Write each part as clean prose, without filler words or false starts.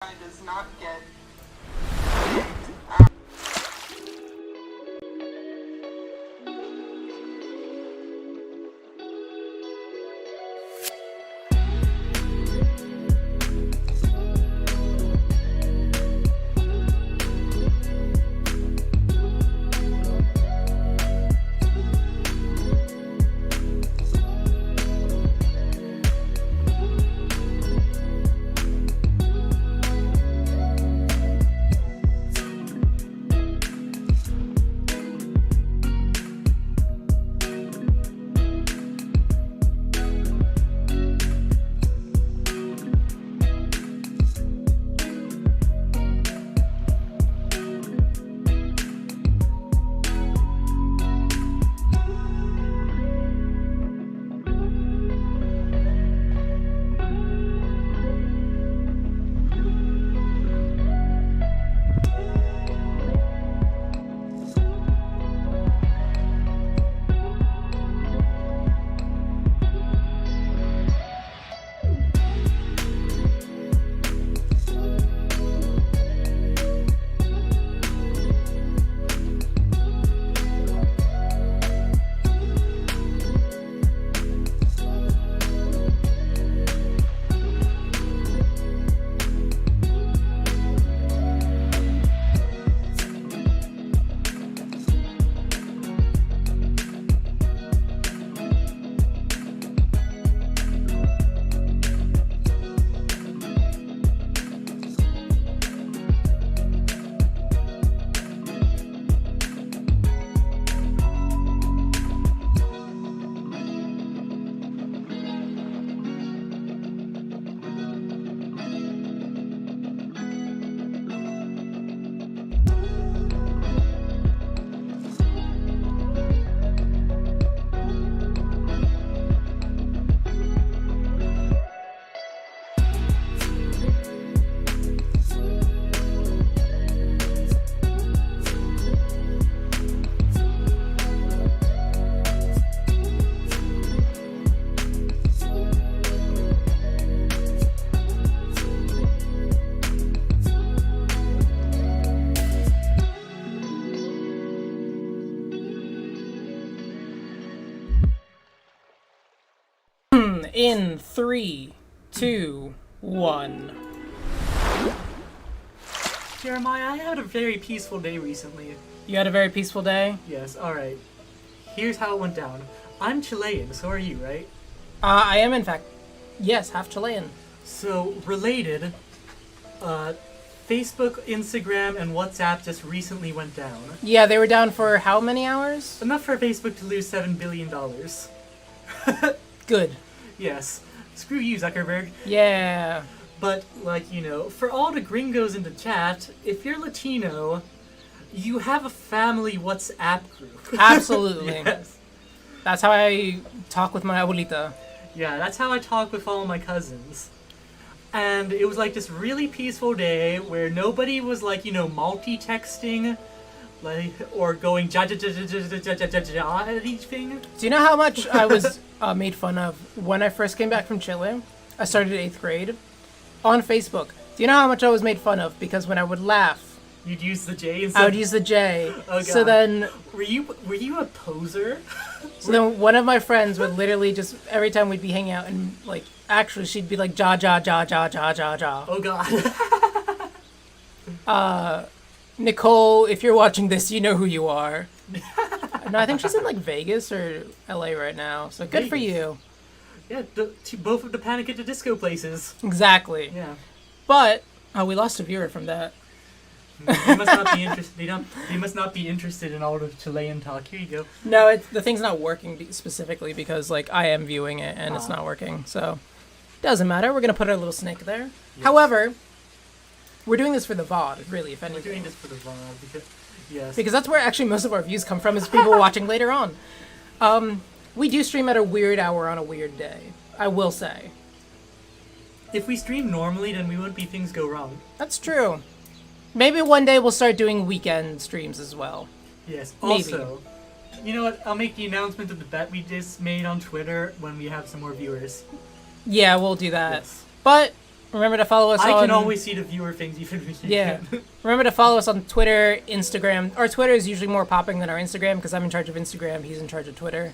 does not get in 3, 2, 1. Jeremiah, I had a very peaceful day recently. You had a very peaceful day? Yes, alright. Here's how it went down. I'm Chilean, so are you, right? I am, in fact, yes, half Chilean. So, related, Facebook, Instagram, and WhatsApp just recently went down. Yeah, they were down for how many hours? Enough for Facebook to lose $7 billion. Good. Yes. Screw you, Zuckerberg. Yeah. But, like, you know, for all the gringos in the chat, if you're Latino, you have a family WhatsApp group. Absolutely. Yes. That's how I talk with my abuelita. Yeah, that's how I talk with all my cousins. And it was like this really peaceful day where nobody was like, you know, multi-texting, like, or going ja ja ja ja ja ja ja ja ja at each thing. Do you know how much I was made fun of when I first came back from Chile? I started 8th grade. On Facebook. Do you know how much I was made fun of? Because when I would laugh, You'd use the J instead. I would use the J. Oh, God. So then Were you a poser? So then one of my friends would literally just, every time we'd be hanging out, and like, actually she'd be like, ja, ja, ja, ja, ja, ja, ja. Oh, God. Nicole, if you're watching this, you know who you are. No, I think she's in like Vegas or LA right now, so good for Vegas. you. Yeah, both of the Panic at the Disco places. Exactly. Yeah. But, we lost a viewer from that. They must not be interested. They must not be interested in all the Chilean talk. Here you go. No, the thing's not working specifically because like I am viewing it and it's not working, so doesn't matter. We're gonna put our little snake there. Yes. However, we're doing this for the VOD, really, if anything. We're doing this for the VOD because, yes. Because that's where actually most of our views come from, is people watching later on. We do stream at a weird hour on a weird day, I will say. If we stream normally, then we wouldn't be things go wrong. That's true. Maybe one day we'll start doing weekend streams as well. Yes. Maybe. Also, you know what? I'll make the announcement of the bet we just made on Twitter when we have some more viewers. Yeah, we'll do that. Yes. But Remember to follow us on... I can always see the viewer things even when you Yeah. can't. Remember to follow us on Twitter, Instagram. Our Twitter is usually more popping than our Instagram because I'm in charge of Instagram. He's in charge of Twitter.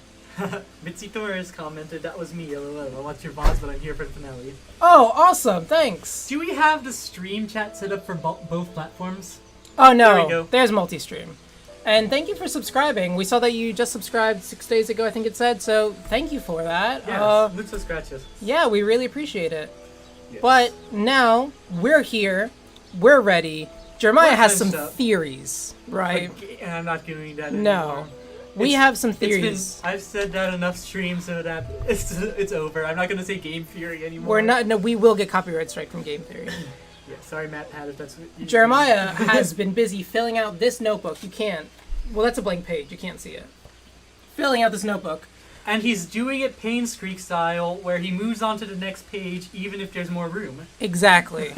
Mitzi Torres commented, that was me, lol. I watched your VODs, but I'm here for the finale. Oh, awesome. Thanks. Do we have the stream chat set up for both platforms? Oh, no. There we go. There's multi-stream. And thank you for subscribing. We saw that you just subscribed 6 days ago, I think it said. So thank you for that. Yes, muchas gracias. Yeah, we really appreciate it. Yes. But now we're here. We're ready. Jeremiah We're has some clenched up. theories, right? And I'm not doing that No. anymore. We have some theories. I've said that enough streams so that it's over. I'm not gonna say game theory anymore. We're not. No, we will get copyright strike from Game Theory. Yeah, sorry, Matt Pat, if that's what you Jeremiah has been busy filling out this notebook. You can't. Well, that's a blank page. You can't see it. Filling out this notebook. And he's doing it Painscreek style, where he moves on to the next page even if there's more room. Exactly.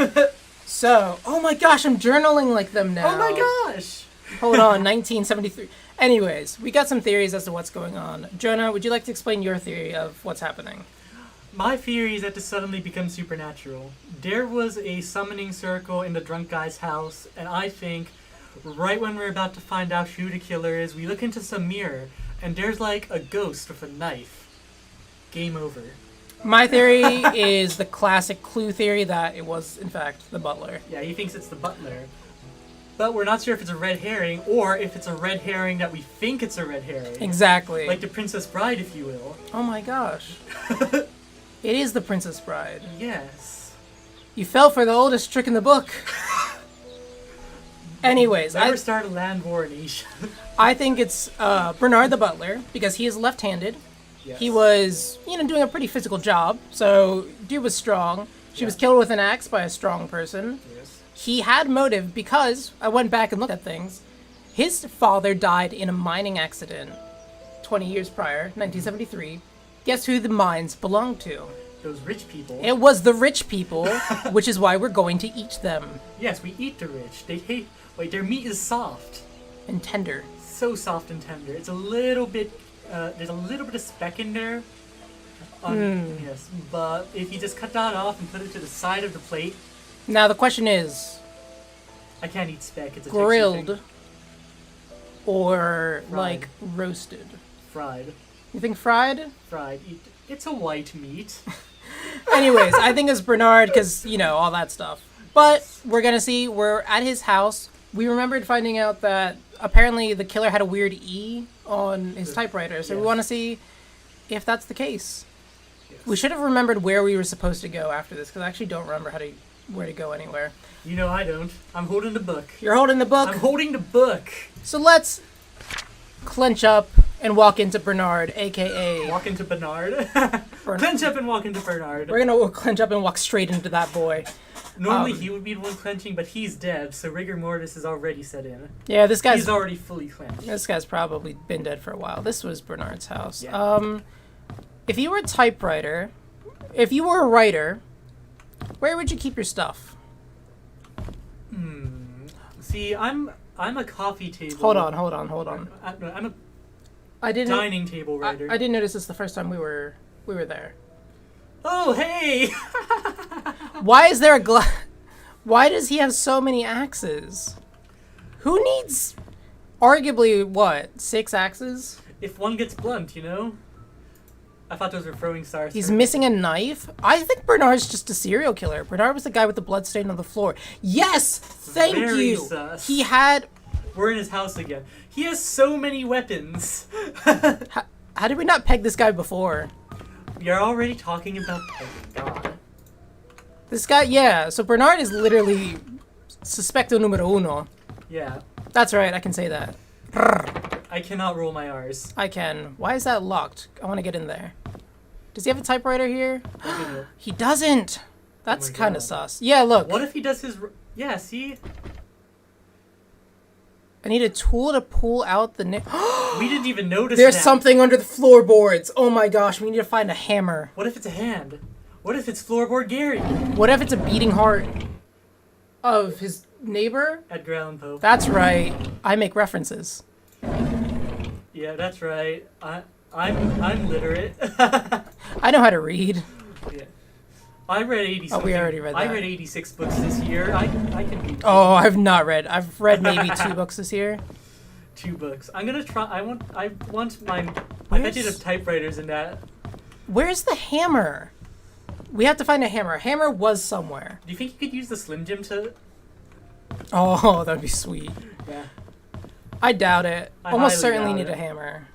So, oh my gosh, I'm journaling like them now. Oh my gosh! Hold on, 1973. Anyways, we got some theories as to what's going on. Jonah, would you like to explain your theory of what's happening? My theory is that this suddenly becomes supernatural. There was a summoning circle in the drunk guy's house, and I think right when we're about to find out who the killer is, we look into some mirror, and there's like a ghost with a knife. Game over. My theory is the classic clue theory that it was, in fact, the butler. Yeah, he thinks it's the butler. But we're not sure if it's a red herring, or if it's a red herring that we think it's a red herring. Exactly. Like the Princess Bride, if you will. Oh my gosh. It is the Princess Bride. Yes. You fell for the oldest trick in the book. Anyways, Never start a land war in Asia. I think it's Bernard the butler, because he is left-handed. Yes. He was, doing a pretty physical job, so dude was strong. She was killed with an axe by a strong person. Yes. He had motive because, I went back and looked at things, his father died in a mining accident 20 years prior, 1973. Guess who the mines belonged to? Those rich people. It was the rich people, which is why we're going to eat them. Yes, we eat the rich. They hate... Wait, their meat is soft. And tender. So soft and tender. It's a little bit... there's a little bit of speck in there. Yes, but if you just cut that off and put it to the side of the plate... Now the question is... I can't eat speck, it's a grilled texture thing. or, Fried. like, roasted? Fried. You think fried? Fried. It's a white meat. Anyways, I think it's Bernard because, all that stuff. But we're going to see. We're at his house. We remembered finding out that apparently the killer had a weird E on his typewriter. So we want to see if that's the case. Yes. We should have remembered where we were supposed to go after this because I actually don't remember where to go anywhere. You know I don't. I'm holding the book. You're holding the book. I'm holding the book. So let's clench up and walk into Bernard, a.k.a. Walk into Bernard. Clench up and walk into Bernard. We're going to clench up and walk straight into that boy. Normally he would be the one clenching, but he's dead, so rigor mortis is already set in. Yeah, this guy's... He's already fully clenched. This guy's probably been dead for a while. This was Bernard's house. Yeah. If you were a typewriter, if you were a writer, where would you keep your stuff? See, I'm a coffee table. Hold on. I'm a I didn't. dining table writer. I didn't notice this the first time we were there. Oh, hey! Why is there a glass? Why does he have so many axes? Who needs, arguably, what, 6 axes? If one gets blunt, I thought those were throwing stars. He's missing a knife? I think Bernard's just a serial killer. Bernard was the guy with the blood stain on the floor. Yes! Thank Very you! sus. He had... We're in his house again. He has so many weapons. How did we not peg this guy before? We are already talking about... Oh, God. This guy, yeah. So Bernard is literally suspecto numero uno. Yeah. That's right, I can say that. I cannot roll my R's. I can. Why is that locked? I want to get in there. Does he have a typewriter here? He doesn't. That's Oh my kind of God. sus. Yeah, look. What if he does his... Yeah, see? I need a tool to pull out the... We didn't even notice There's that. something under the floorboards. Oh my gosh, we need to find a hammer. What if it's a hand? What if it's floorboard Gary? What if it's a beating heart of his neighbor? Edgar Allan Poe. That's right. I make references. Yeah, that's right. I'm literate. I know how to read. Yeah. I read 80 Oh, we already read I that. read 86 books this year. I can read Oh, I've not read. I've read maybe 2 books this year. 2 books. I'm gonna try. I want my Where's- method of typewriters in that. Where's the hammer? We have to find a hammer. A hammer was somewhere. Do you think you could use the Slim Jim to? Oh, that'd be sweet. Yeah. I doubt it. I Almost highly certainly doubt need it. a hammer.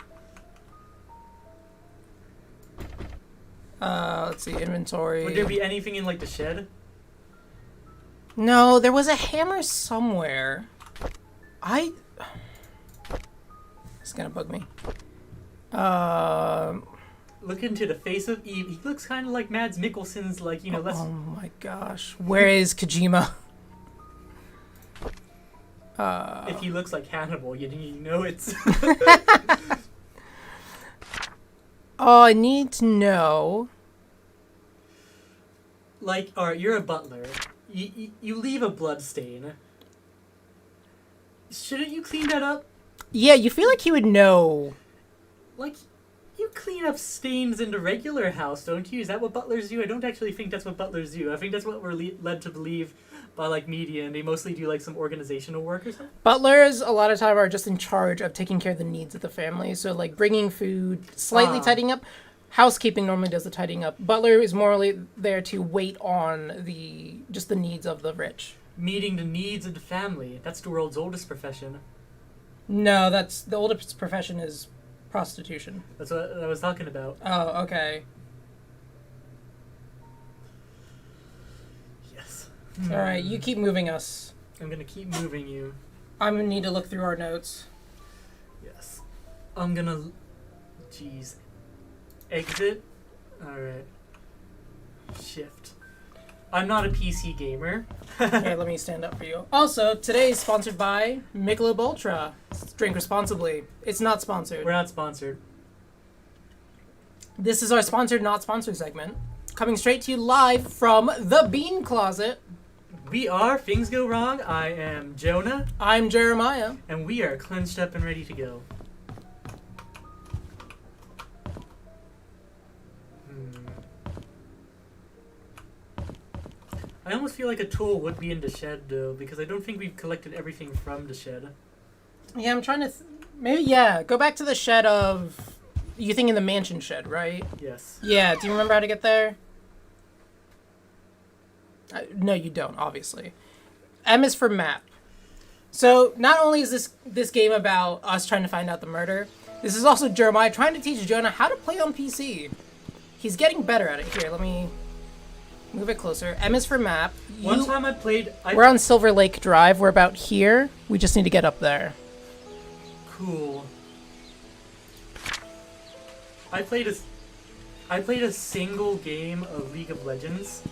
Let's see, inventory. Would there be anything in like the shed? No, there was a hammer somewhere. It's gonna bug me. Look into the face of Eve. He looks kind of like Mads Mikkelsen's, like, you know, let's. Oh my gosh. Where is Kojima? If he looks like Hannibal, you know it's. Oh, I need to know. Like, alright, you're a butler. You leave a blood stain. Shouldn't you clean that up? Yeah, you feel like he would know. Like, you clean up stains in the regular house, don't you? Is that what butlers do? I don't actually think that's what butlers do. I think that's what we're led to believe by, like, media, and they mostly do, like, some organizational work or something. Butlers, a lot of time, are just in charge of taking care of the needs of the family. So, like, bringing food, slightly tidying up. Housekeeping normally does the tidying up. Butler is morally there to wait on the needs of the rich. Meeting the needs of the family. That's the world's oldest profession. No, that's the oldest profession is prostitution. That's what I was talking about. Oh, okay. Yes. All right, you keep moving us. I'm gonna keep moving you. I'm gonna need to look through our notes. Yes. I'm gonna... Jeez. Exit. Alright. Shift. I'm not a PC gamer. Here, let me stand up for you. Also, today is sponsored by Michelob Ultra. Drink responsibly. It's not sponsored. We're not sponsored. This is our sponsored, not sponsored segment. Coming straight to you live from the Bean Closet. We are Things Go Wrong. I am Jonah. I'm Jeremiah. And we are clenched up and ready to go. I almost feel like a tool would be in the shed, though, because I don't think we've collected everything from the shed. Yeah, I'm trying to... maybe, yeah. Go back to the shed of... You think in the mansion shed, right? Yes. Yeah, do you remember how to get there? No, you don't, obviously. M is for map. So, not only is this game about us trying to find out the murder, this is also Jeremiah trying to teach Jonah how to play on PC. He's getting better at it. Here, let me move it closer. M is for map. One time I played... We're on Silver Lake Drive. We're about here. We just need to get up there. Cool. I played a single game of League of Legends,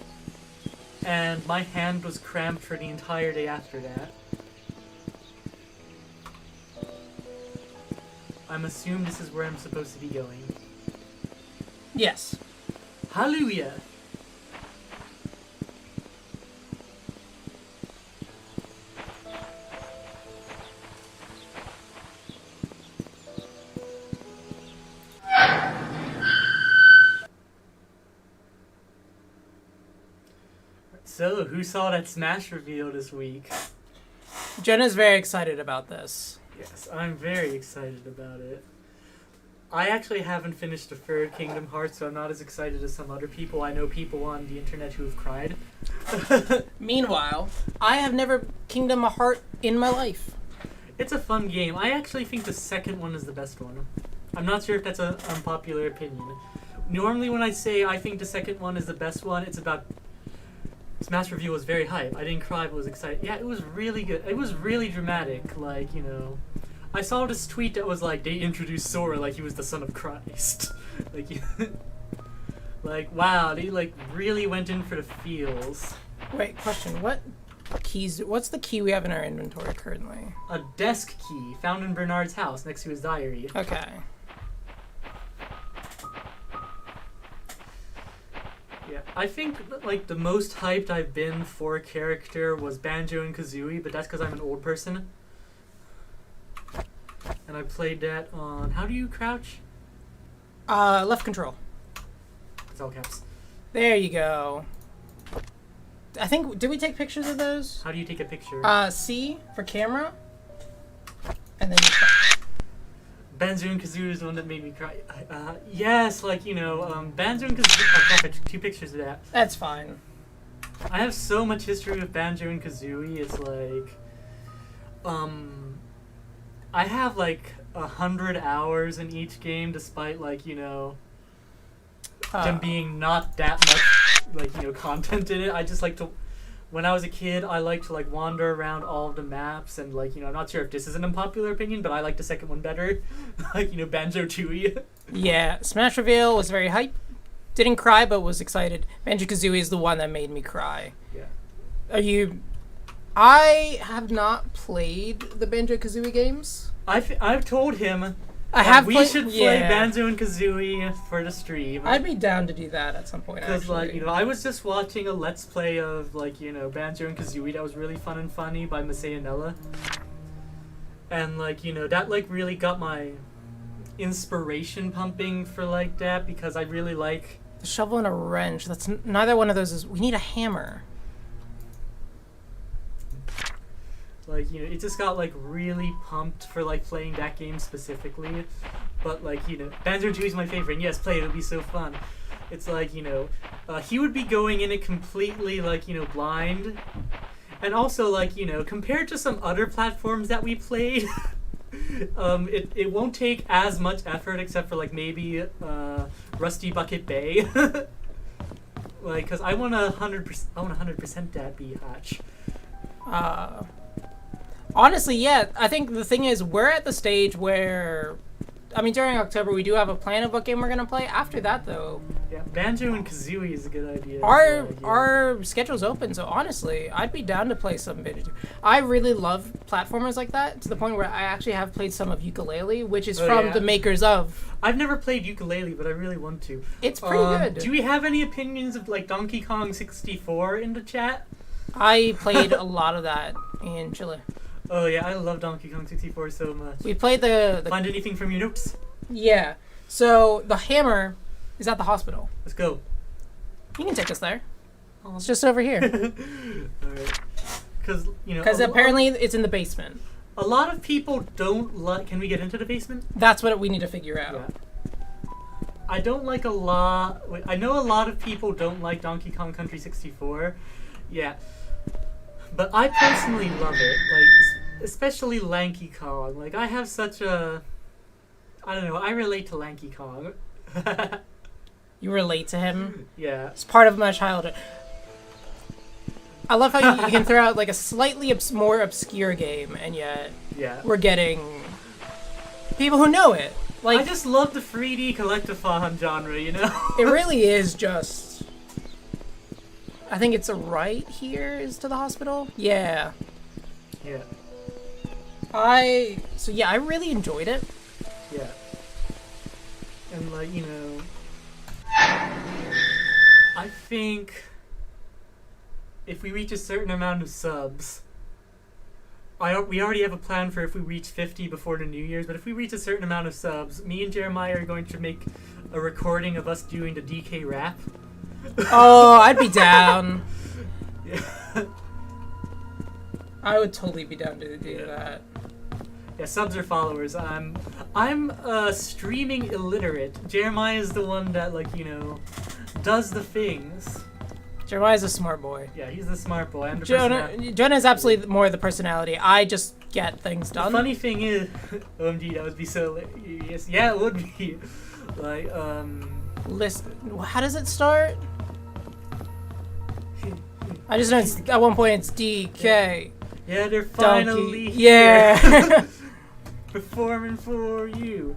and my hand was cramped for the entire day after that. I'm assuming this is where I'm supposed to be going. Yes. Hallelujah! So, who saw that Smash reveal this week? Jonah's very excited about this. Yes, I'm very excited about it. I actually haven't finished the third Kingdom Hearts, so I'm not as excited as some other people. I know people on the internet who have cried. Meanwhile, I have never Kingdom Heart in my life. It's a fun game. I actually think the second one is the best one. I'm not sure if that's an unpopular opinion. Normally when I say I think the second one is the best one, it's about... Smash Review was very hype. I didn't cry, but was excited. Yeah, it was really good. It was really dramatic. Like, you know... I saw this tweet that was like, they introduced Sora like he was the son of Christ. Like, like, wow, they like really went in for the feels. Wait, question. What's the key we have in our inventory currently? A desk key found in Bernard's house next to his diary. Okay. Yeah, I think like the most hyped I've been for a character was Banjo and Kazooie, but that's because I'm an old person. And I played that on... How do you crouch? Left control. It's all caps. There you go. I think, did we take pictures of those? How do you take a picture? C for camera. And then Banjo and Kazooie is the one that made me cry. Yes, like, Banjo and Kazooie. Oh, crap, I took 2 pictures of that. that's fine. I have so much history with Banjo and Kazooie. It's like, I have like 100 hours in each game, despite like them being not that much like content in it. I just like to. When I was a kid, I liked to like wander around all of the maps and like I'm not sure if this is an unpopular opinion, but I like the second one better, like Banjo Tooie. Yeah, Smash Reveal was very hype. Didn't cry, but was excited. Banjo-Kazooie is the one that made me cry. Yeah. I have not played the Banjo-Kazooie games. I've told him we should play Banjo and Kazooie for the stream. I'd be down to do that at some point. Because I was just watching a let's play of Banjo and Kazooie that was really fun and funny by Masayanella. And that really got my inspiration pumping for that, because I really like the shovel and a wrench. That's neither one of those is. We need a hammer. It just got really pumped for playing that game specifically. But Banjo and Tooie is my favorite, and yes, play it, it'll be so fun. It's he would be going in it completely blind. And also compared to some other platforms that we played, it won't take as much effort except for maybe Rusty Bucket Bay. Cause I want 100% that B-hatch. Honestly, yeah. I think the thing is, we're at the stage where, during October we do have a plan of what game we're gonna play. After that, though, yeah, Banjo and Kazooie is a good idea. Our schedule's open, so honestly, I'd be down to play some Banjo. I really love platformers like that, to the point where I actually have played some of Yooka-Laylee, which is from the makers of. I've never played Yooka-Laylee, but I really want to. It's pretty good. Do we have any opinions of Donkey Kong 64 in the chat? I played a lot of that in Chile. Oh yeah, I love Donkey Kong 64 so much. We played the Find anything from your notes? Yeah. So the hammer is at the hospital. Let's go. You can take us there. It's just over here. Alright. Because apparently it's in the basement. A lot of people don't like... Can we get into the basement? That's what we need to figure out. Yeah. I don't like a lot... I know a lot of people don't like Donkey Kong Country 64. Yeah. But I personally love it, especially Lanky Kong. I have such a... I don't know, I relate to Lanky Kong. You relate to him? Yeah. It's part of my childhood. I love how you can throw out a slightly more obscure game, and yet we're getting people who know it. I just love the 3D collectathon genre, It really is just... I think it's right here is to the hospital. Yeah. Yeah. I really enjoyed it. Yeah. And I think if we reach a certain amount of subs, we already have a plan for if we reach 50 before the New Year's, but if we reach a certain amount of subs, me and Jeremiah are going to make a recording of us doing the DK rap. Oh, I'd be down. Yeah. I would totally be down to do that. Yeah, subs or followers. I'm streaming illiterate. Jeremiah is the one that does the things. Jeremiah's a smart boy. Yeah, he's the smart boy. I'm the Jonah is absolutely more the personality. I just get things done. The funny thing is, OMG, that would be so hilarious. Yeah, it would be. Listen, how does it start? I just know at one point it's DK. Yeah, they're finally Donkey. here. Yeah. Performing for you.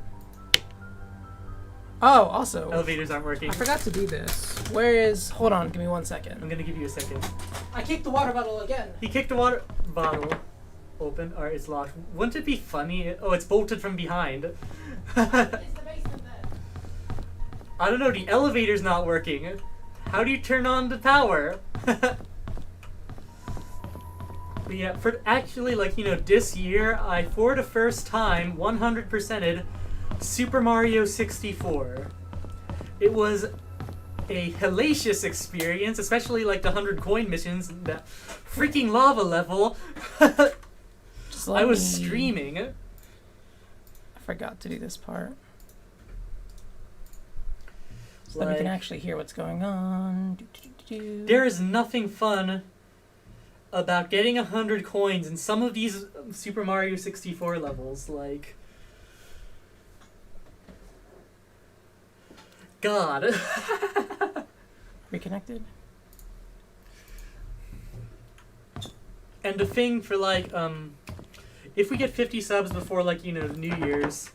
Oh, also. Elevators aren't working. I forgot to do this. Where is... Hold on, give me 1 second. I'm gonna give you a second. I kicked the water bottle again. He kicked the water bottle. Open. Alright, it's locked. Wouldn't it be funny? Oh, it's bolted from behind. It's the basement then. I don't know, the elevator's not working. How do you turn on the power? But yeah, for actually, this year, I, for the first time, 100%ed Super Mario 64. It was a hellacious experience, especially like the 100 coin missions, that freaking lava level. I was streaming. I forgot to do this part. So that we can actually hear what's going on. There is nothing fun about getting 100 coins in some of these Super Mario 64 levels. Like, God. Reconnected. And the thing for like, if we get 50 subs before like, New Year's,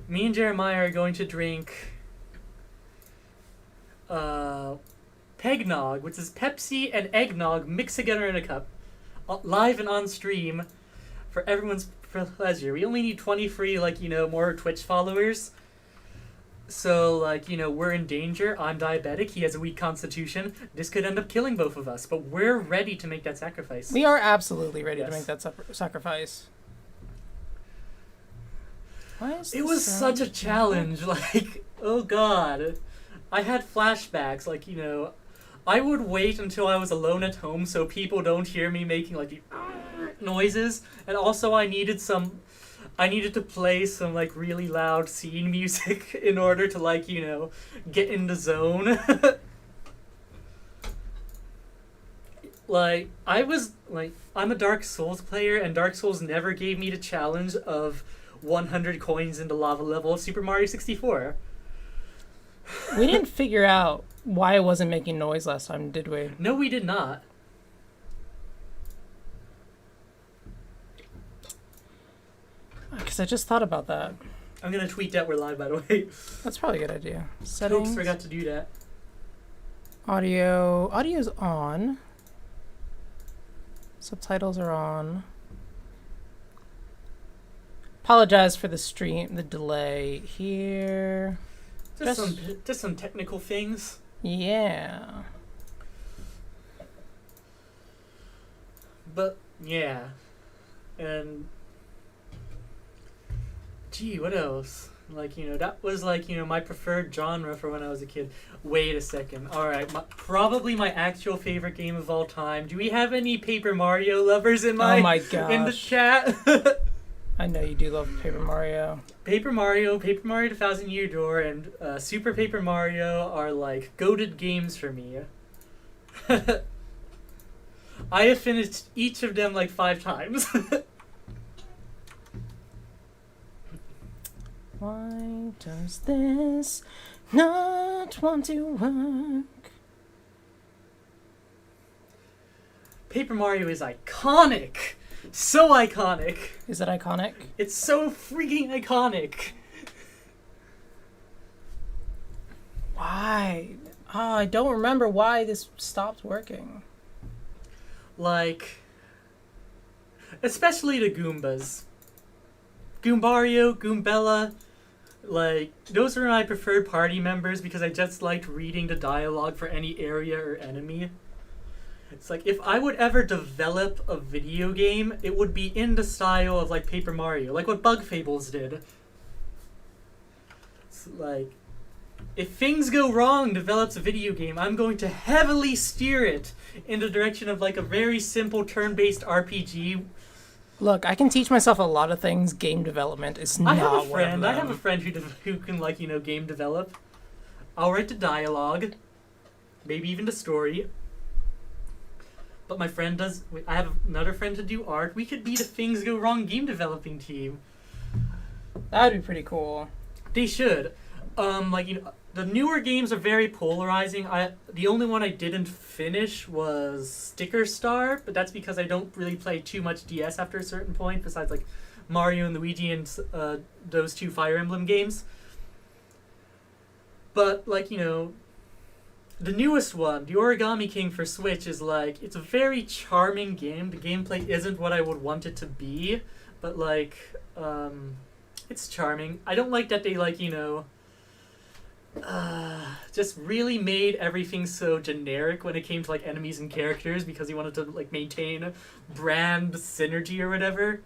me and Jeremiah are going to drink Pegnog, which is Pepsi and eggnog mixed together in a cup, live and on stream for everyone's pleasure. We only need 20 free, more Twitch followers. So, we're in danger. I'm diabetic. He has a weak constitution. This could end up killing both of us, but we're ready to make that sacrifice. We are absolutely ready to make that sacrifice. Why is it was such a challenge. Oh God. I had flashbacks. I would wait until I was alone at home so people don't hear me making, the noises. And also I needed to play some really loud scene music in order to get in the zone. I'm a Dark Souls player, and Dark Souls never gave me the challenge of 100 coins in the lava level of Super Mario 64. We didn't figure out why it wasn't making noise last time, did we? No, we did not. Because I just thought about that. I'm going to tweet that we're live, by the way. That's probably a good idea. Settings. Oops, forgot to do that. Audio. Audio's on. Subtitles are on. Apologize for the delay here. Just some technical things. Yeah. But, yeah. And... Gee, what else? That was, my preferred genre for when I was a kid. Wait a second. Alright, probably my actual favorite game of all time. Do we have any Paper Mario lovers in in the chat? I know you do love Paper Mario. Paper Mario, The 1000-Year Door, and Super Paper Mario are, goated games for me. I have finished each of them, 5 times. Why does this not want to work? Paper Mario is iconic! So iconic! Is it iconic? It's so freaking iconic! Why? Oh, I don't remember why this stopped working. Especially the Goombas. Goombario, Goombella, those are my preferred party members because I just liked reading the dialogue for any area or enemy. It's if I would ever develop a video game, it would be in the style of Paper Mario, what Bug Fables did. It's if things go wrong, develops a video game, I'm going to heavily steer it in the direction of a very simple turn-based RPG. Look, I can teach myself a lot of things. Game development is not one of them. I have a friend who can game develop. I'll write the dialogue, maybe even the story. But my friend does. I have another friend to do art. We could be the things go wrong game developing team. That'd be pretty cool. They should. The newer games are very polarizing. The only one I didn't finish was Sticker Star, but that's because I don't really play too much DS after a certain point, besides Mario and Luigi and those 2 Fire Emblem games. But the newest one, the Origami King for Switch, is it's a very charming game. The gameplay isn't what I would want it to be, but it's charming. I don't like that they just really made everything so generic when it came to enemies and characters because he wanted to maintain brand synergy or whatever.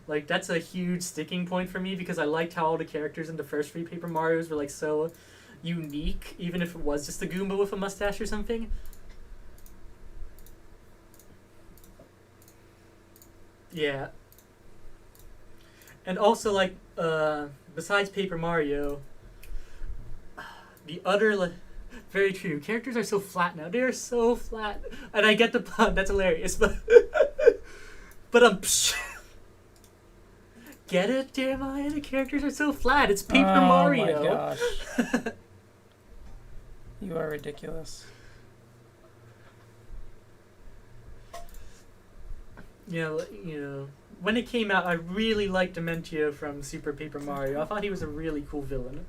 That's a huge sticking point for me because I liked how all the characters in the first 3 Paper Marios were so unique, even if it was just a Goomba with a mustache or something. Yeah. And also, like, besides Paper Mario, the other... very true. Characters are so flat now. They're so flat. And I get the pun. That's hilarious. But get it, Jeremiah? The characters are so flat. It's Paper Mario. Oh my gosh. You are ridiculous. You know, when it came out, I really liked Dementio from Super Paper Mario. I thought he was a really cool villain.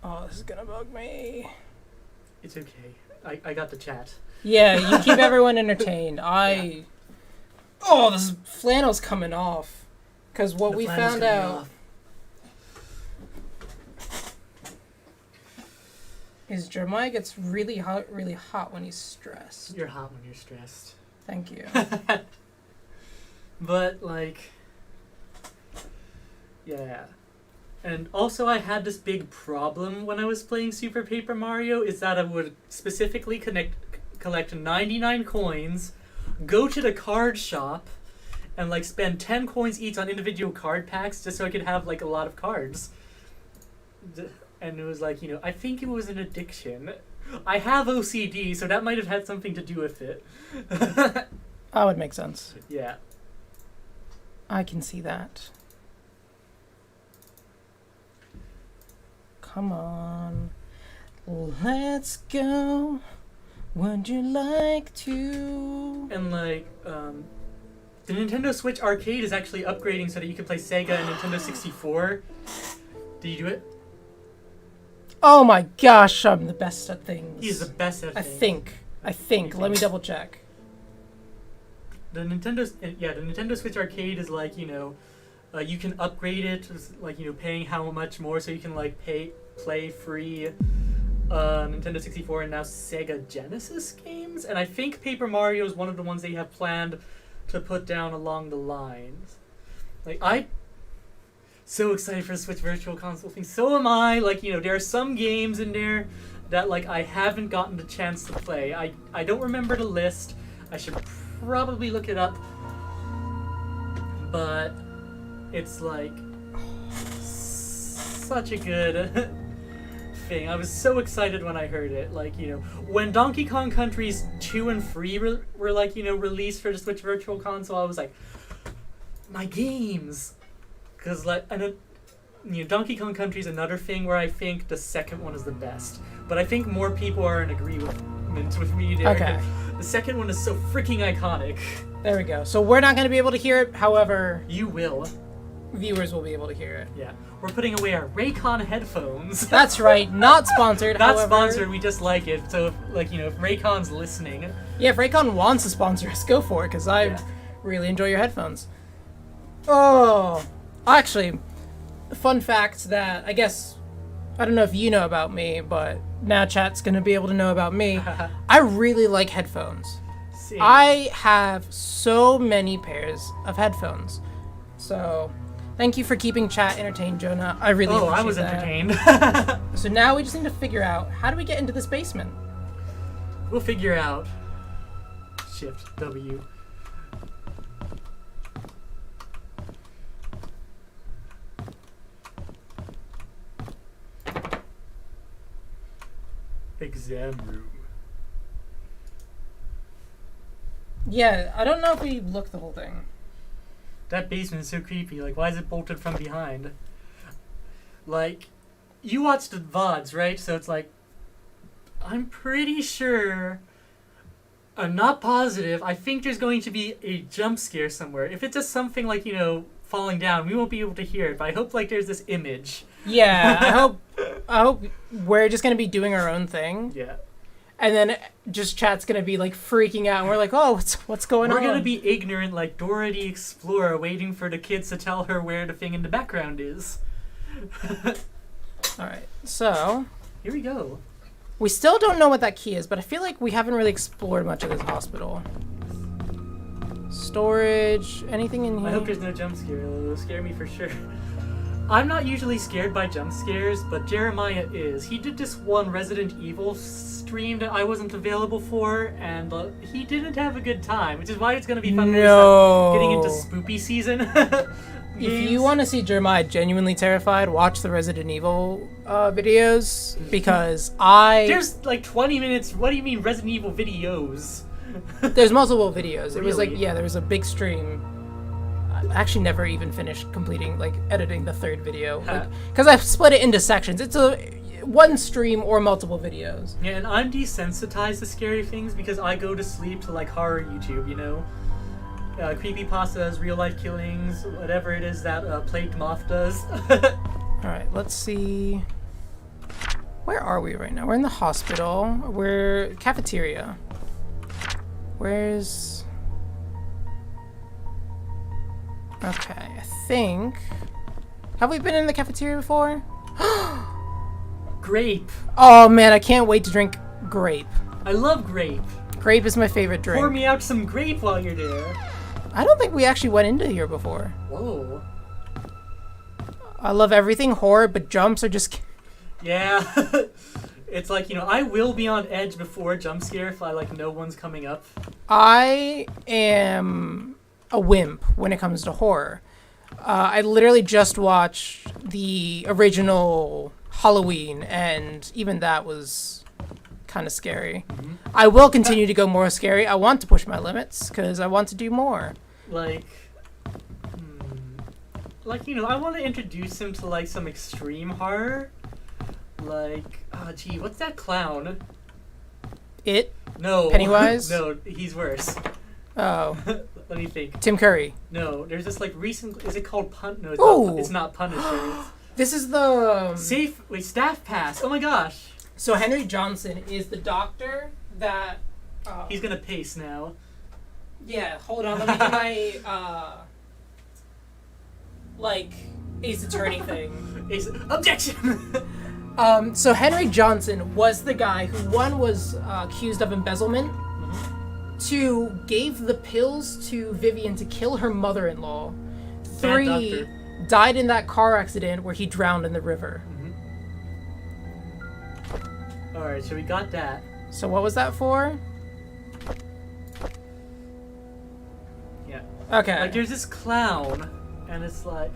Oh, this is gonna bug me. It's okay. I got the chat. Yeah, you keep everyone entertained. Oh, this flannel's coming off. Because what we found out is Jeremiah gets really hot when he's stressed. You're hot when you're stressed. Thank you. But, like... yeah. And also I had this big problem when I was playing Super Paper Mario, is that I would specifically collect 99 coins, go to the card shop, and like spend 10 coins each on individual card packs just so I could have like a lot of cards. And it was like, you know, I think it was an addiction. I have OCD, so that might have had something to do with it. That would make sense. Yeah. I can see that. Come on, let's go. Would you like to? And like, the Nintendo Switch Arcade is actually upgrading so that you can play Sega and Nintendo 64. Did you do it? Oh my gosh, I'm the best at things. He's the best at I things. think. Let me double check. The Nintendo Switch Arcade is like, you know, you can upgrade it, like, you know, paying how much more, so you can like play free Nintendo 64 and now Sega Genesis games. And I think Paper Mario is one of the ones they have planned to put down along the lines. Like, I'm so excited for the Switch Virtual Console thing. So am I. Like, you know, there are some games in there that like I haven't gotten the chance to play. I don't remember the list. I should probably look it up. But it's like such a good thing. I was so excited when I heard it. Like, you know, when Donkey Kong Countries 2 and 3 were like, you know, released for the Switch Virtual Console, I was like, my games. Because like, and you know, Donkey Kong Country is another thing where I think the second one is the best. But I think more people are in agreement with me there. Okay. The second one is so freaking iconic. There we go. So we're not going to be able to hear it. However, You will. viewers will be able to hear it. Yeah. We're putting away our Raycon headphones. That's right. Not sponsored. Not however, sponsored, we just like it. So, if, like, you know, if Raycon's listening... Yeah, if Raycon wants to sponsor us, go for it, because I really enjoy your headphones. Oh, actually, fun fact that I guess, I don't know if you know about me, but now chat's going to be able to know about me. I really like headphones. See. I have so many pairs of headphones. So, thank you for keeping chat entertained, Jonah. I really appreciate I was that. entertained. So now we just need to figure out, how do we get into this basement? We'll figure out. Shift W. Exam room. Yeah, I don't know if we looked the whole thing. That basement is so creepy. Like, why is it bolted from behind? Like, you watched the VODs, right? So it's like, I'm pretty sure, I'm not positive, I think there's going to be a jump scare somewhere. If it's just something like, you know, falling down, we won't be able to hear it, but I hope, like, there's this image. Yeah, I hope we're just gonna be doing our own thing. Yeah. And then just chat's gonna be like freaking out, and we're like, "Oh, what's going on?" We're gonna be ignorant like Dora the Explorer, waiting for the kids to tell her where the thing in the background is. All right, so Here we go. we still don't know what that key is, but I feel like we haven't really explored much of this hospital. Storage, anything in here? I hope there's no jump scare. It'll scare me for sure. I'm not usually scared by jump scares, but Jeremiah is. He did this one Resident Evil stream that I wasn't available for, and he didn't have a good time, which is why it's going to be fun when we start getting into spoopy season. If you want to see Jeremiah genuinely terrified, watch the Resident Evil videos, because There's like 20 minutes. What do you mean Resident Evil videos? There's multiple videos. Really? It was like, yeah, there was a big stream. I actually never even finished completing, like, editing the third video. Because I've split it into sections. It's one stream or multiple videos. Yeah, and I'm desensitized to scary things because I go to sleep to, like, horror YouTube, you know? Creepypastas, real-life killings, whatever it is that Plagued Moth does. Alright, let's see. Where are we right now? We're in the hospital. We're cafeteria. Where's... Okay, I think... Have we been in the cafeteria before? Grape. Oh man, I can't wait to drink grape. I love grape. Grape is my favorite drink. Pour me out some grape while you're there. I don't think we actually went into here before. Whoa. I love everything horror, but jumps are just... Yeah. It's like, you know, I will be on edge before a jump scare if I, like, no one's coming up. I am a wimp when it comes to horror. I literally just watched the original Halloween, and even that was kind of scary. Mm-hmm. I will continue to go more scary. I want to push my limits because I want to do more. Like, you know, I want to introduce him to, like, some extreme horror. Like, oh gee, what's that clown? It? No. Pennywise? No, he's worse. Oh. Let me think. Tim Curry. No, there's this, like, recent... Is it called No, it's not Punisher. This is the... Staff Pass. Oh my gosh. So Henry Johnson is the doctor that... He's gonna pace now. Yeah, hold on. Let me get my, like, Ace Attorney thing. Objection! So Henry Johnson was the guy who, one, was accused of embezzlement, two, gave the pills to Vivian to kill her mother-in-law, three, died in that car accident where he drowned in the river. Alright, so we got that. So what was that for? Yeah. Okay. Like, there's this clown, and it's like...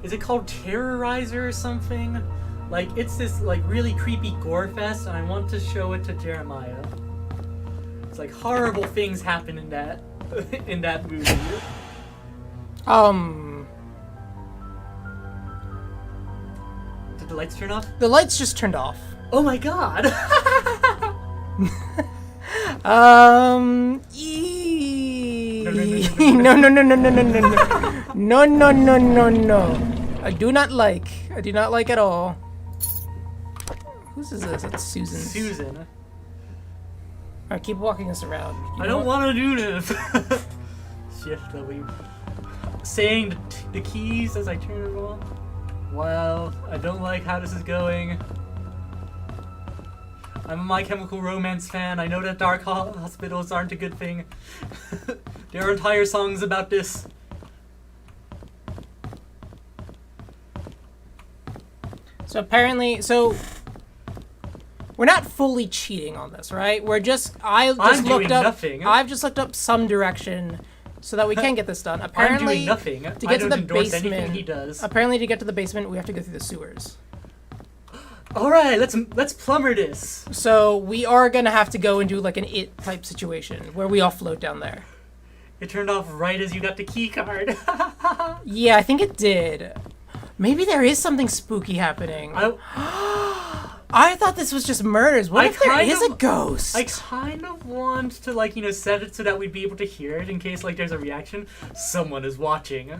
Is it called Terrorizer or something? Like, it's this, like, really creepy gore fest, and I want to show it to Jeremiah. It's like horrible things happen in that in that movie. Did the lights turn off? The lights just turned off. Oh my god! No. I do not like at all. Whose is this? It's Susan. Susan. Alright, keep walking us around. I don't want to do this. Shift W. Saying the keys as I turn it on. Wow, I don't like how this is going. I'm a My Chemical Romance fan. I know that dark hospitals aren't a good thing. There are entire songs about this. So apparently, we're not fully cheating on this, right? I've just looked up some direction so that we can get this done. Apparently, I'm doing nothing. To get to the basement, anything he does. Apparently, to get to the basement, we have to go through the sewers. All right, let's plumber this. So we are gonna have to go and do like an It type situation where we all float down there. It turned off right as you got the key card. Yeah, I think it did. Maybe there is something spooky happening. I thought this was just murders. What if there is a ghost? I kind of want to, like, you know, set it so that we'd be able to hear it in case, like, there's a reaction. Someone is watching.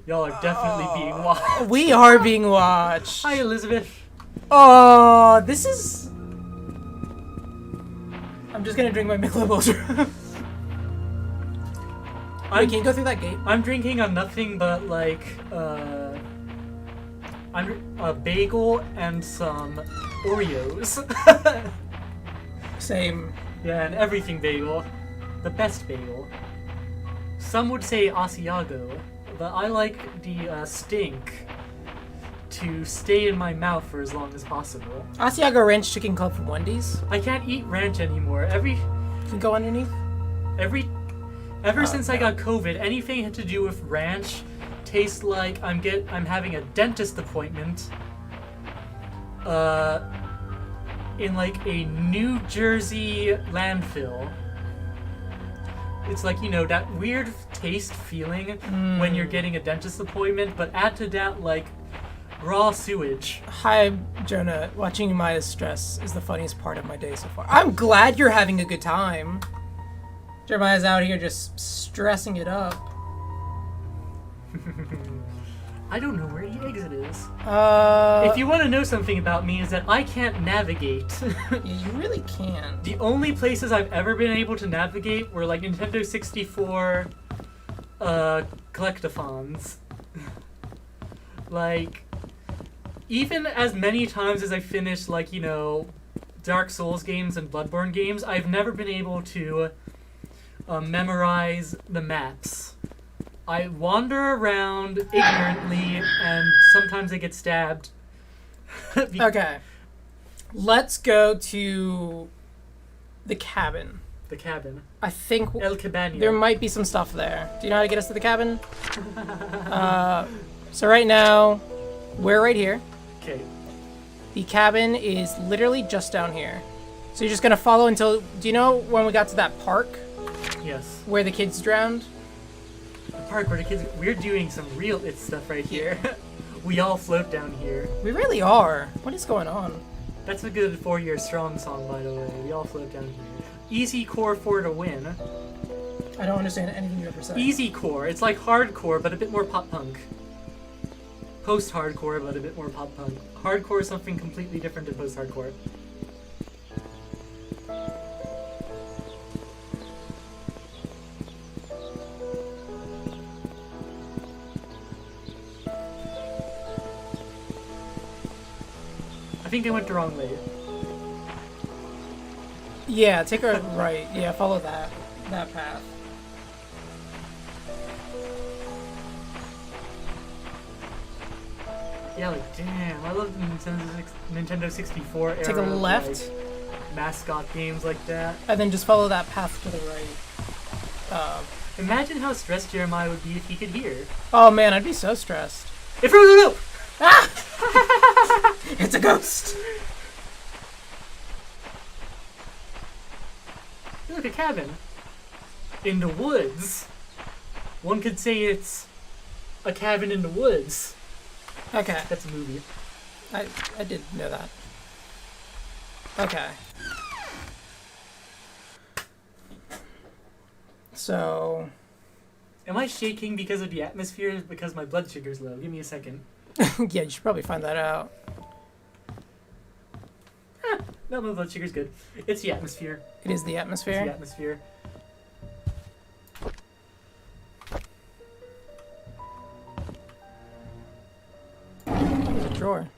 Y'all are definitely being watched. We are being watched. Hi, Elizabeth. Oh, this is... I'm just gonna drink my Michelob Ultra. Wait, can you go through that gate? I'm drinking on nothing but, like, a bagel and some Oreos. Same. Yeah, and everything bagel. The best bagel. Some would say Asiago, but I like the stink to stay in my mouth for as long as possible. Asiago Ranch Chicken Club from Wendy's. I can't eat ranch anymore. You can go underneath. Ever since I got COVID, anything to do with ranch tastes like I'm having a dentist appointment. In like a New Jersey landfill. It's like, you know, that weird taste feeling when you're getting a dentist appointment, but add to that like raw sewage. Hi, Jonah. Watching Maya's stress is the funniest part of my day so far. I'm glad you're having a good time. Jeremiah's out here just stressing it up. I don't know where the exit is. If If you want to know something about me is that I can't navigate. you really can't. The only places I've ever been able to navigate were like Nintendo 64 collectathons. Like, even as many times as I finished, like, you know, Dark Souls games and Bloodborne games, I've never been able to memorize the maps. I wander around ignorantly, and sometimes I get stabbed. Okay. Let's go to the cabin. The cabin. I think El Cabana. there might be some stuff there. Do you know how to get us to the cabin? So right now, we're right here. Okay. The cabin is literally just down here. So you're just gonna follow until... Do you know when we got to that park Yes. where the kids drowned? The park where the kids... We're doing some real it stuff right here. We all float down here. We really are. What is going on? That's a good 4 Year Strong song, by the way. We all float down here. Easy core 4 to win. I don't understand anything you ever said. Easy core. It's like hardcore, but a bit more pop punk. Post-hardcore, but a bit more pop punk. Hardcore is something completely different than post-hardcore. I think I went the wrong way. Yeah, take a right. Yeah, follow that path. Yeah, like, damn, I love the Nintendo 64 era. Take a of, left. like, mascot games like that. And then just follow that path to the right. Imagine how stressed Jeremiah would be if he could hear. Oh man, I'd be so stressed. If no! It's a ghost! Look, a cabin. In the woods. One could say it's a cabin in the woods. Okay, That's a movie. I did know that. Okay. So... Am I shaking because of the atmosphere or because my blood sugar's low? Give me a second. yeah, you should probably find that out. No, my blood sugar's good. It's the atmosphere. It is the It's atmosphere. the atmosphere. There's a drawer.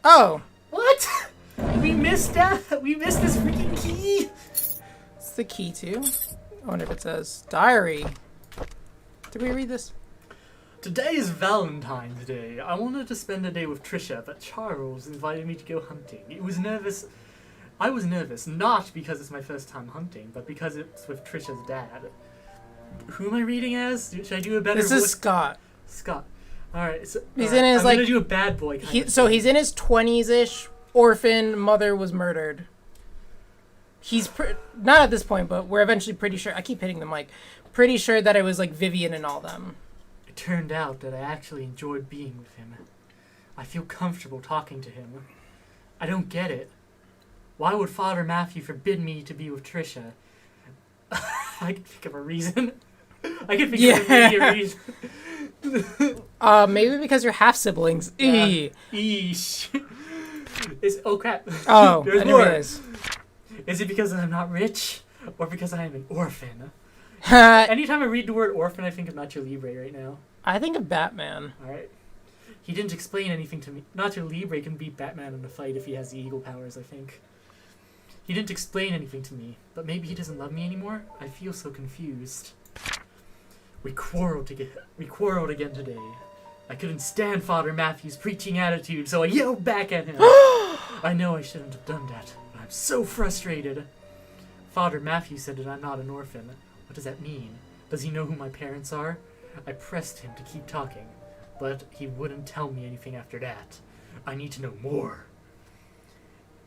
Oh! What? We missed that. We missed this freaking key. It's the key to. I wonder if it says diary. Did we read this? Today is Valentine's Day. I wanted to spend the day with Trisha, but Charles invited me to go hunting. I was nervous, not because it's my first time hunting, but because it's with Trisha's dad. Who am I reading as? Should I do a better This voice? is Scott. Scott. Alright, so He's in his, I'm like- gonna do a bad boy kind of So thing. he's in his 20s-ish. Orphan, mother was murdered. He's not at this point, but we're eventually pretty sure. I keep hitting the mic. Pretty sure that it was like Vivian and all them. It turned out that I actually enjoyed being with him. I feel comfortable talking to him. I don't get it. Why would Father Matthew forbid me to be with Trisha? I can think of a reason. I can think of an immediate reason. Maybe because you're half siblings. Eesh. Oh crap. Oh, There's I didn't more. realize. Is it because I'm not rich? Or because I am an orphan? I Anytime I read the word orphan, I think of Nacho Libre right now. think of Batman. Alright. He didn't explain anything to me. Nacho Libre can beat Batman in a fight if he has the eagle powers, I think. He didn't explain anything to me, but maybe he doesn't love me anymore? I feel so confused. We quarreled again today. I couldn't stand Father Matthew's preaching attitude, so I yelled back at him. I know I shouldn't have done that, but I'm so frustrated. Father Matthew said that I'm not an orphan. What does that mean? Does he know who my parents are? I pressed him to keep talking, but he wouldn't tell me anything after that. I need to know more.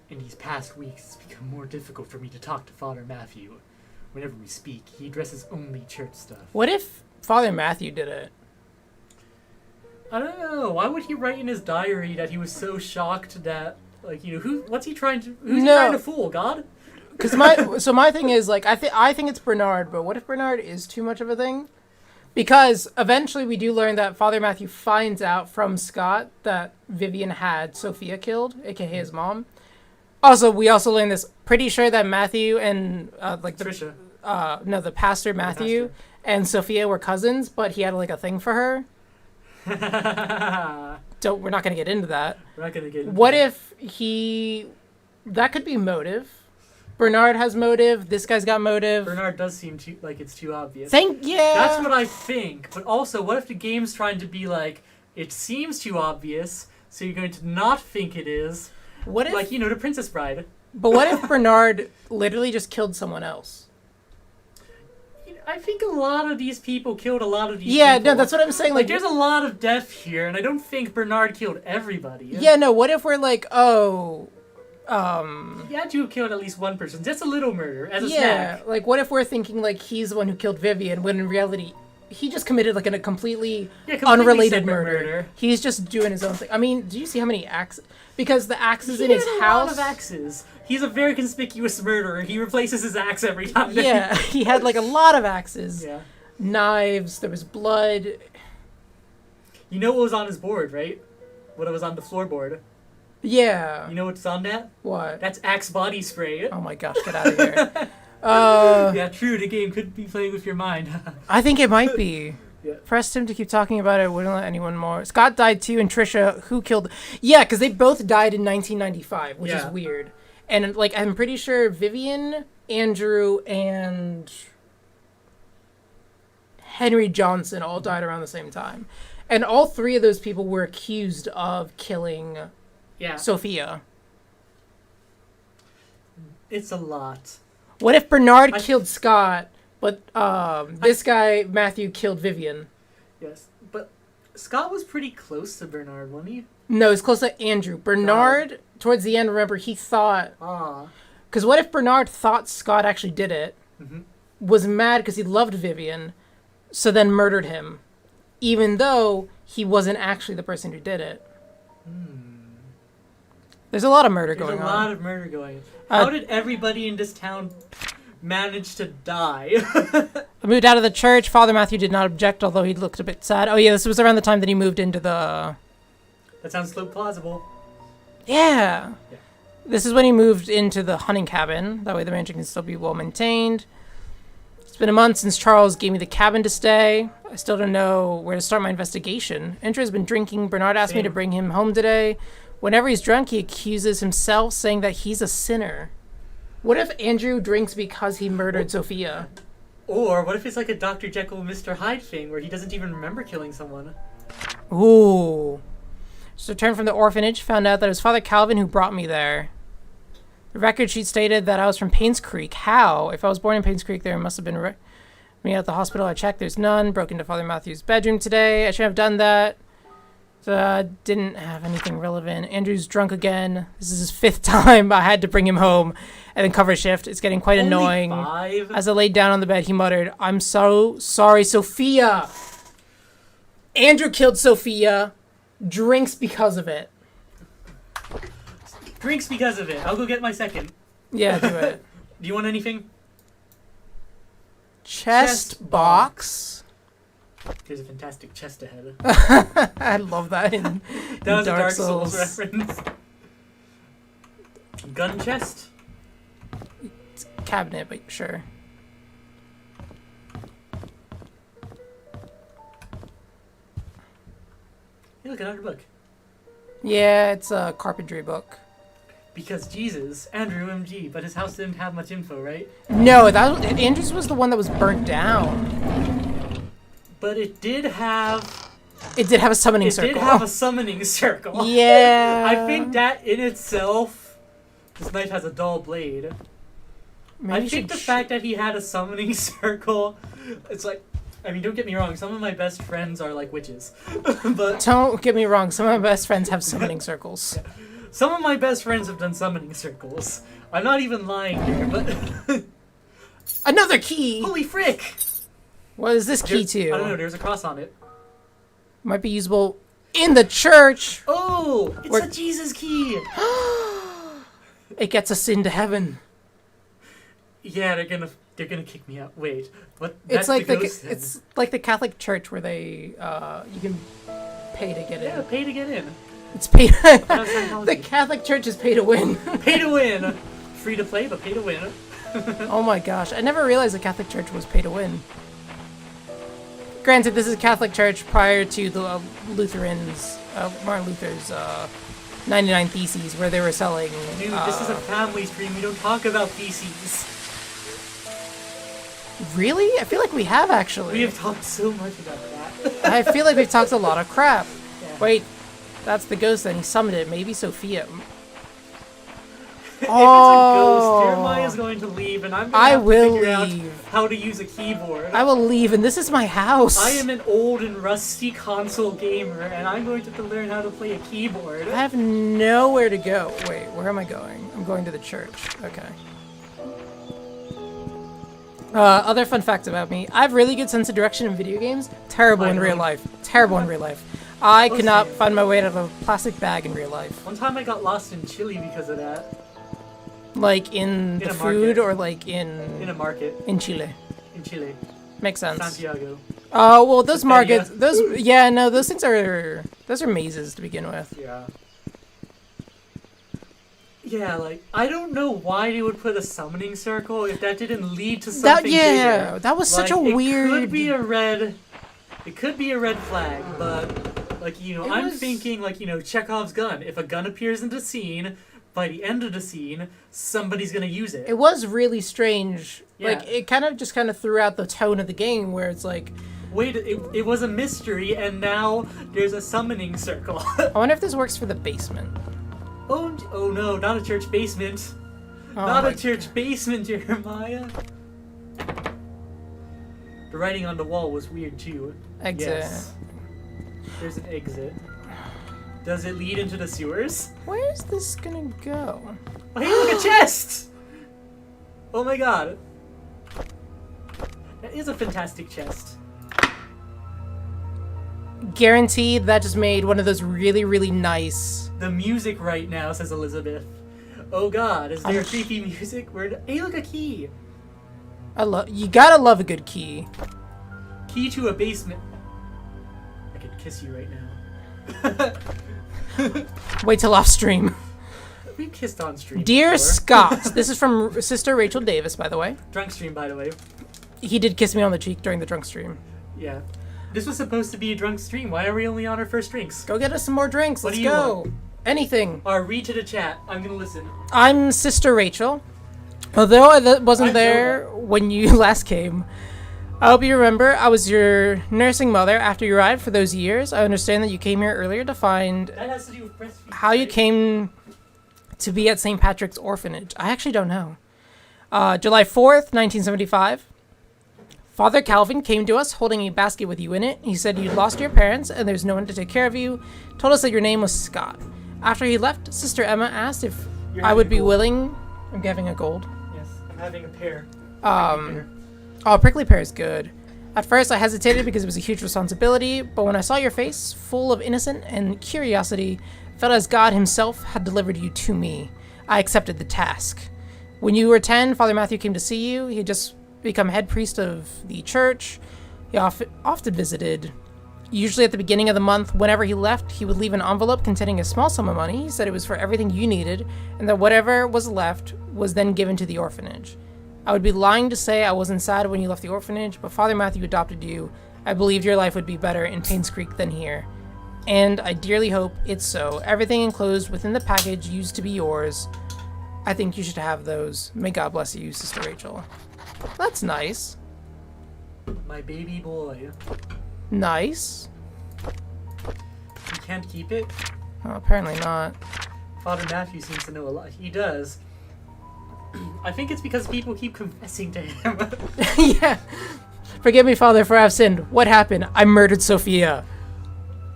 In these past weeks, it's become more difficult for me to talk to Father Matthew. Whenever we speak, he addresses only church stuff. What if Father Matthew did it? I don't know. Why would he write in his diary that he was so shocked that, like, you know, who's he trying to fool? God? Because my thing is, like, I think it's Bernard, but what if Bernard is too much of a thing? Because eventually we do learn that Father Matthew finds out from Scott that Vivian had Sophia killed, aka his mom. Also, we also learn this. Pretty sure that Matthew and Trisha. The pastor Matthew and Sophia were cousins, but he had like a thing for her. We're not gonna get into that. We're not gonna get into What that. if that could be motive. Bernard has motive. This guy's got motive. Bernard does seem too like it's too obvious. Yeah. That's what I think. But also, what if the game's trying to be like, it seems too obvious, so you're going to not think it is? What if, like, you know, the Princess Bride. But what if Bernard literally just killed someone else? I think a lot of these people killed a lot of these Yeah, people. no, that's what I'm saying. Like, there's a lot of death here, and I don't think Bernard killed everybody. Yeah, no, what if we're like, He had to have killed at least one person. Just a little murder, as a yeah, snack. like, what if we're thinking, like, he's the one who killed Vivian, when in reality, he just committed, like, a completely unrelated murder. He's just doing his own thing. I mean, do you see how many axes? Because the axes in his house... He had a lot of axes. He's a very conspicuous murderer. He replaces his axe every time. Yeah, he had, like, a lot of axes. Yeah. Knives, there was blood. You know what was on his board, right? What was on the floorboard. Yeah. You know what's on that? What? That's Axe body spray. Oh my gosh, get out of here. Yeah, true, the game could be playing with your mind. I think it might be. Yeah. Pressed him to keep talking about it, wouldn't let anyone more. Scott died too, and Trisha, who killed... Yeah, because they both died in 1995, which is weird. And, like, I'm pretty sure Vivian, Andrew, and Henry Johnson all died around the same time. And all three of those people were accused of killing Sophia. It's a lot. What if Bernard killed Scott, but this guy, Matthew, killed Vivian? Yes, but Scott was pretty close to Bernard, wasn't he? No, it's close to Andrew. Bernard, towards the end, remember, he thought... Because what if Bernard thought Scott actually did it, was mad because he loved Vivian, so then murdered him, even though he wasn't actually the person who did it? There's a lot of murder going on. There's a lot of murder going on. How did everybody in this town manage to die? I moved out of the church. Father Matthew did not object, although he looked a bit sad. Oh, yeah, this was around the time that he moved into the... That sounds so plausible. Yeah. This is when he moved into the hunting cabin. That way the mansion can still be well maintained. It's been a month since Charles gave me the cabin to stay. I still don't know where to start my investigation. Andrew has been drinking. Bernard asked me to bring him home today. Whenever he's drunk, he accuses himself, saying that he's a sinner. What if Andrew drinks because he murdered Sophia? Or what if it's like a Dr. Jekyll and Mr. Hyde thing where he doesn't even remember killing someone? Ooh. Just returned from the orphanage, found out that it was Father Calvin who brought me there. The record sheet stated that I was from Painscreek. How? If I was born in Painscreek, there must have been me at the hospital. I checked, there's none. Broke into Father Matthew's bedroom today. I shouldn't have done that. So didn't have anything relevant. Andrew's drunk again. This is his 5th time. I had to bring him home and then cover shift. It's getting quite annoying. 5? As I laid down on the bed, he muttered, "I'm so sorry, Sophia." Andrew killed Sophia. Drinks because of it. Drinks because of it. I'll go get my second. Yeah, do it. Do you want anything? Chest box. There's a fantastic chest ahead. I love that in That was Dark a Dark Souls. Souls reference. Gun chest? It's a cabinet, but sure. Hey, look, another book. Yeah, it's a carpentry book. Because Jesus, Andrew MG, but his house didn't have much info, right? No, Andrew's was the one that was burnt down. But it did have a summoning circle. It did have a summoning circle. Yeah. I think that in itself, this knight has a dull blade. Maybe I think the fact that he had a summoning circle, it's like, I mean, don't get me wrong, some of my best friends are like witches. But don't get me wrong, some of my best friends have summoning circles. Yeah. Some of my best friends have done summoning circles. I'm not even lying here, but... Another key! Holy frick! What is this key to? I don't know, there's a cross on it. Might be usable in the church! Oh! It's a Jesus key! It gets us into heaven. Yeah, they're gonna kick me out. Wait, what? It's like it's like the Catholic Church where they you can pay to get in. Yeah, pay to get in. It's pay. The Catholic Church is pay to win. Pay to win. Free to play, but pay to win. Oh my gosh! I never realized the Catholic Church was pay to win. Granted, this is a Catholic Church prior to the Lutherans, Martin Luther's 99 Theses, where they were selling. Dude, this is a family stream. We don't talk about theses. Really? I feel like we have, actually. We have talked so much about that. I feel like we've talked a lot of crap. Yeah. Wait, that's the ghost then. He summoned it. Maybe Sophia. If it's a ghost, Jeremiah's going to leave, and I'm going to have to figure out how to use a keyboard. I will leave, and this is my house. I am an old and rusty console gamer, and I'm going to have to learn how to play a keyboard. I have nowhere to go. Wait, where am I going? I'm going to the church. Okay. Other fun facts about me. I have really good sense of direction in video games. Terrible in real life. Terrible in real life. I could not find my way out of a plastic bag in real life. One time I got lost in Chile because of that. Like in the food or like in a market. In Chile. In Chile. Makes sense. Santiago. Oh, well, those markets, those things are, those are mazes to begin with. Yeah. Yeah, like, I don't know why they would put a summoning circle if that didn't lead to something bigger. That was such a weird... It could be a red flag, but, like, you know, I'm thinking, like, you know, Chekhov's gun. If a gun appears in the scene, by the end of the scene, somebody's gonna use it. It was really strange. Yeah. Like, it kind of just threw out the tone of the game, where it's like... Wait, it was a mystery, and now there's a summoning circle. I wonder if this works for the basement. Oh no, not a church basement. Oh not a church basement, Jeremiah. The writing on the wall was weird too. Exit. Yes. There's an exit. Does it lead into the sewers? Where's this gonna go? Oh, hey, look, a chest! Oh my god. That is a fantastic chest. Guaranteed that just made one of those really, really nice... The music right now, says Elizabeth. Oh god, is there creepy music? Hey, look, a key! You gotta love a good key. Key to a basement. I could kiss you right now. Wait till off stream. We kissed on stream. Dear before. Scott, this is from Sister Rachel Davis, by the way. Drunk stream, by the way. He did kiss me on the cheek during the drunk stream. Yeah. This was supposed to be a drunk stream. Why are we only on our first drinks? Go get us some more drinks. Let's go. Want? Anything. Or read to the chat. I'm gonna listen. I'm Sister Rachel. Although I wasn't there when you last came, I hope you remember I was your nursing mother after you arrived for those years. I understand that you came here earlier to find that has to do with breastfeeding, how you came to be at St. Patrick's Orphanage. I actually don't know. July 4th, 1975. Father Calvin came to us holding a basket with you in it. He said you'd lost your parents and there's no one to take care of you. Told us that your name was Scott. After he left, Sister Emma asked if I would be willing... I'm having a gold. Yes, I'm having a pear. Oh, prickly pear is good. At first I hesitated because it was a huge responsibility, but when I saw your face, full of innocent and curiosity, felt as God himself had delivered you to me. I accepted the task. When you were 10, Father Matthew came to see you. He had just become head priest of the church. He often visited. Usually at the beginning of the month, whenever he left, he would leave an envelope containing a small sum of money. He said it was for everything you needed, and that whatever was left was then given to the orphanage. I would be lying to say I wasn't sad when you left the orphanage, but Father Matthew adopted you. I believed your life would be better in Painscreek than here. And I dearly hope it's so. Everything enclosed within the package used to be yours. I think you should have those. May God bless you, Sister Rachel. That's nice. My baby boy. Nice. You can't keep it? Oh, apparently not. Father Matthew seems to know a lot. He does. I think it's because people keep confessing to him. Yeah. Forgive me, Father, for I've sinned. What happened? I murdered Sophia.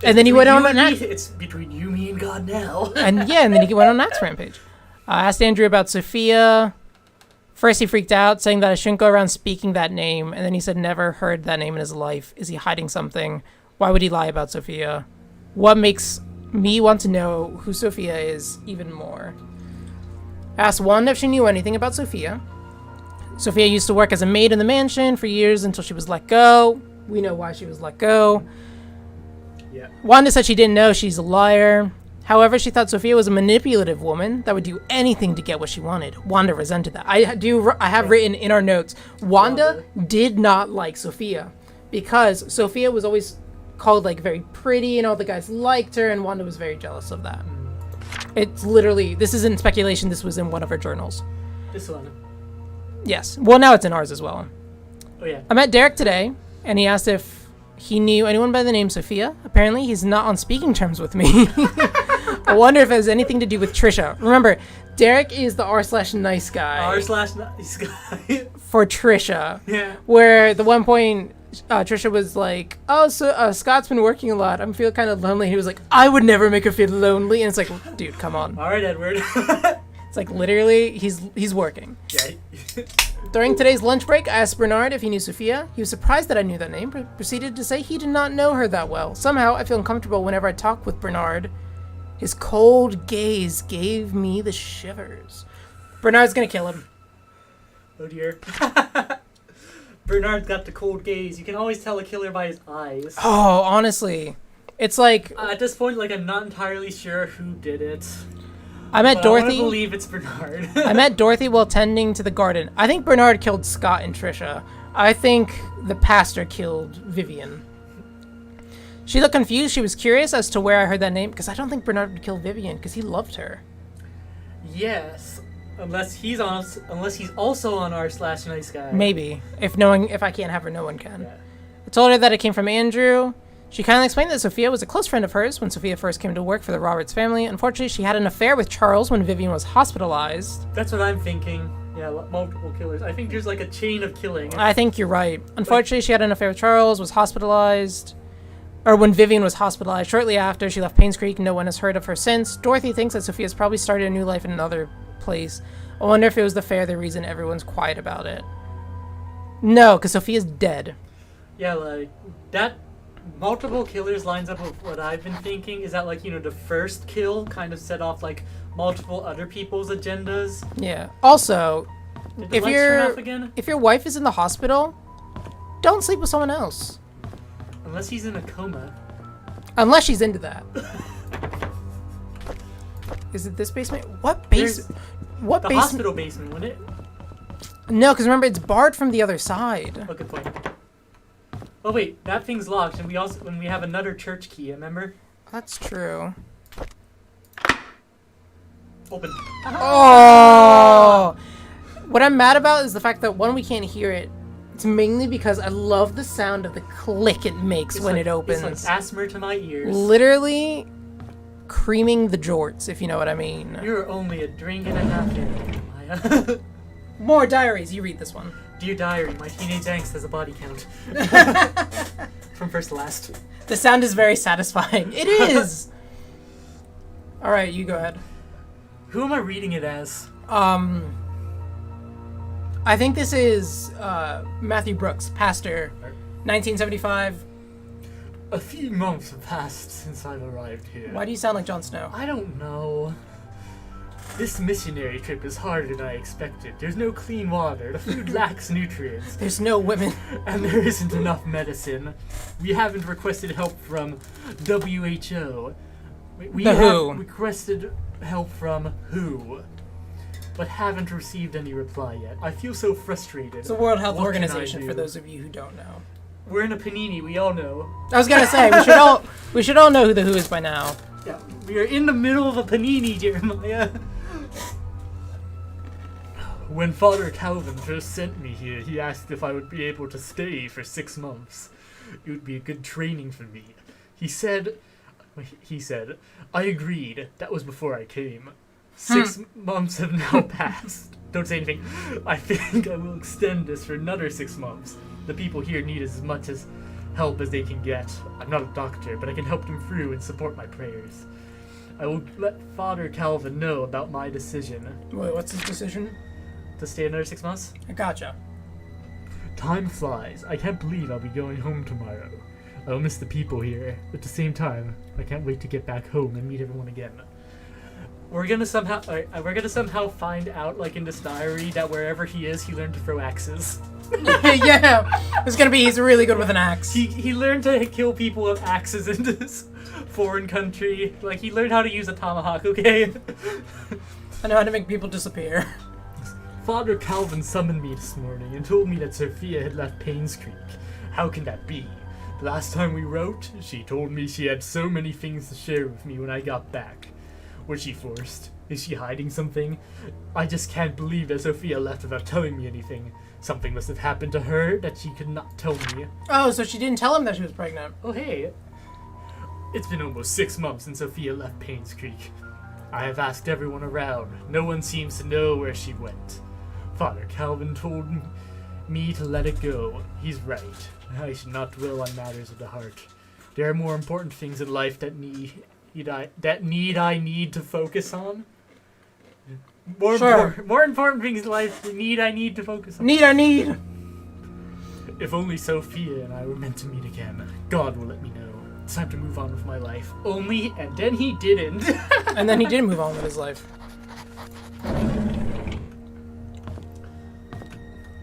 And then he went on an axe. It's between you, me, and God now. And then he went on an axe rampage. I asked Andrew about Sophia. First, he freaked out, saying that I shouldn't go around speaking that name. And then he said never heard that name in his life. Is he hiding something? Why would he lie about Sophia? What makes me want to know who Sophia is even more? I asked Wanda if she knew anything about Sophia. Sophia used to work as a maid in the mansion for years until she was let go. We know why she was let go. Yeah. Wanda said she didn't know. She's a liar. However, she thought Sophia was a manipulative woman that would do anything to get what she wanted. Wanda resented that. I have written in our notes, Wanda did not like Sophia because Sophia was always called like very pretty and all the guys liked her, and Wanda was very jealous of that. It's literally, this isn't speculation, this was in one of her journals. This one. Yes. Well, now it's in ours as well. Oh, yeah. I met Derek today, and he asked if he knew anyone by the name Sophia. Apparently, he's not on speaking terms with me. I wonder if it has anything to do with Trisha. Remember, Derek is the r/nice guy. R/nice guy. For Trisha. Yeah. Where the one point, Trisha was like, oh, so Scott's been working a lot. I'm feeling kind of lonely. He was like, I would never make her feel lonely. And it's like, dude, come on. All right, Edward. It's like, literally, he's working. Yeah. During today's lunch break, I asked Bernard if he knew Sophia. He was surprised that I knew that name, but proceeded to say he did not know her that well. Somehow, I feel uncomfortable whenever I talk with Bernard. His cold gaze gave me the shivers. Bernard's gonna kill him. Oh dear. Bernard's got the cold gaze. You can always tell a killer by his eyes. Oh, honestly. It's like... at this point, like, I'm not entirely sure who did it. I met Dorothy. I want to believe it's Bernard. I met Dorothy while tending to the garden. I think Bernard killed Scott and Trisha. I think the pastor killed Vivian. She looked confused. She was curious as to where I heard that name, because I don't think Bernard would kill Vivian, because he loved her. Yes, unless he's also on r/nice guy. Maybe. If I can't have her, no one can. Yeah. I told her that it came from Andrew. She kindly explained that Sophia was a close friend of hers when Sophia first came to work for the Roberts family. Unfortunately, she had an affair with Charles when Vivian was hospitalized. That's what I'm thinking. Yeah, multiple killers. I think there's like a chain of killing. I think you're right. Unfortunately, she had an affair with Charles, was hospitalized. Or when Vivian was hospitalized. Shortly after, she left Painscreek. No one has heard of her since. Dorothy thinks that Sophia's probably started a new life in another place. I wonder if it was the fair the reason everyone's quiet about it. No, because Sophia's dead. Yeah, like, that multiple killers lines up with what I've been thinking. Is that, like, you know, the first kill kind of set off, like, multiple other people's agendas? Yeah. Also, Did the lights turn off again? if your wife is in the hospital, don't sleep with someone else. Unless he's in a coma. Unless she's into that. Is it this basement? What basement? What the basement? hospital basement, wouldn't it? No, because remember, it's barred from the other side. Oh, good point. Oh wait, that thing's locked, and we have another church key. Remember? That's true. Open. Oh! What I'm mad about is the fact that, one, we can't hear it. It's mainly because I love the sound of the click it makes when it opens. It's like asthma to my ears. Literally creaming the jorts, if you know what I mean. You're only a drink and a half in, Maya. More diaries. You read this one. Dear diary, my teenage angst has a body count. From first to last. The sound is very satisfying. It is! Alright, you go ahead. Who am I reading it as? I think this is Matthew Brooks, pastor, 1975. A few months have passed since I've arrived here. Why do you sound like Jon Snow? I don't know. This missionary trip is harder than I expected. There's no clean water, the food lacks nutrients, There's no women. and there isn't enough medicine. We haven't requested help from WHO. We The have WHO. requested help from WHO, but haven't received any reply yet. I feel so frustrated. It's the World Health What can I Organization, do? for those of you who don't know. We're in a panini, we all know. I was gonna say, we should all know who the Who is by now. Yeah, we are in the middle of a panini, Jeremiah. When Father Calvin first sent me here, he asked if I would be able to stay for 6 months. It would be a good training for me. He said, I agreed. That was before I came. 6 months have now passed. Don't say anything. I think I will extend this for another 6 months. The people here need as much as help as they can get. I'm not a doctor, but I can help them through and support my prayers. I will let Father Calvin know about my decision. Wait, what's his decision? To stay another 6 months? I gotcha. Time flies. I can't believe I'll be going home tomorrow. I'll miss the people here. At the same time, I can't wait to get back home and meet everyone again. We're gonna somehow find out, like in this diary, that wherever he is, he learned to throw axes. Yeah, it's gonna be he's really good with an axe. He learned to kill people with axes in this foreign country. Like, he learned how to use a tomahawk, okay? I know how to make people disappear. Father Calvin summoned me this morning and told me that Sophia had left Painscreek. How can that be? The last time we wrote, she told me she had so many things to share with me when I got back. Was she forced? Is she hiding something? I just can't believe that Sophia left without telling me anything. Something must have happened to her that she could not tell me. Oh, so she didn't tell him that she was pregnant. Oh, hey. It's been almost 6 months since Sophia left Painscreek. I have asked everyone around. No one seems to know where she went. Father Calvin told me to let it go. He's right. I should not dwell on matters of the heart. There are more important things in life that I need to focus on. More important things in life I need to focus on. I need. If only Sophia and I were meant to meet again. God will let me know. It's time to move on with my life. And then he didn't. And then he did move on with his life.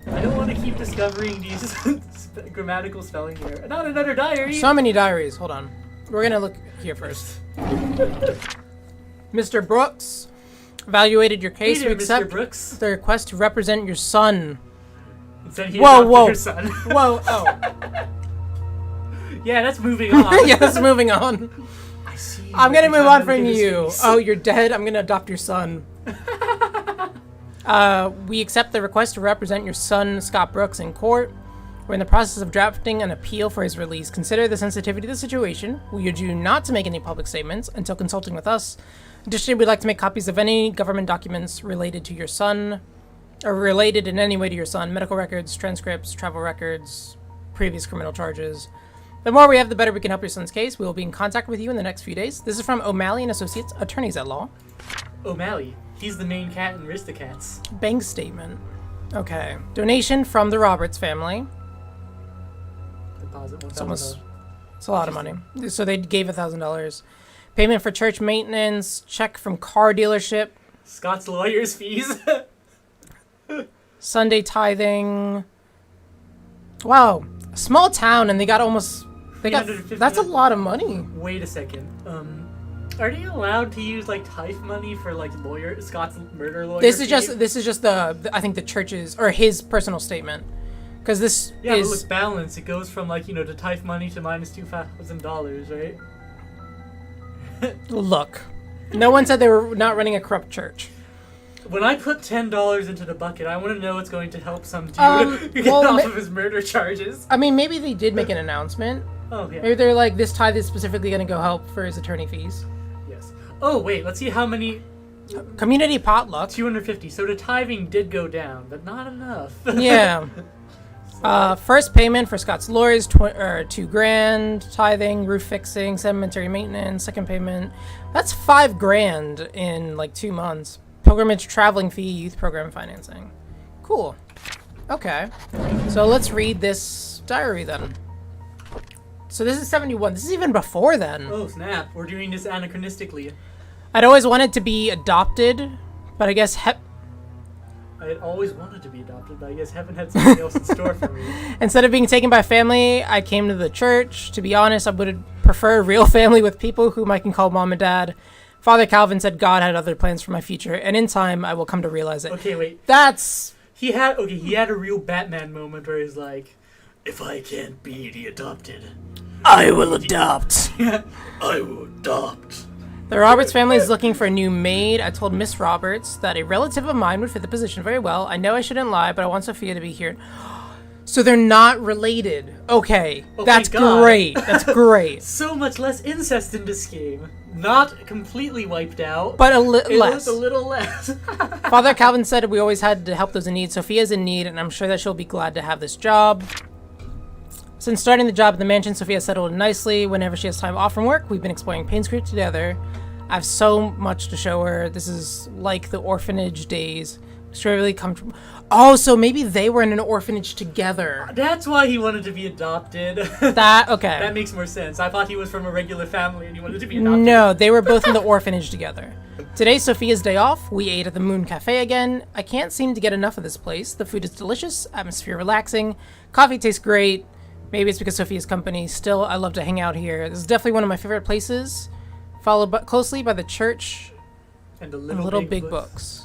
I don't want to keep discovering these grammatical spelling errors. Not another diary. So many diaries. Hold on. We're gonna look here first. Mr. Brooks evaluated your case to accept the request to represent your son. Said he adopted your son. Whoa! Oh. Yeah, that's moving on. Yeah, that's moving on. I see. I'm gonna move on from you. Oh, you're dead. I'm gonna adopt your son. We accept the request to represent your son, Scott Brooks, in court. We're in the process of drafting an appeal for his release. Consider the sensitivity of the situation. We urge you not to make any public statements until consulting with us. Additionally, we'd like to make copies of any government documents related to your son, or related in any way to your son, medical records, transcripts, travel records, previous criminal charges. The more we have, the better we can help your son's case. We will be in contact with you in the next few days. This is from O'Malley and Associates, attorneys at law. O'Malley. He's the main cat in Aristocats. Bank statement. Okay. Donation from the Roberts family. Deposit it's a lot of money. So they gave $1,000. Payment for church maintenance. Check from car dealership. Scott's lawyer's fees. Sunday tithing. Wow. A small town and they got almost... That's a lot of money. Wait a second. Are they allowed to use like tithe money for like Scott's murder lawyer? This is just the I think the church's or his personal statement, because this is. But look, balance. It goes from like the tithe money to minus $2,000, right? Look, no one said they were not running a corrupt church. When I put $10 into the bucket, I want to know it's going to help some dude get off of his murder charges. I mean, maybe they did make an announcement. Oh yeah. Maybe they're like, this tithe is specifically going to go help for his attorney fees. Oh, wait, let's see how many... Community potluck. 250. So the tithing did go down, but not enough. Yeah. First payment for Scott's lawyers, $2,000. Tithing, roof fixing, cemetery maintenance. Second payment. That's $5,000 in like 2 months. Pilgrimage traveling fee, youth program financing. Cool. Okay. So let's read this diary then. So this is 71. This is even before then. Oh, snap. We're doing this anachronistically. I'd always wanted to be adopted, but I guess I had always wanted to be adopted, but I guess heaven had something else in store for me. Instead of being taken by family, I came to the church. To be honest, I would prefer a real family with people whom I can call mom and dad. Father Calvin said God had other plans for my future, and in time, I will come to realize it. Okay, wait. He had a real Batman moment where he's like, if I can't be the adopted... I will adopt. I will adopt. The Roberts family is looking for a new maid. I told Miss Roberts that a relative of mine would fit the position very well. I know I shouldn't lie, but I want Sophia to be here. So they're not related. Okay, that's great. That's great. So much less incest in this game. Not completely wiped out, but less. A little less. Father Calvin said we always had to help those in need. Sophia's in need, and I'm sure that she'll be glad to have this job. Since starting the job at the mansion, Sophia settled in nicely. Whenever she has time off from work, we've been exploring Painscreek together. I have so much to show her. This is like the orphanage days. It's really comfortable. Oh, so maybe they were in an orphanage together. That's why he wanted to be adopted. Okay. That makes more sense. I thought he was from a regular family and he wanted to be adopted. No, they were both in the orphanage together. Today's Sophia's day off. We ate at the Moon Cafe again. I can't seem to get enough of this place. The food is delicious, atmosphere relaxing, coffee tastes great. Maybe it's because Sophia's company. Still, I love to hang out here. This is definitely one of my favorite places, followed closely by the church and the little big books.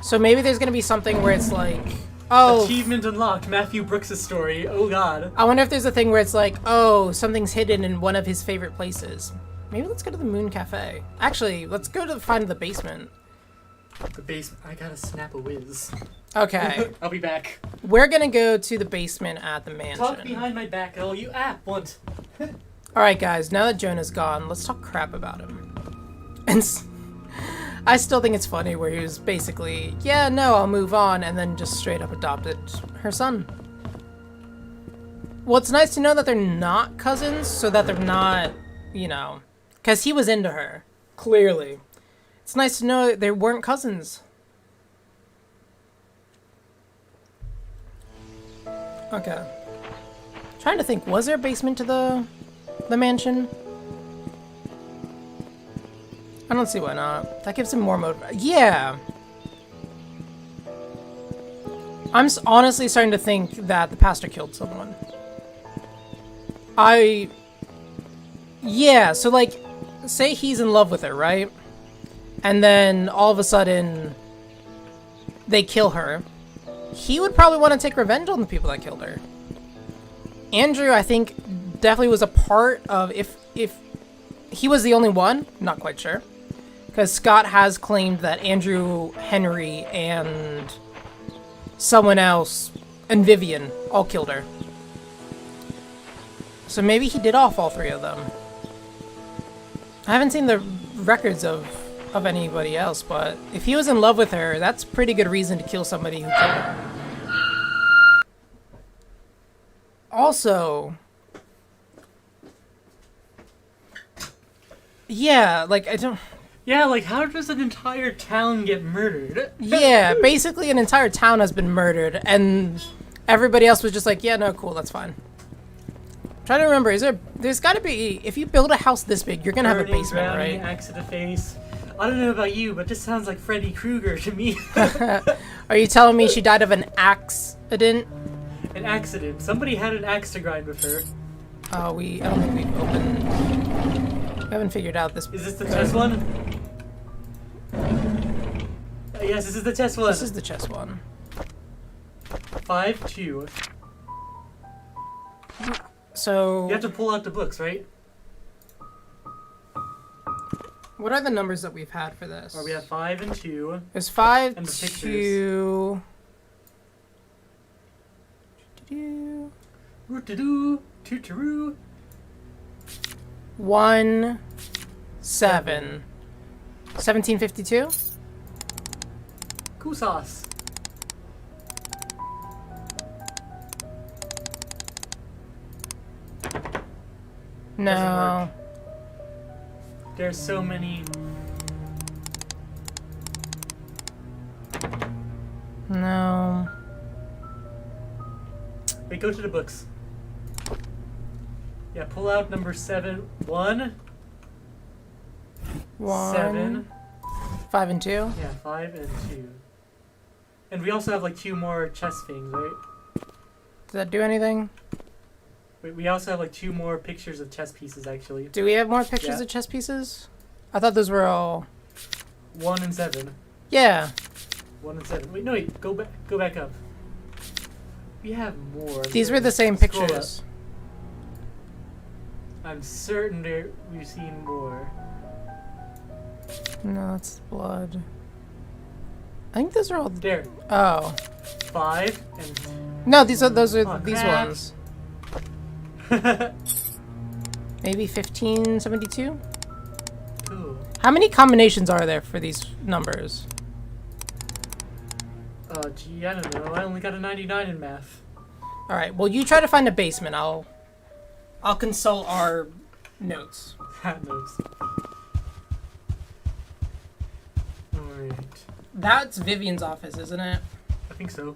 So maybe there's going to be something where it's like, oh... Achievement unlocked, Matthew Brooks' story. Oh, God. I wonder if there's a thing where it's like, oh, something's hidden in one of his favorite places. Maybe let's go to the Moon Cafe. Actually, let's go to find the basement. The basement? I gotta snap a whiz. Okay. I'll be back. We're going to go to the basement at the mansion. Talk behind my back, oh, you want. Alright, guys, now that Jonah's gone, let's talk crap about him. And... I still think it's funny where he was basically, yeah, no, I'll move on, and then just straight up adopted her son. Well, it's nice to know that they're not cousins, so that they're not, you know, because he was into her, clearly. It's nice to know they weren't cousins. Okay. Trying to think, was there a basement to the mansion? I don't see why not. That gives him more motivation. Yeah. I'm honestly starting to think that the pastor killed someone. Yeah, so like, say he's in love with her, right? And then all of a sudden, they kill her. He would probably want to take revenge on the people that killed her. Andrew, I think, definitely was a part of, if he was the only one, not quite sure. Because Scott has claimed that Andrew, Henry, and someone else, and Vivian, all killed her. So maybe he did off all three of them. I haven't seen the records of anybody else, but if he was in love with her, that's pretty good reason to kill somebody who killed her. Also... yeah, like, I don't... Yeah, like, how does an entire town get murdered? Yeah, basically an entire town has been murdered, and everybody else was just like, yeah, no, cool, that's fine. I'm trying to remember, there's gotta be, if you build a house this big, you're gonna have a basement, drowning, right? Axe to the face. I don't know about you, but this sounds like Freddy Krueger to me. Are you telling me she died of an accident? An accident. Somebody had an axe to grind with her. Oh, I don't think we've opened... We haven't figured out this... Is this the chess one? Yes, this is the chess one. This is the chess one. 5-2. So... You have to pull out the books, right? What are the numbers that we've had for this? Or we have 5 and 2. There's 5, and the 2... Roo-doo-doo, toot-a-roo. 1, 7. 1752? Cool sauce. No. There's so many. No. Wait, go to the books. Yeah, pull out number 7. 1. 7. 5 and 2? Yeah, 5 and 2. And we also have like 2 more chess things, right? Does that do anything? Wait, we also have like 2 more pictures of chess pieces, actually. Do we have more pictures of chess pieces? I thought those were all... 1 and 7. Yeah. 1 and 7. Wait, no, wait. Go back up. We have more. These were the same Scroll pictures. up. I'm certain we've seen more. No, it's blood. I think those are all. There. Oh. 5 and. No, those are Oh, these crap. ones. Maybe 1572. Cool. How many combinations are there for these numbers? Oh, gee, I don't know. I only got a 99 in math. All right. Well, you try to find a basement. I'll consult our notes. Hat notes. Alright. That's Vivian's office, isn't it? I think so.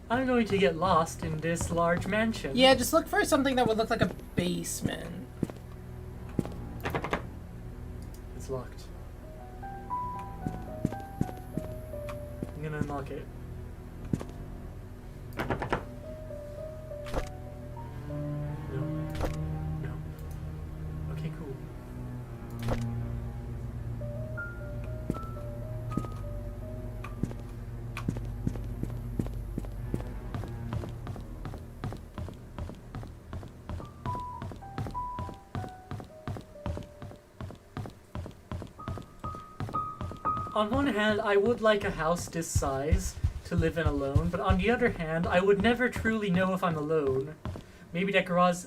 I'm going to get lost in this large mansion. Yeah, just look for something that would look like a basement. It's locked. I'm gonna unlock it. No. No. Okay, cool. On one hand, I would like a house this size to live in alone, but on the other hand, I would never truly know if I'm alone. Maybe that garage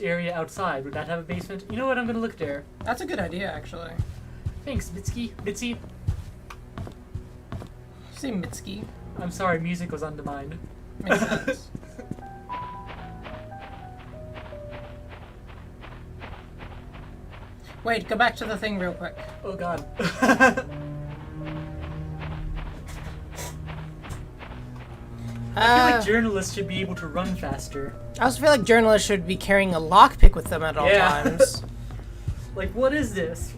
area outside, would that have a basement? You know what, I'm gonna look there. That's a good idea, actually. Thanks, Bitsy. Say Mitski. I'm sorry, music was undermined. Makes sense. Wait, go back to the thing real quick. Oh god. I feel like journalists should be able to run faster. I also feel like journalists should be carrying a lockpick with them at all Yeah. times. Like, what is this?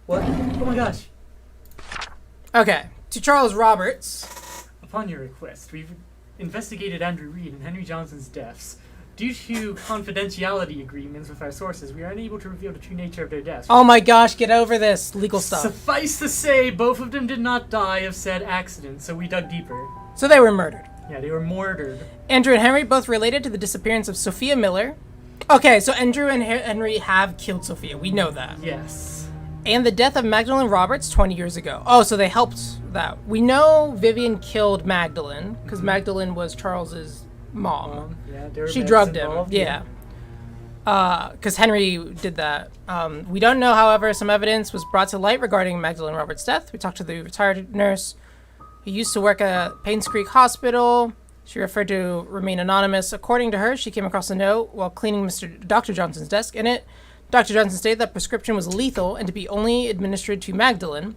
What? Oh my gosh. Okay, to Charles Roberts. Upon your request, we've investigated Andrew Reed and Henry Johnson's deaths. Due to confidentiality agreements with our sources, we are unable to reveal the true nature of their deaths. Oh my gosh, get over this legal stuff. Suffice to say, both of them did not die of said accident, so we dug deeper. So they were murdered. Yeah, they were murdered. Andrew and Henry both related to the disappearance of Sophia Miller. Okay, so Andrew and Henry have killed Sophia. We know that. Yes. And the death of Magdalene Roberts 20 years ago. Oh, so they helped that. We know Vivian killed Magdalene because Magdalene was Charles's mom. Yeah, there were She meds drugged involved, him. Yeah. Because Henry did that. We don't know, however, some evidence was brought to light regarding Magdalene Roberts' death. We talked to the retired nurse who used to work at Painscreek Hospital. She referred to remain anonymous. According to her, she came across a note while cleaning Dr. Johnson's desk. In it, Dr. Johnson stated that prescription was lethal and to be only administered to Magdalene.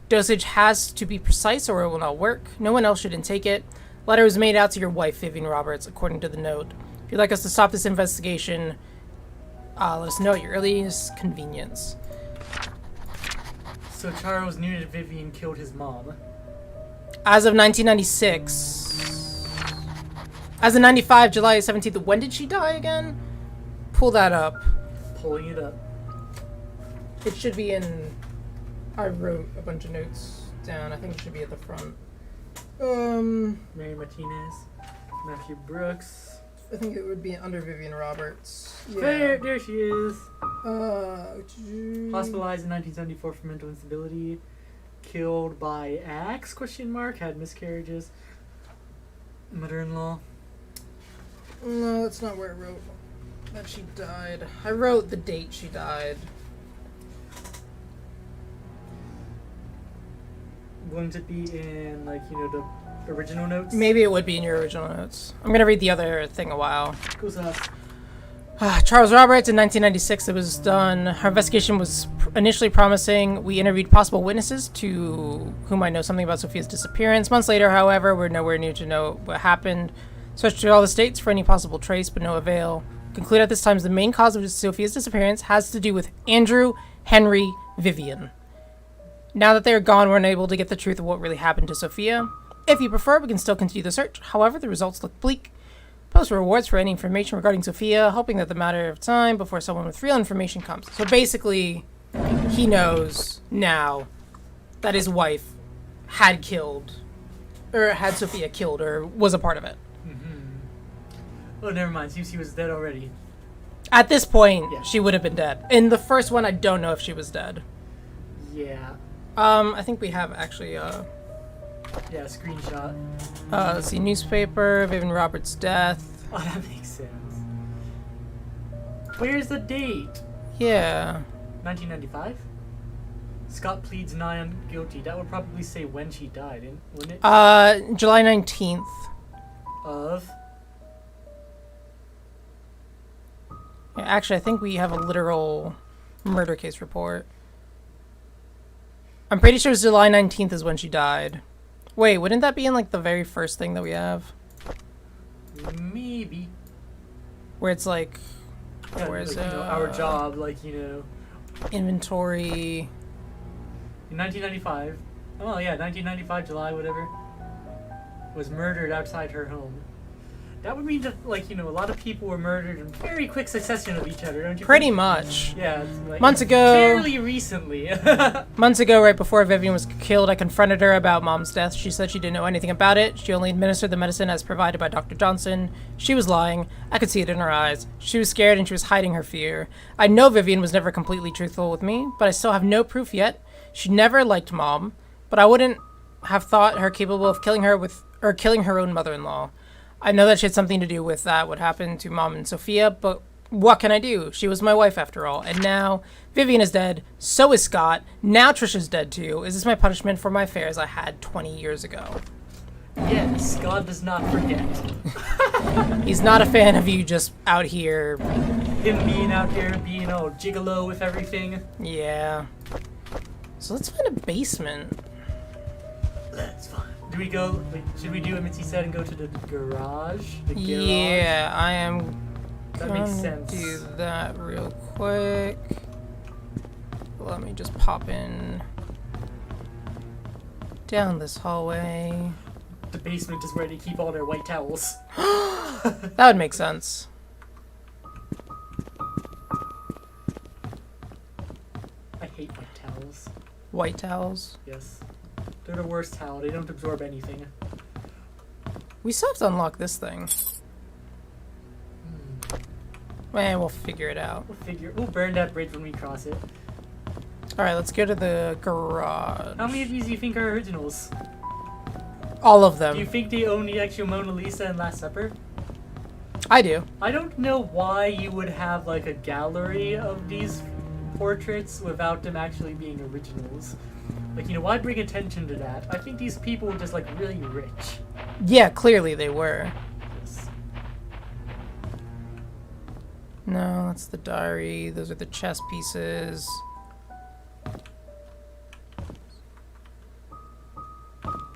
Dosage has to be precise or it will not work. No one else should intake it. Letter was made out to your wife, Vivian Roberts, according to the note. If you'd like us to stop this investigation, let us know at your earliest convenience. So Charles knew that Vivian killed his mom. As of 1996. As of 95, July 17th. When did she die again? Pull that up. Pulling it up. It should be in... I wrote a bunch of notes down. I think it should be at the front. Mary Martinez. Matthew Brooks. I think it would be under Vivian Roberts. Yeah. There she is. Hospitalized Hospitalized in 1974 for mental instability. Killed by axe? Question mark. Had miscarriages. Mother-in-law. No, that's not where I wrote that she died. I wrote the date she died. Wouldn't it be in, like, you know, the original notes? Maybe it would be in your original notes. I'm gonna read the other thing a while. Goes up. Charles Roberts, in 1996, it was done. Her investigation was initially promising. We interviewed possible witnesses to whom I know something about Sophia's disappearance. Months later, however, we're nowhere near to know what happened. Searched through all the states for any possible trace, but no avail. Conclude at this time the main cause of Sophia's disappearance has to do with Andrew, Henry, Vivian. Now that they are gone, we're unable to get the truth of what really happened to Sophia. If you prefer, we can still continue the search. However, the results look bleak. Post rewards for any information regarding Sophia, hoping that the matter of time before someone with real information comes. So basically, he knows now that his wife had killed, or had Sophia killed, or was a part of it. Oh, never mind. Seems she was dead already. At this point, Yeah. she would have been dead. In the first one, I don't know if she was dead. Yeah. I think we have actually, Yeah, screenshot. let's see, newspaper, Vivian Roberts' death. Oh, that makes sense. Where's the date? Yeah. 1995? Scott pleads non guilty. That would probably say when she died, wouldn't it? July 19th. Of. Yeah, actually, I think we have a literal murder case report. I'm pretty sure July 19th is when she died. Wait, wouldn't that be in, like, the very first thing that we have? Maybe. Where it's, like... Yeah, where's like, our job, like, inventory... in 1995. Oh, yeah, 1995, July, whatever. Was murdered outside her home. That would mean that, like, a lot of people were murdered in very quick succession of each other, don't you Pretty think? much. Yeah, it's like Months ago- fairly recently. Months ago, right before Vivian was killed, I confronted her about Mom's death. She said she didn't know anything about it. She only administered the medicine as provided by Dr. Johnson. She was lying. I could see it in her eyes. She was scared and she was hiding her fear. I know Vivian was never completely truthful with me, but I still have no proof yet. She never liked Mom, but I wouldn't have thought her capable of killing her killing her own mother-in-law. I know that she had something to do with that, what happened to Mom and Sophia, but what can I do? She was my wife after all. And now Vivian is dead, so is Scott. Now Trisha's dead too. Is this my punishment for my affairs I had 20 years ago? Yes, God does not forget. He's not a fan of you just out here. Him being out there, being all gigolo with everything. Yeah. So let's find a basement. That's fine. Do we go, should we do what Mitzi said and go to the garage? The garage? Yeah, I am That gonna makes sense. do that real quick. Let me just pop in down this hallway. The basement is where they keep all their white towels. That would make sense. I hate white towels. White towels. Yes. They're the worst towel. They don't absorb anything. We still have to unlock this thing. Man, we'll figure it out. We'll burn that bridge when we cross it. Alright, let's go to the garage. How many of these do you think are originals? All of Do you them. think they own the actual Mona Lisa and Last Supper? I do. I don't know why you would have like a gallery of these portraits without them actually being originals. Like, why bring attention to that? I think these people were just like really rich. Yeah, clearly they were. Yes. No, that's the diary. Those are the chess pieces.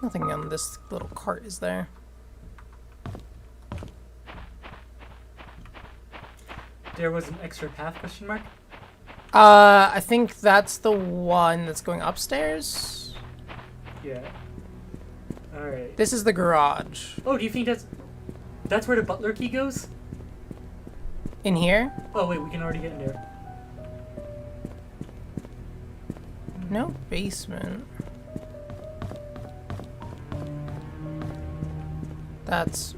Nothing on this little cart, is there? There was an extra path, question mark? I think that's the one that's going upstairs. Yeah. Alright. This is the garage. Oh, do you think that's where the butler key goes? In here? Oh wait, we can already get in there. No basement.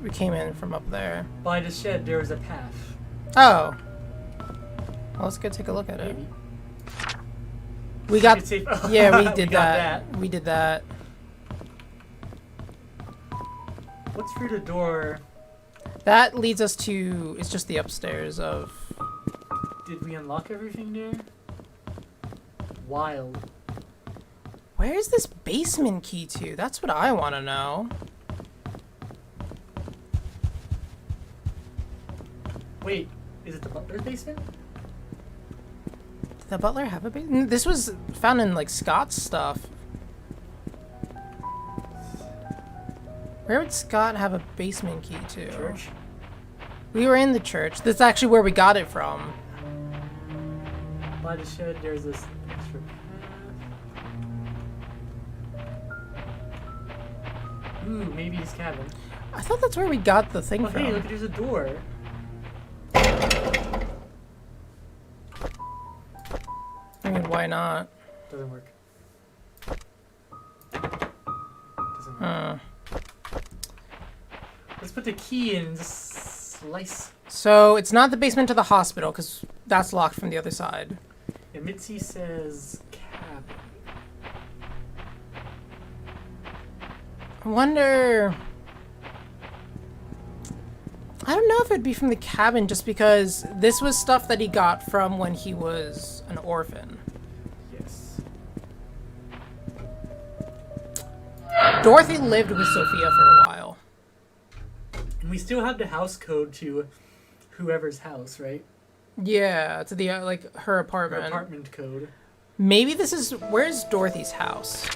We came in from up there. By the shed, there is a path. Oh. Well, let's go take a look at it. Maybe. We got, It's safe. yeah, we did got that. We did that. What's through the door? That leads us to, it's just the upstairs of, Did we unlock everything there? Wild. where is this basement key to? That's what I want to know. Wait, is it the butler's basement? Did the butler have a basement? This was found in, like, Scott's stuff. Where would Scott have a basement key to? Church? We were in the church. That's actually where we got it from. By the shed, there's this extra path. Ooh, maybe his cabin. I thought that's where we got the thing Oh, from. hey, look, there's a door. I mean, why not? Doesn't work. Doesn't work. Let's put the key in and just slice. So it's not the basement to the hospital, because that's locked from the other side. Yeah, Mitzi says cabin. I wonder... I don't know if it'd be from the cabin, just because this was stuff that he got from when he was an orphan. Yes. Dorothy lived with Sophia for a while. And we still have the house code to whoever's house, right? Yeah, to the, like, her Her apartment. apartment code. Maybe this is... Where's Dorothy's house?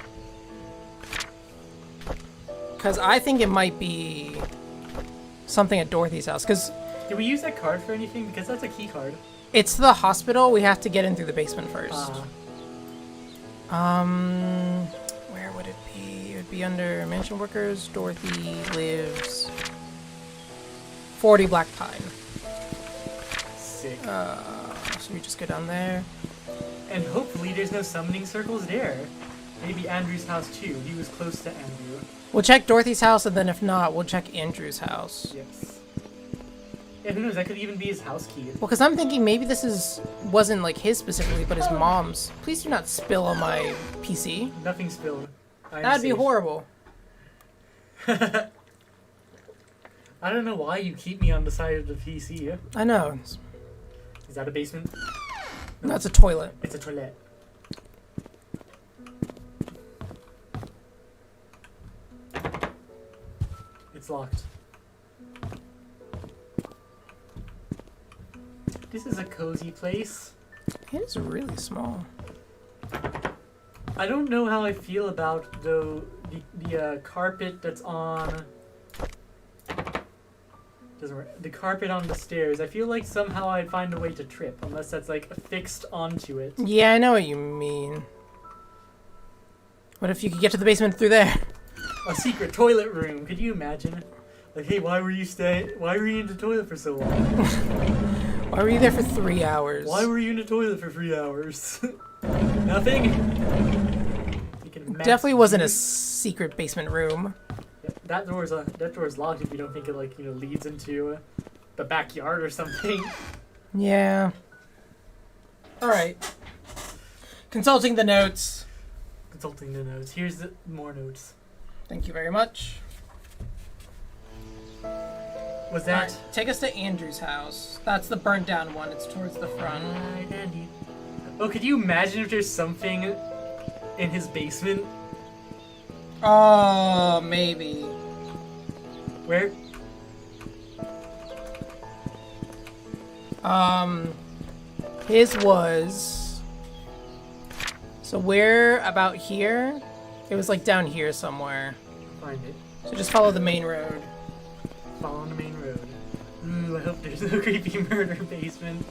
Because I think it might be something at Dorothy's house. Because Did we use that card for anything? Because that's a key card. it's the hospital. We have to get in through the basement first. Where would it be? It would be under mansion workers. Dorothy lives 40 Black Pine. Sick. So we just go down there. And hopefully there's no summoning circles there. Maybe Andrew's house too. He was close to Andrew. We'll check Dorothy's house, and then if not, we'll check Andrew's house. Yes. Yeah, who knows? That could even be his house key. Well, because I'm thinking maybe this wasn't like his specifically, but his mom's. Please do not spill on my PC. Nothing spilled. That'd be horrible. I don't know why you keep me on the side of the PC. I know. Is that a basement? That's a toilet. It's a toilet. It's locked. This is a cozy place. It is really small. I don't know how I feel about the carpet that's on. Doesn't work. The carpet on the stairs. I feel like somehow I'd find a way to trip, unless that's like affixed onto it. Yeah, I know what you mean. What if you could get to the basement through there? A secret toilet room. Could you imagine? Like, hey, why were you in the toilet for so long? Why were you there for 3 hours? Why were you in the toilet for 3 hours? Nothing. Definitely wasn't a secret basement room. Yep, that door's locked if you don't think it leads into the backyard or something. Yeah. All right. Consulting the notes. Consulting the notes. Here's more notes. Thank you very much. Was that? Right, take us to Andrew's house. That's the burnt down one. It's towards the front. Right, Andy. Oh, could you imagine if there's something in his basement? Oh, maybe. Where? His was... So we're about here. It was like down here somewhere. Find it. So just follow the main road. Follow the main road. Ooh, I hope there's no creepy murder basement.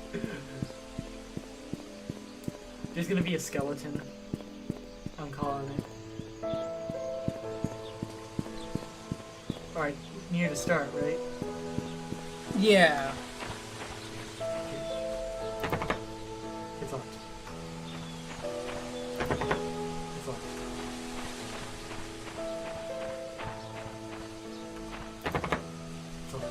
There's gonna be a skeleton. I'm calling it. Alright, near the start, right? Yeah. It's locked. It's locked. It's locked.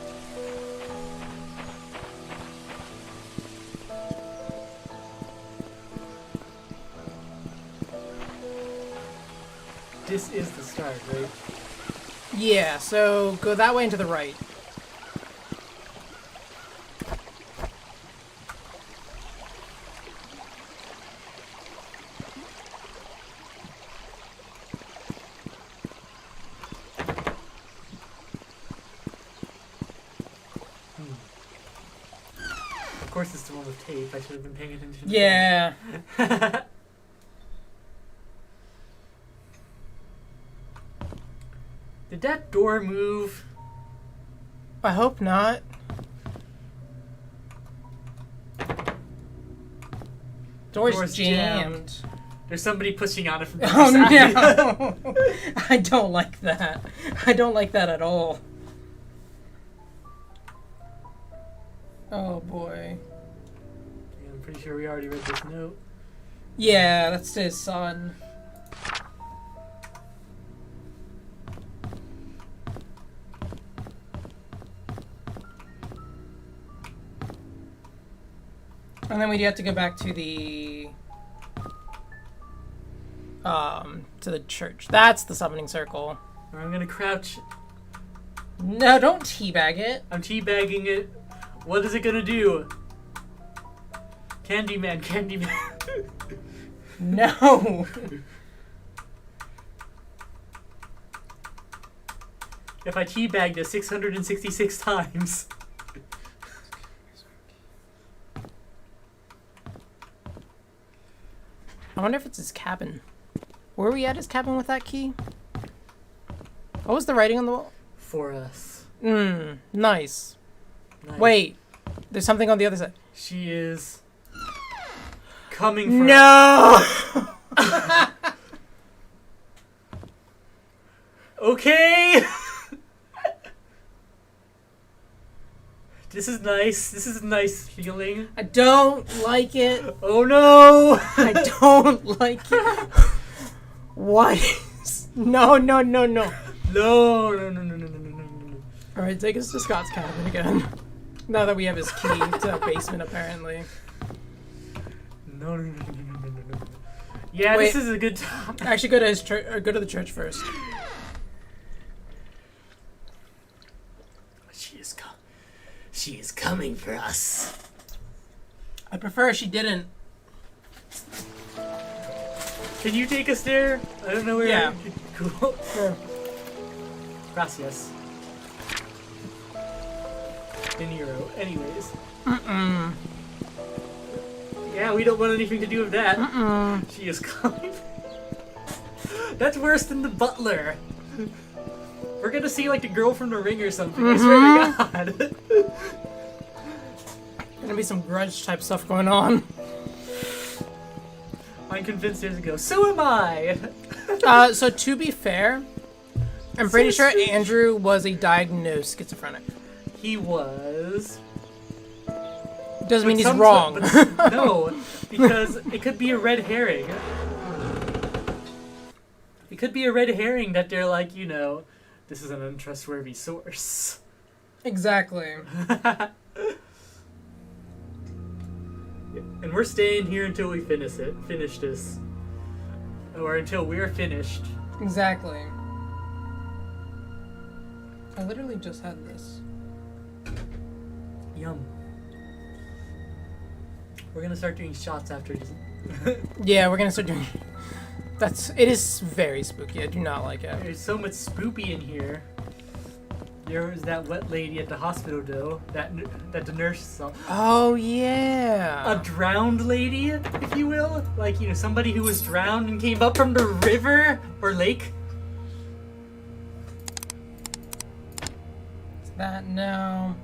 This is the start, right? Yeah, so go that way and to the right. Of course it's the one with tape. I should have been paying attention. Yeah. Did that door move? I hope not. Door's jammed. There's somebody pushing on it from the Oh other side. no! I don't like that. I don't like that at all. Oh boy. I'm pretty sure we already read this note. Yeah, that's his son. And then we do have to go back to the church. That's the summoning circle. I'm gonna crouch. No, don't teabag it. I'm teabagging it. What is it gonna do? Candyman, Candyman. No. If I teabagged it 666 times. I wonder if it's his cabin. Were we at his cabin with that key? What was the writing on the wall? For us. Nice. Nice. Wait, there's something on the other side. She is coming for No! Okay! This is nice. This is a nice feeling. I don't like it. Oh no! I don't like it. What is... No. No, no, no, no, no, no, no, no. Alright, take us to Scott's cabin again. Now that we have his key to the basement, apparently. No, no, no, no, no, no, no. Yeah, Wait. this is a good time. Actually, go to his church. Go to the church first. She is coming for us. I prefer she didn't. Can you take us there? I don't know where. Yeah. Cool. Sure. Gracias. De Niro. Anyways. Yeah, we don't want anything to do with that. She is coming. That's worse than the butler. We're gonna see like the girl from The Ring or something. I swear to God. Gonna be some grudge type stuff going on. I'm convinced there's a ghost. So am I. So to be fair, I'm pretty sure Andrew was a diagnosed schizophrenic. He was. Doesn't mean he's But wrong. No, because it could be a red herring. It could be a red herring that they're like, you know, this is an untrustworthy source. Exactly. And we're staying here until we finish this. Or until we're finished. Exactly. I literally just had this. Yum. We're gonna start doing shots after this. Yeah, we're gonna start doing... It is very spooky. I do not like it. There's so much spoopy in here. There was that wet lady at the hospital, though, that the nurse saw. Oh, yeah. A drowned lady, if you will. Like, you know, somebody who was drowned and came up from the river or lake. It's that now.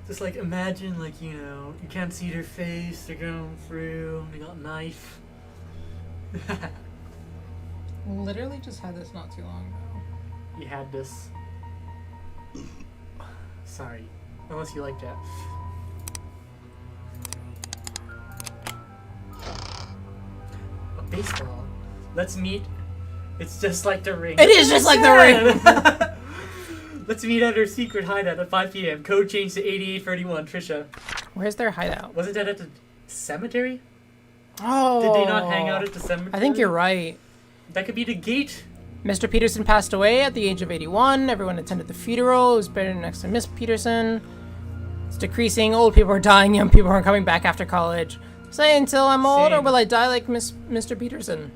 Just like imagine, like, you know, you can't see their face, they're going through, they got a knife. Literally just had this not too long ago. You had this. Sorry. Unless you like that. A baseball. Let's meet. It's just like The Ring. It is just like The Ring! Let's meet at her secret hideout at 5 p.m. Code changed to 8831, Trisha. Where's their hideout? Wasn't that at the cemetery? Oh. Did they not hang out at the cemetery? I think you're right. That could be the gate. Mr. Peterson passed away at the age of 81. Everyone attended the funeral. It was buried next to Miss Peterson. It's decreasing. Old people are dying. Young people are coming back after college. Say until I'm old, or will I die like Mr. Peterson?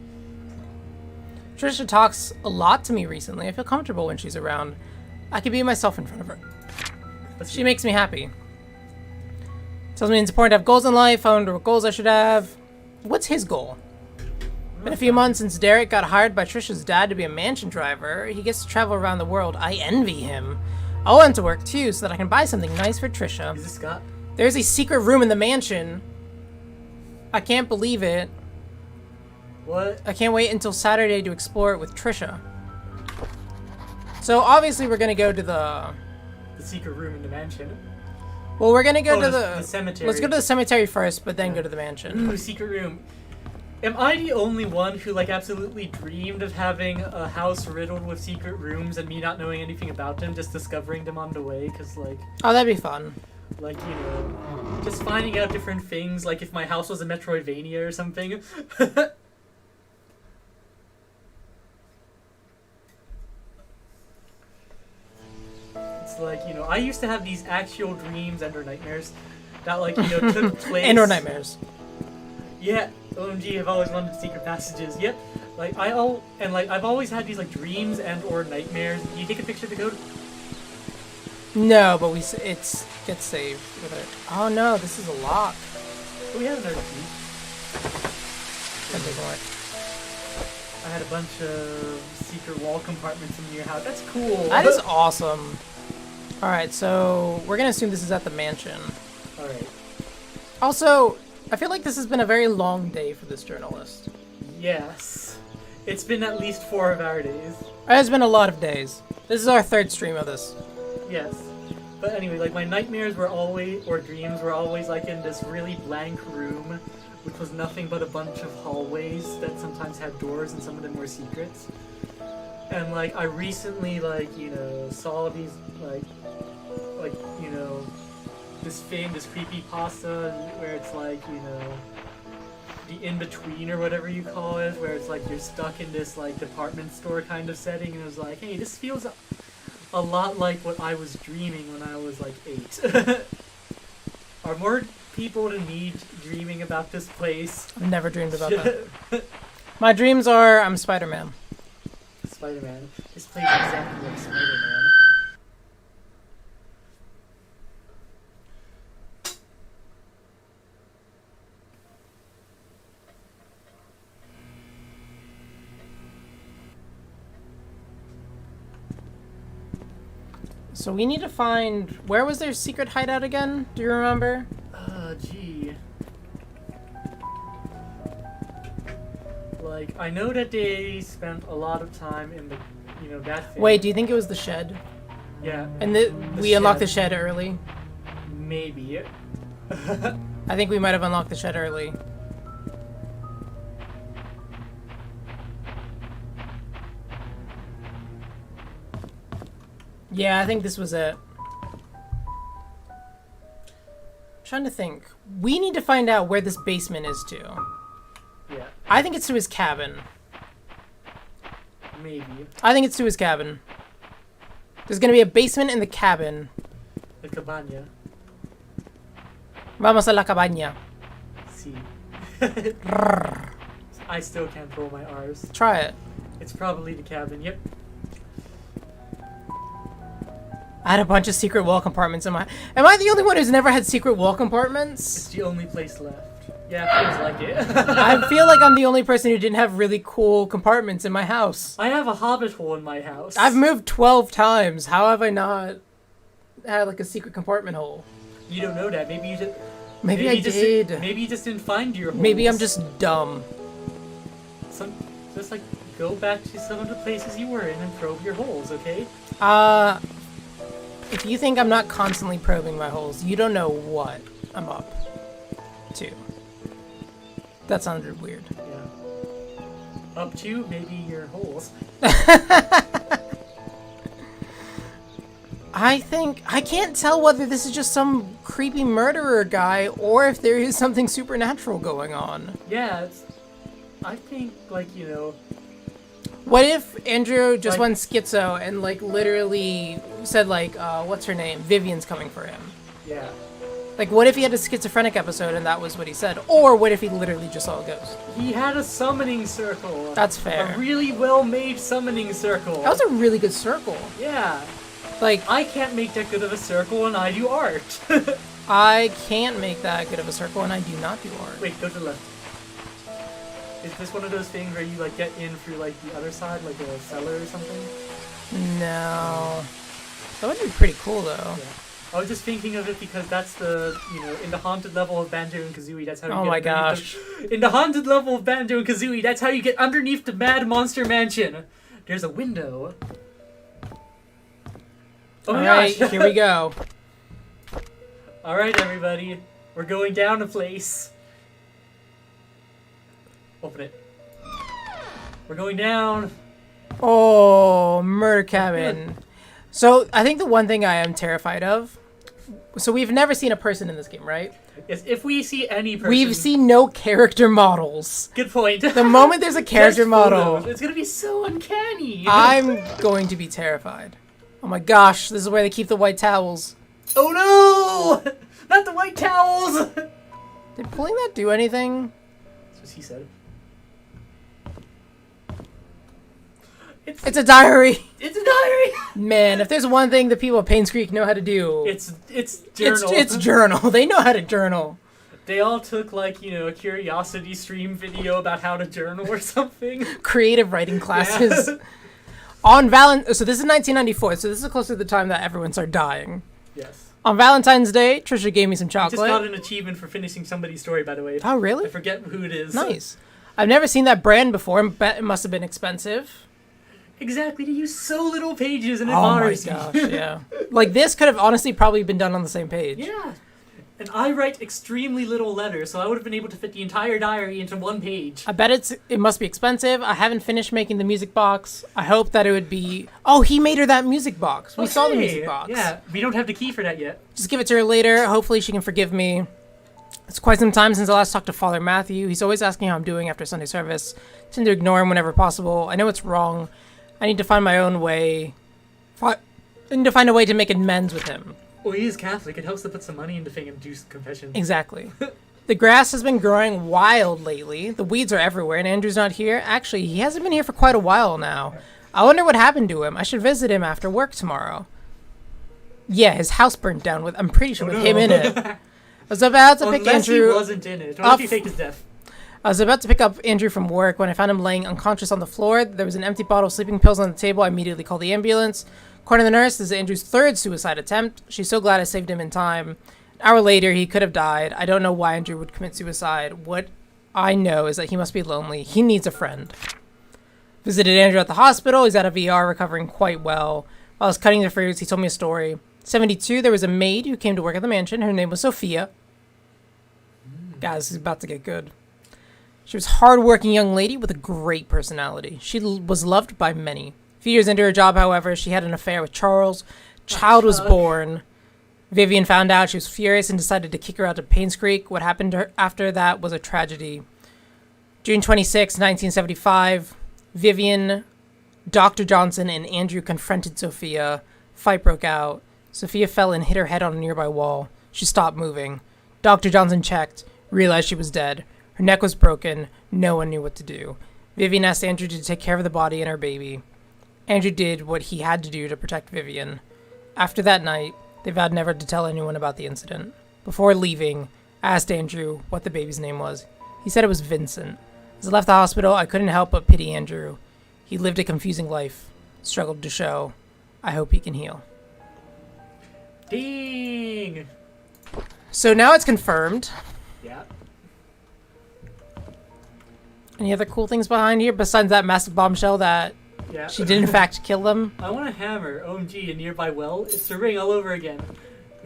Trisha talks a lot to me recently. I feel comfortable when she's around. I can be myself in front of her. She makes me happy. Tells me it's important to have goals in life. I wonder what goals I should have. What's his goal? Been a few months since Derek got hired by Trisha's dad to be a mansion driver. He gets to travel around the world. I envy him. I want to work too so that I can buy something nice for Trisha. Is this Scott? There's a secret room in the mansion. I can't believe it. What? I can't wait until Saturday to explore it with Trisha. So obviously we're gonna go to the secret room in the mansion. Well, we're gonna go to the cemetery. Let's go to the cemetery first, but then go to the mansion. Ooh, secret room. Am I the only one who like absolutely dreamed of having a house riddled with secret rooms and me not knowing anything about them, just discovering them on the way? Cause like. Oh, that'd be fun. Like, you know, just finding out different things, like if my house was a Metroidvania or something. It's like, you know, I used to have these actual dreams and or nightmares that, like, you know, took place. And or nightmares. Yeah, OMG, I've always wanted secret passages. Yep. Like, I've always had these, like, dreams and or nightmares. Can you take a picture of the code? No, but it gets saved with it. Oh no, this is a lock. Oh, we have another key. I had a bunch of secret wall compartments in your house. That's cool. That is awesome. Alright, so we're gonna assume this is at the mansion. Alright. Also, I feel like this has been a very long day for this journalist. Yes. It's been at least 4 of our days. It has been a lot of days. This is our 3rd stream of this. Yes. But anyway, like my nightmares were always, or dreams were always like in this really blank room, which was nothing but a bunch of hallways that sometimes had doors and some of them were secrets. And like I recently like, you know, saw these like, you know, this creepy pasta where it's like, you know, the in-between or whatever you call it, where it's like you're stuck in this like department store kind of setting, and it was like, hey, this feels a lot like what I was dreaming when I was like 8. Are more people than me dreaming about this place? I've never dreamed about that. My dreams are I'm Spider-Man. Spider-Man. This place is exactly like Spider-Man. So we need to find... Where was their secret hideout again? Do you remember? Gee. Like, I know that they spent a lot of time in the, you know, that thing. Wait, do you think it was the shed? Yeah. And we unlocked the shed early? Maybe. I think we might have unlocked the shed early. Yeah, I think this was it. I'm trying to think. We need to find out where this basement is to. Yeah. I think it's to his cabin. Maybe. I think it's to his cabin. There's gonna be a basement in the cabin. The cabana. Vamos a la cabaña. See. I still can't roll my R's. Try it. It's probably the cabin. Yep. I had a bunch of secret wall compartments in my... Am I the only one who's never had secret wall compartments? It's the only place left. Yeah, it feels like it. I feel like I'm the only person who didn't have really cool compartments in my house. I have a hobbit hole in my house. I've moved 12 times. How have I not had like a secret compartment hole? You don't know that. Maybe you just... Maybe I did. Maybe you just didn't find your holes. Maybe I'm just dumb. Just like go back to some of the places you were in and probe your holes, okay? If you think I'm not constantly probing my holes, you don't know what I'm up to. That sounded weird. Yeah. Up to maybe your holes. I can't tell whether this is just some creepy murderer guy or if there is something supernatural going on. Yeah, I think, like, you know... What if Andrew just went schizo and, like, literally said, like, what's her name? Vivian's coming for him. Yeah. Like, what if he had a schizophrenic episode and that was what he said? Or what if he literally just saw a ghost? He had a summoning circle. That's fair. A really well-made summoning circle. That was a really good circle. Yeah. Like, I can't make that good of a circle and I do art. I can't make that good of a circle and I do not do art. Wait, go to the left. Is this one of those things where you, like, get in through, like, the other side, like a cellar or something? No. That would be pretty cool, though. Yeah. I was just thinking of it because that's the, you know, in the haunted level of Banjo and Kazooie, that's how you get my gosh. In the haunted level of Banjo and Kazooie, that's how you get underneath the Mad Monster Mansion. There's a window. Oh my Alright, gosh. here we go. Alright, everybody. We're going down a place. Open it. We're going down. Oh, murder cabin. So, I think the one thing I am terrified of... So, we've never seen a person in this game, right? Yes, if we see any person... We've seen no character models. Good point. The moment there's a character Just model, photos. It's gonna be so uncanny. I'm going to be terrified. Oh my gosh, this is where they keep the white towels. Oh no! Not the white towels! Did pulling that do anything? That's what he said. It's a diary! It's a diary! Man, if there's one thing the people of Painscreek know how to do... It's journal. It's journal. They know how to journal. They all took, like, you know, a curiosity stream video about how to journal or something. Creative writing classes. Yeah. So this is 1994, so this is close to the time that everyone started dying. Yes. On Valentine's Day, Trisha gave me some I just got chocolate. an achievement for finishing somebody's story, by the way. Oh, I really? forget who it is. Nice. I've never seen that brand before. I bet it must have been expensive. Exactly, they use so little pages and it Oh my bothers gosh, me. yeah. Like, this could have honestly probably been done on the same page. Yeah. And I write extremely little letters, so I would have been able to fit the entire diary into one page. I bet it must be expensive. I haven't finished making the music box. I hope that it would be... Oh, he made her that music box. We saw the Okay. music box. Yeah, we don't have the key for that yet. Just give it to her later. Hopefully she can forgive me. It's quite some time since I last talked to Father Matthew. He's always asking how I'm doing after Sunday service. I tend to ignore him whenever possible. I know it's wrong. I need to find my own way. I need to find a way to make amends with him. Well, he is Catholic. It helps to put some money into thing and do confession. Exactly. The grass has been growing wild lately. The weeds are everywhere, and Andrew's not here. Actually, he hasn't been here for quite a while now. I wonder what happened to him. I should visit him after work tomorrow. Yeah, his house burnt down with, I'm pretty sure, with him in it. I was about to pick Unless Andrew he wasn't in it. Or if he faked his death. I was about to pick up Andrew from work when I found him laying unconscious on the floor. There was an empty bottle of sleeping pills on the table. I immediately called the ambulance. According to the nurse, this is Andrew's third suicide attempt. She's so glad I saved him in time. An hour later, he could have died. I don't know why Andrew would commit suicide. What I know is that he must be lonely. He needs a friend. Visited Andrew at the hospital. He's out of ER, recovering quite well. While I was cutting the fruits, he told me a story. 72, there was a maid who came to work at the mansion. Her name was Sophia. Guys, this is about to get good. She was a hard-working young lady with a great personality. She was loved by many. A few years into her job, however, she had an affair with Charles. Child was born. Vivian found out. She was furious and decided to kick her out to Painscreek. What happened to her after that was a tragedy. June 26, 1975, Vivian, Dr. Johnson, and Andrew confronted Sophia. Fight broke out. Sophia fell and hit her head on a nearby wall. She stopped moving. Dr. Johnson checked, realized she was dead. Her neck was broken. No one knew what to do. Vivian asked Andrew to take care of the body and her baby. Andrew did what he had to do to protect Vivian. After that night, they vowed never to tell anyone about the incident. Before leaving, I asked Andrew what the baby's name was. He said it was Vincent. As I left the hospital, I couldn't help but pity Andrew. He lived a confusing life, struggled to show. I hope he can heal. Ding! So now it's confirmed. Yeah. Any other cool things behind here besides that massive bombshell that Yeah. she did in fact kill them? I want a hammer. OMG, a nearby well? It's the ring all over again.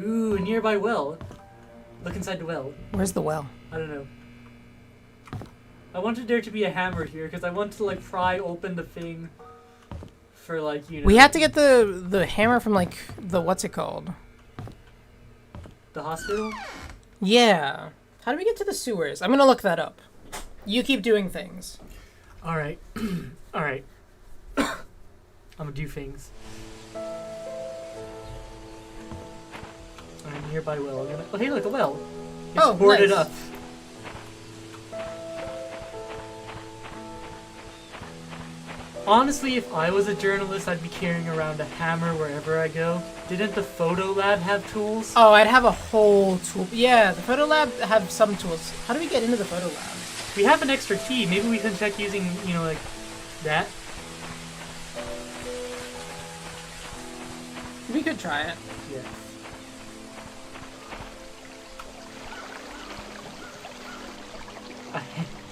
Ooh, a nearby well. Look inside the well. Where's the well? I don't know. I wanted there to be a hammer here because I want to like pry open the thing for like, you know. We had to get the hammer from like the what's it called? The hospital? Yeah. How do we get to the sewers? I'm gonna look that up. You keep doing things. Alright. Alright. I'm gonna do things. Alright, nearby well. Oh, hey, look, a well. It's boarded nice. up. Honestly, if I was a journalist, I'd be carrying around a hammer wherever I go. Didn't the photo lab have tools? Oh, I'd have a whole tool. Yeah, the photo lab have some tools. How do we get into the photo lab? We have an extra key. Maybe we can check using, you know, like that. We could try it. Yeah.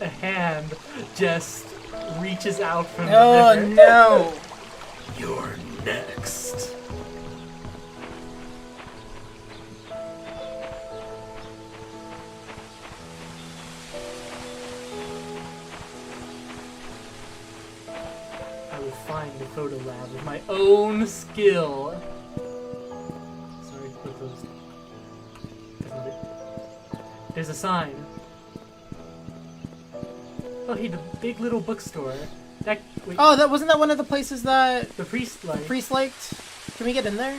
A hand just reaches out from the Oh river. no! You're next. go find the photo lab with my own skill. Sorry, we're closed. There's a sign. Oh, hey, the big little bookstore. Wait, Oh, wasn't that one of the places that the priest liked? the priest liked? Can we get in there?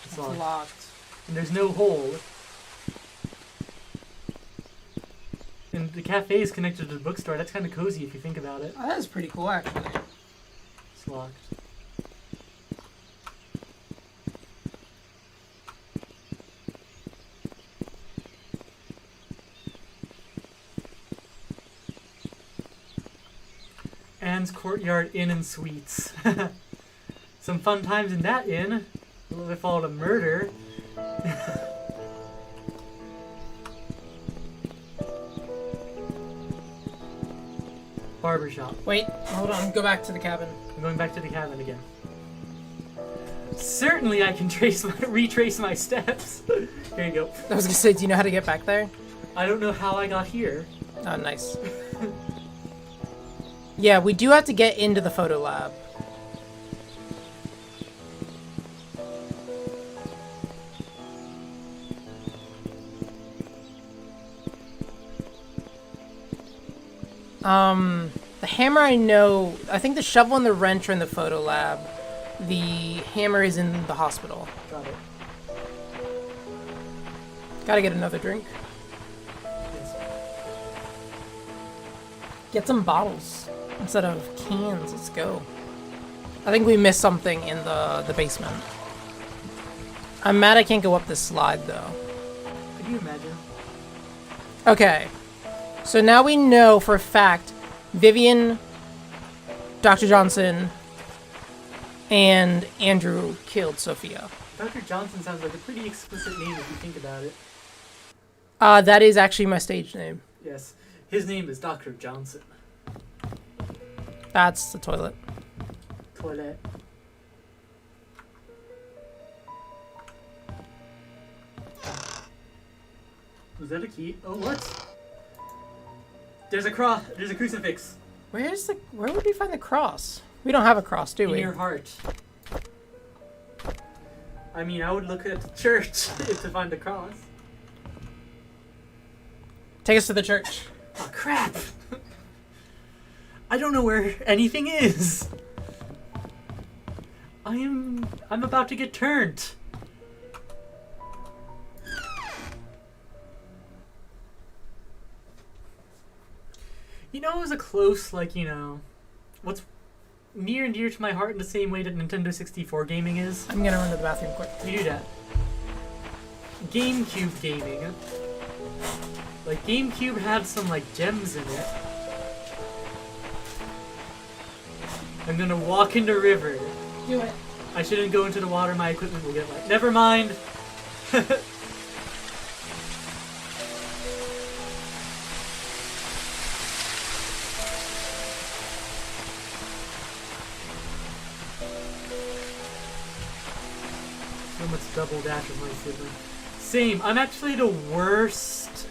It's It's locked. And there's no hole. And the cafe is connected to the bookstore. That's kind of cozy if you think about it. Oh, that is pretty cool, actually. It's locked. Anne's Courtyard Inn and Suites. Some fun times in that inn. A little bit followed a murder. Barbershop. Wait, hold on. Go back to the cabin. I'm going back to the cabin again. Certainly I can retrace my steps. Here you go. I was gonna say, do you know how to get back there? I don't know how I got here. Oh, nice. Yeah, we do have to get into the photo lab. The hammer I know, I think the shovel and the wrench are in the photo lab. The hammer is in the hospital. Got it. Gotta get another drink. Yes. Get some bottles instead of cans. Let's go. I think we missed something in the basement. I'm mad I can't go up this slide though. Could you imagine? Okay. So now we know for a fact Vivian, Dr. Johnson, and Andrew killed Sophia. Dr. Johnson sounds like a pretty explicit name if you think about it. That is actually my stage name. Yes. His name is Dr. Johnson. That's the toilet. Toilet. Was that a key? Oh, what? There's a cross. There's a crucifix. Where would we find the cross? We don't have a cross, do In we? your heart. I mean, I would look at the church to find the cross. Take us to the church. Oh, crap! I don't know where anything is. I'm about to get turned. You know, it was a close, like, you know, what's near and dear to my heart in the same way that Nintendo 64 gaming is. I'm gonna run to the bathroom quick. You do that. GameCube gaming. Like, GameCube had some, like, gems in it. I'm gonna walk in the river. Do it. I shouldn't go into the water, my equipment will get wet. Never mind! So much double dash with my sibling. Same. I'm actually the worst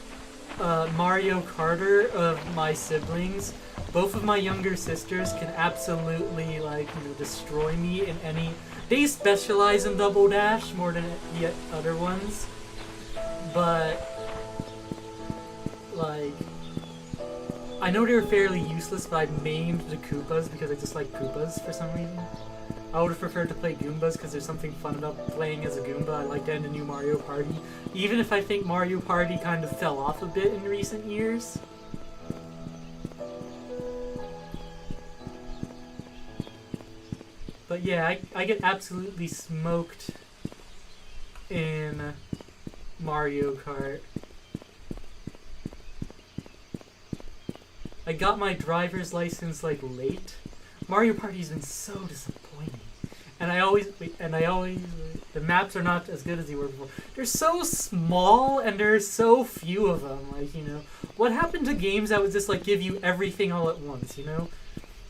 Mario Karter of my siblings. Both of my younger sisters can absolutely, like, you know, destroy me in any... They specialize in double dash more than the other ones. But, like... I know they're fairly useless, but I mained the Koopas because I just like Koopas for some reason. I would have preferred to play Goombas because there's something fun about playing as a Goomba. I like that in the new Mario Party. Even if I think Mario Party kind of fell off a bit in recent years. But yeah, I get absolutely smoked in Mario Kart. I got my driver's license like late. Mario Party's been so disappointing. And the maps are not as good as they were before. They're so small and there's so few of them, like, you know. What happened to games that would just, like, give you everything all at once, you know?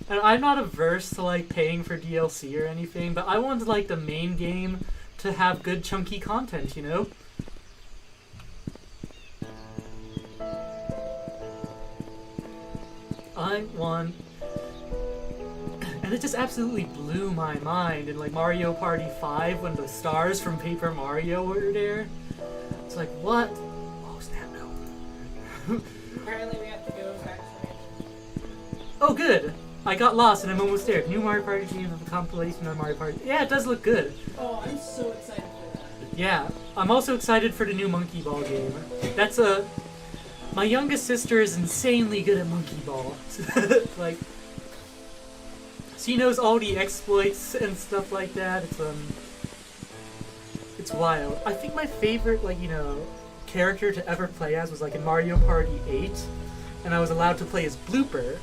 And I'm not averse to, like, paying for DLC or anything, but I wanted, like, the main game to have good chunky content, you know? I want... And it just absolutely blew my mind in like Mario Party 5 when the stars from Paper Mario were there. It's like, what? Oh, snap, no. Apparently we have to go back to Oh, good. I got lost and I'm almost there. New Mario Party game of a compilation of Mario Party. Yeah, it does look good. Oh, I'm so excited for that. Yeah, I'm also excited for the new Monkey Ball game. That's a... My youngest sister is insanely good at Monkey Ball. Like, she knows all the exploits and stuff like that. It's wild. I think my favorite, like, you know, character to ever play as was like in Mario Party 8, and I was allowed to play as Blooper.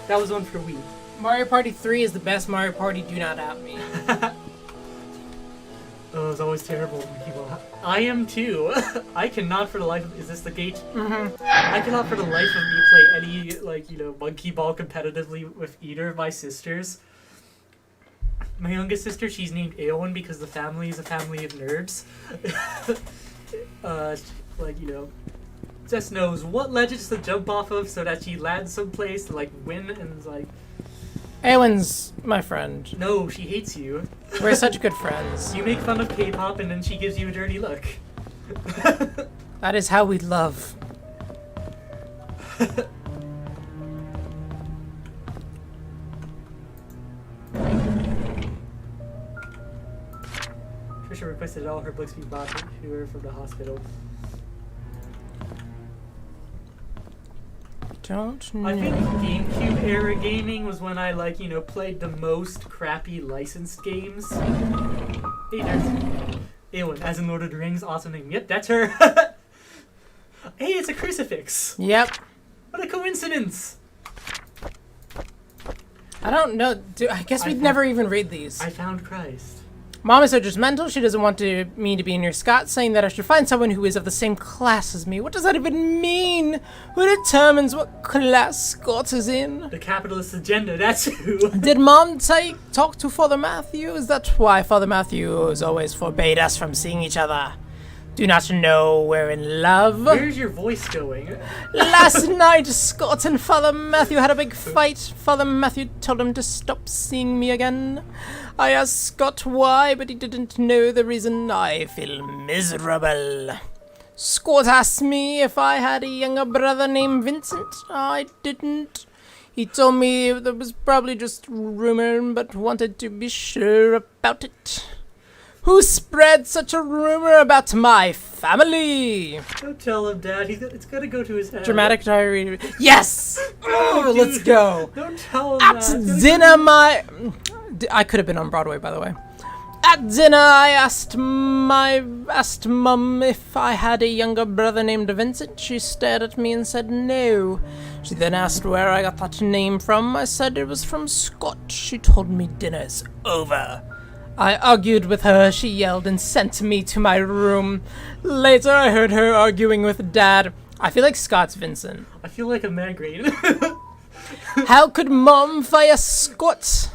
That was one for Wii. Mario Party 3 is the best Mario Party, do not out me. Oh, it was always terrible when people... I am too. I cannot for the life of... Is this the gate? Mm-hmm. I cannot for the life of me play any, like, you know, Monkey Ball competitively with either of my sisters. My youngest sister, she's named Aowen because the family is a family of nerds. Like, you know, just knows what ledges to jump off of so that she lands someplace to, like, win, and is like... Eowyn's my friend. No, she hates you. We're such good friends. You make fun of K-pop and then she gives you a dirty look. That is how we love. Trisha requested all her books be brought to her from the hospital. Don't know. I think GameCube era gaming was when I, like, you know, played the most crappy licensed games. Hey, there's Eowyn, as in Lord of the Rings, awesome name. Yep, that's her. Hey, it's a crucifix. Yep. What a coincidence. I don't know. I guess we'd never even read these. I found Christ. Mom is so judgmental, she doesn't want me to be near Scott, saying that I should find someone who is of the same class as me. What does that even mean? Who determines what class Scott is in? The capitalist agenda, that's who. Did Mom talk to Father Matthew? Is that why Father Matthew has always forbade us from seeing each other? Do not know we're in love. Where's your voice going? Last night, Scott and Father Matthew had a big fight. Father Matthew told him to stop seeing me again. I asked Scott why, but he didn't know the reason. I feel miserable. Scott asked me if I had a younger brother named Vincent. I didn't. He told me that was probably just rumor, but wanted to be sure about it. Who spread such a rumor about my family? Don't tell him, Dad. It's gonna go to his head. Dramatic diary. Yes! Oh, let's go. Don't tell him At that. dinner, I could have been on Broadway, by the way. At dinner, I asked Mum if I had a younger brother named Vincent. She stared at me and said no. She then asked where I got that name from. I said it was from Scott. She told me dinner's over. I argued with her, she yelled and sent me to my room. Later, I heard her arguing with Dad. I feel like Scott's Vincent. I feel like a migraine. How could Mom fire Scott?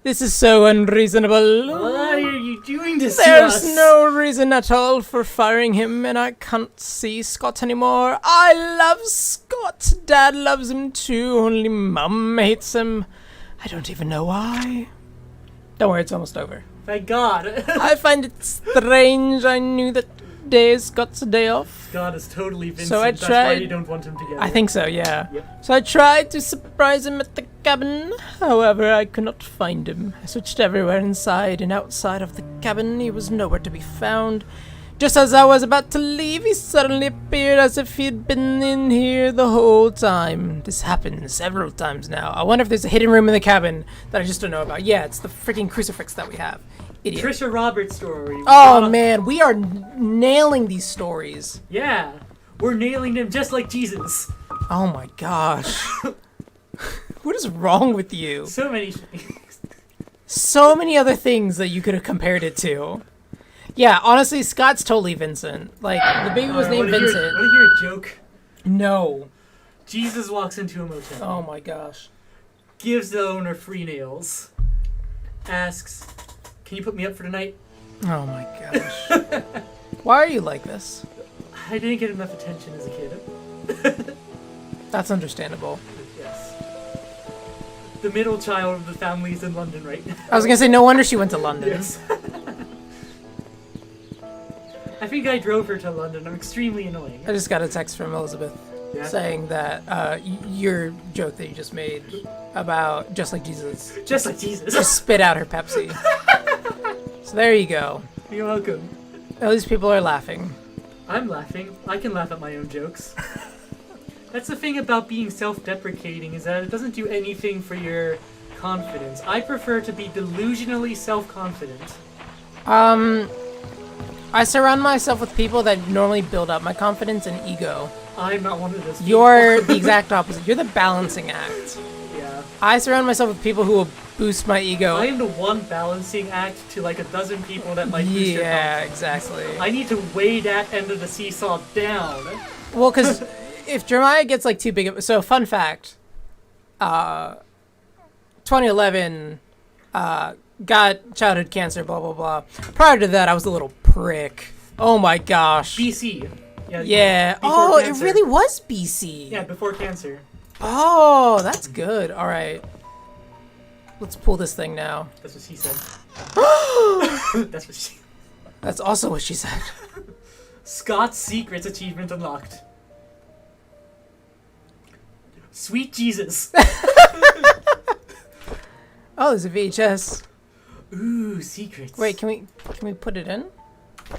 This is so unreasonable. Why are you doing this to There's us? no reason at all for firing him, and I can't see Scott anymore. I love Scott. Dad loves him too, only Mom hates him. I don't even know why. Don't worry, it's almost over. Thank God. I find it strange. I knew that day is Scott's day off. God is totally Vincent. So I That's why tried- you don't want him together. I think so, yeah. Yep. So I tried to surprise him at the cabin. However, I could not find him. I searched everywhere inside and outside of the cabin. He was nowhere to be found. Just as I was about to leave, he suddenly appeared as if he'd been in here the whole time. This happened several times now. I wonder if there's a hidden room in the cabin that I just don't know about. Yeah, it's the freaking crucifix that we have. Idiot. Trisha Roberts story. Oh man, we are nailing these stories. Yeah. We're nailing them just like Jesus. Oh my gosh. What is wrong with you? So many things. So many other things that you could have compared it to. Yeah, honestly, Scott's totally Vincent. Like, the baby was named Vincent. Want to hear a joke? No. Jesus walks into a motel. Oh my gosh. Gives the owner free nails. Asks, can you put me up for tonight? Oh my gosh. Why are you like this? I didn't get enough attention as a kid. That's understandable. Yes. The middle child of the family is in London right now. I was gonna say, no wonder she went to London. Yes. I think I drove her to London. I'm extremely annoying. I just got a text from Elizabeth saying that your joke that you just made about just like Jesus. Just like Jesus. Just spit out her Pepsi. So there you go. You're welcome. At least people are laughing. I'm laughing. I can laugh at my own jokes. That's the thing about being self-deprecating, is that it doesn't do anything for your confidence. I prefer to be delusionally self-confident. I surround myself with people that normally build up my confidence and ego. I'm not one of those people. You're the exact opposite. You're the balancing act. Yeah. I surround myself with people who will boost my ego. I am the one balancing act to like a dozen people that might boost your confidence. Yeah, exactly. I need to weigh that end of the seesaw down. Well, because if Jeremiah gets like too big of... So, fun fact. 2011... got childhood cancer, blah, blah, blah. Prior to that, I was a little prick. Oh my gosh. BC. Yeah. Oh, cancer. It really was BC. Yeah, before cancer. Oh, that's good. All right. Let's pull this thing now. That's what she said. That's what she... That's also what she said. Scott's Secrets achievement unlocked. Sweet Jesus. Oh, there's a VHS. Ooh, secrets. Wait, can we put it in? I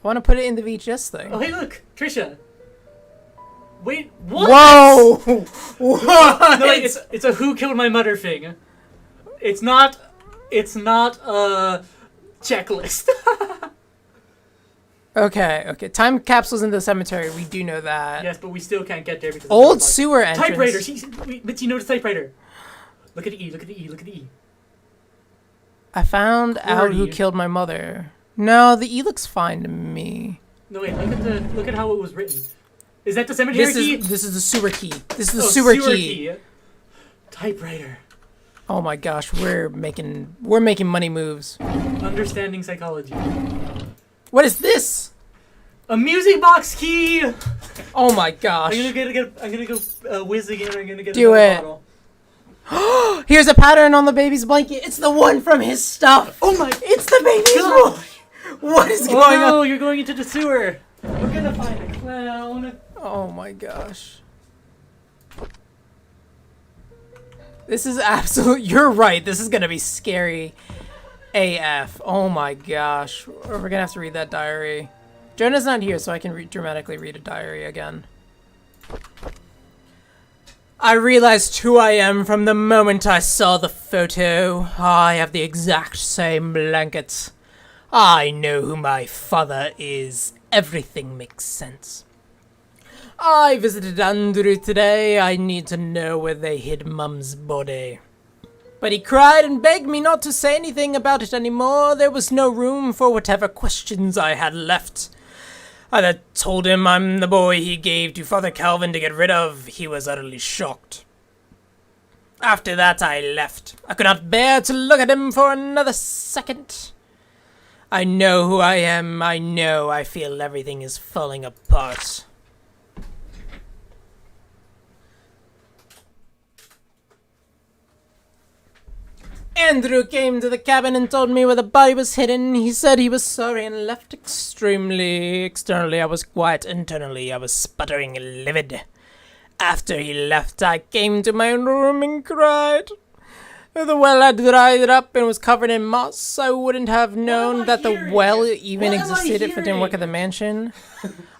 want to put it in the VHS thing. Oh, hey, look, Trisha. Wait, what? Whoa! What? No, wait, it's a Who Killed My Mother thing. It's not a checklist. Okay. Time capsules in the cemetery. We do know that. Yes, but we still can't get there because old sewer entrance. Typewriter. Mitzi noticed typewriter. Look at the E. Look at the E. Look at the E. I found out who killed my mother. No, the E looks fine to me. No, wait. Look at how it was written. Is that the cemetery key? This is the sewer key. This is the sewer key. Typewriter. Oh my gosh, we're making money moves. Understanding psychology. What is this? A music box key. Oh my gosh. I'm gonna go whiz again. I'm gonna get do it. Bottle. Here's a pattern on the baby's blanket. It's the one from his stuff. Oh my! It's the baby's one. What is going on? Oh, you're going into the sewer. We're gonna find a clown. Oh my gosh. This is absolute. You're right. This is gonna be scary. AF. Oh my gosh. We're gonna have to read that diary. Jonah's not here, so I can dramatically read a diary again. I realized who I am from the moment I saw the photo. I have the exact same blankets. I know who my father is. Everything makes sense. I visited Andrew today. I need to know where they hid Mum's body. But he cried and begged me not to say anything about it anymore. There was no room for whatever questions I had left. I then told him I'm the boy he gave to Father Calvin to get rid of. He was utterly shocked. After that, I left. I could not bear to look at him for another second. I know who I am. I know I feel everything is falling apart. Andrew came to the cabin and told me where the body was hidden. He said he was sorry and left extremely. Externally, I was quiet. Internally, I was sputtering and livid. After he left, I came to my own room and cried. The well had dried up and was covered in moss. I wouldn't have known that the well even existed if it didn't work at the mansion.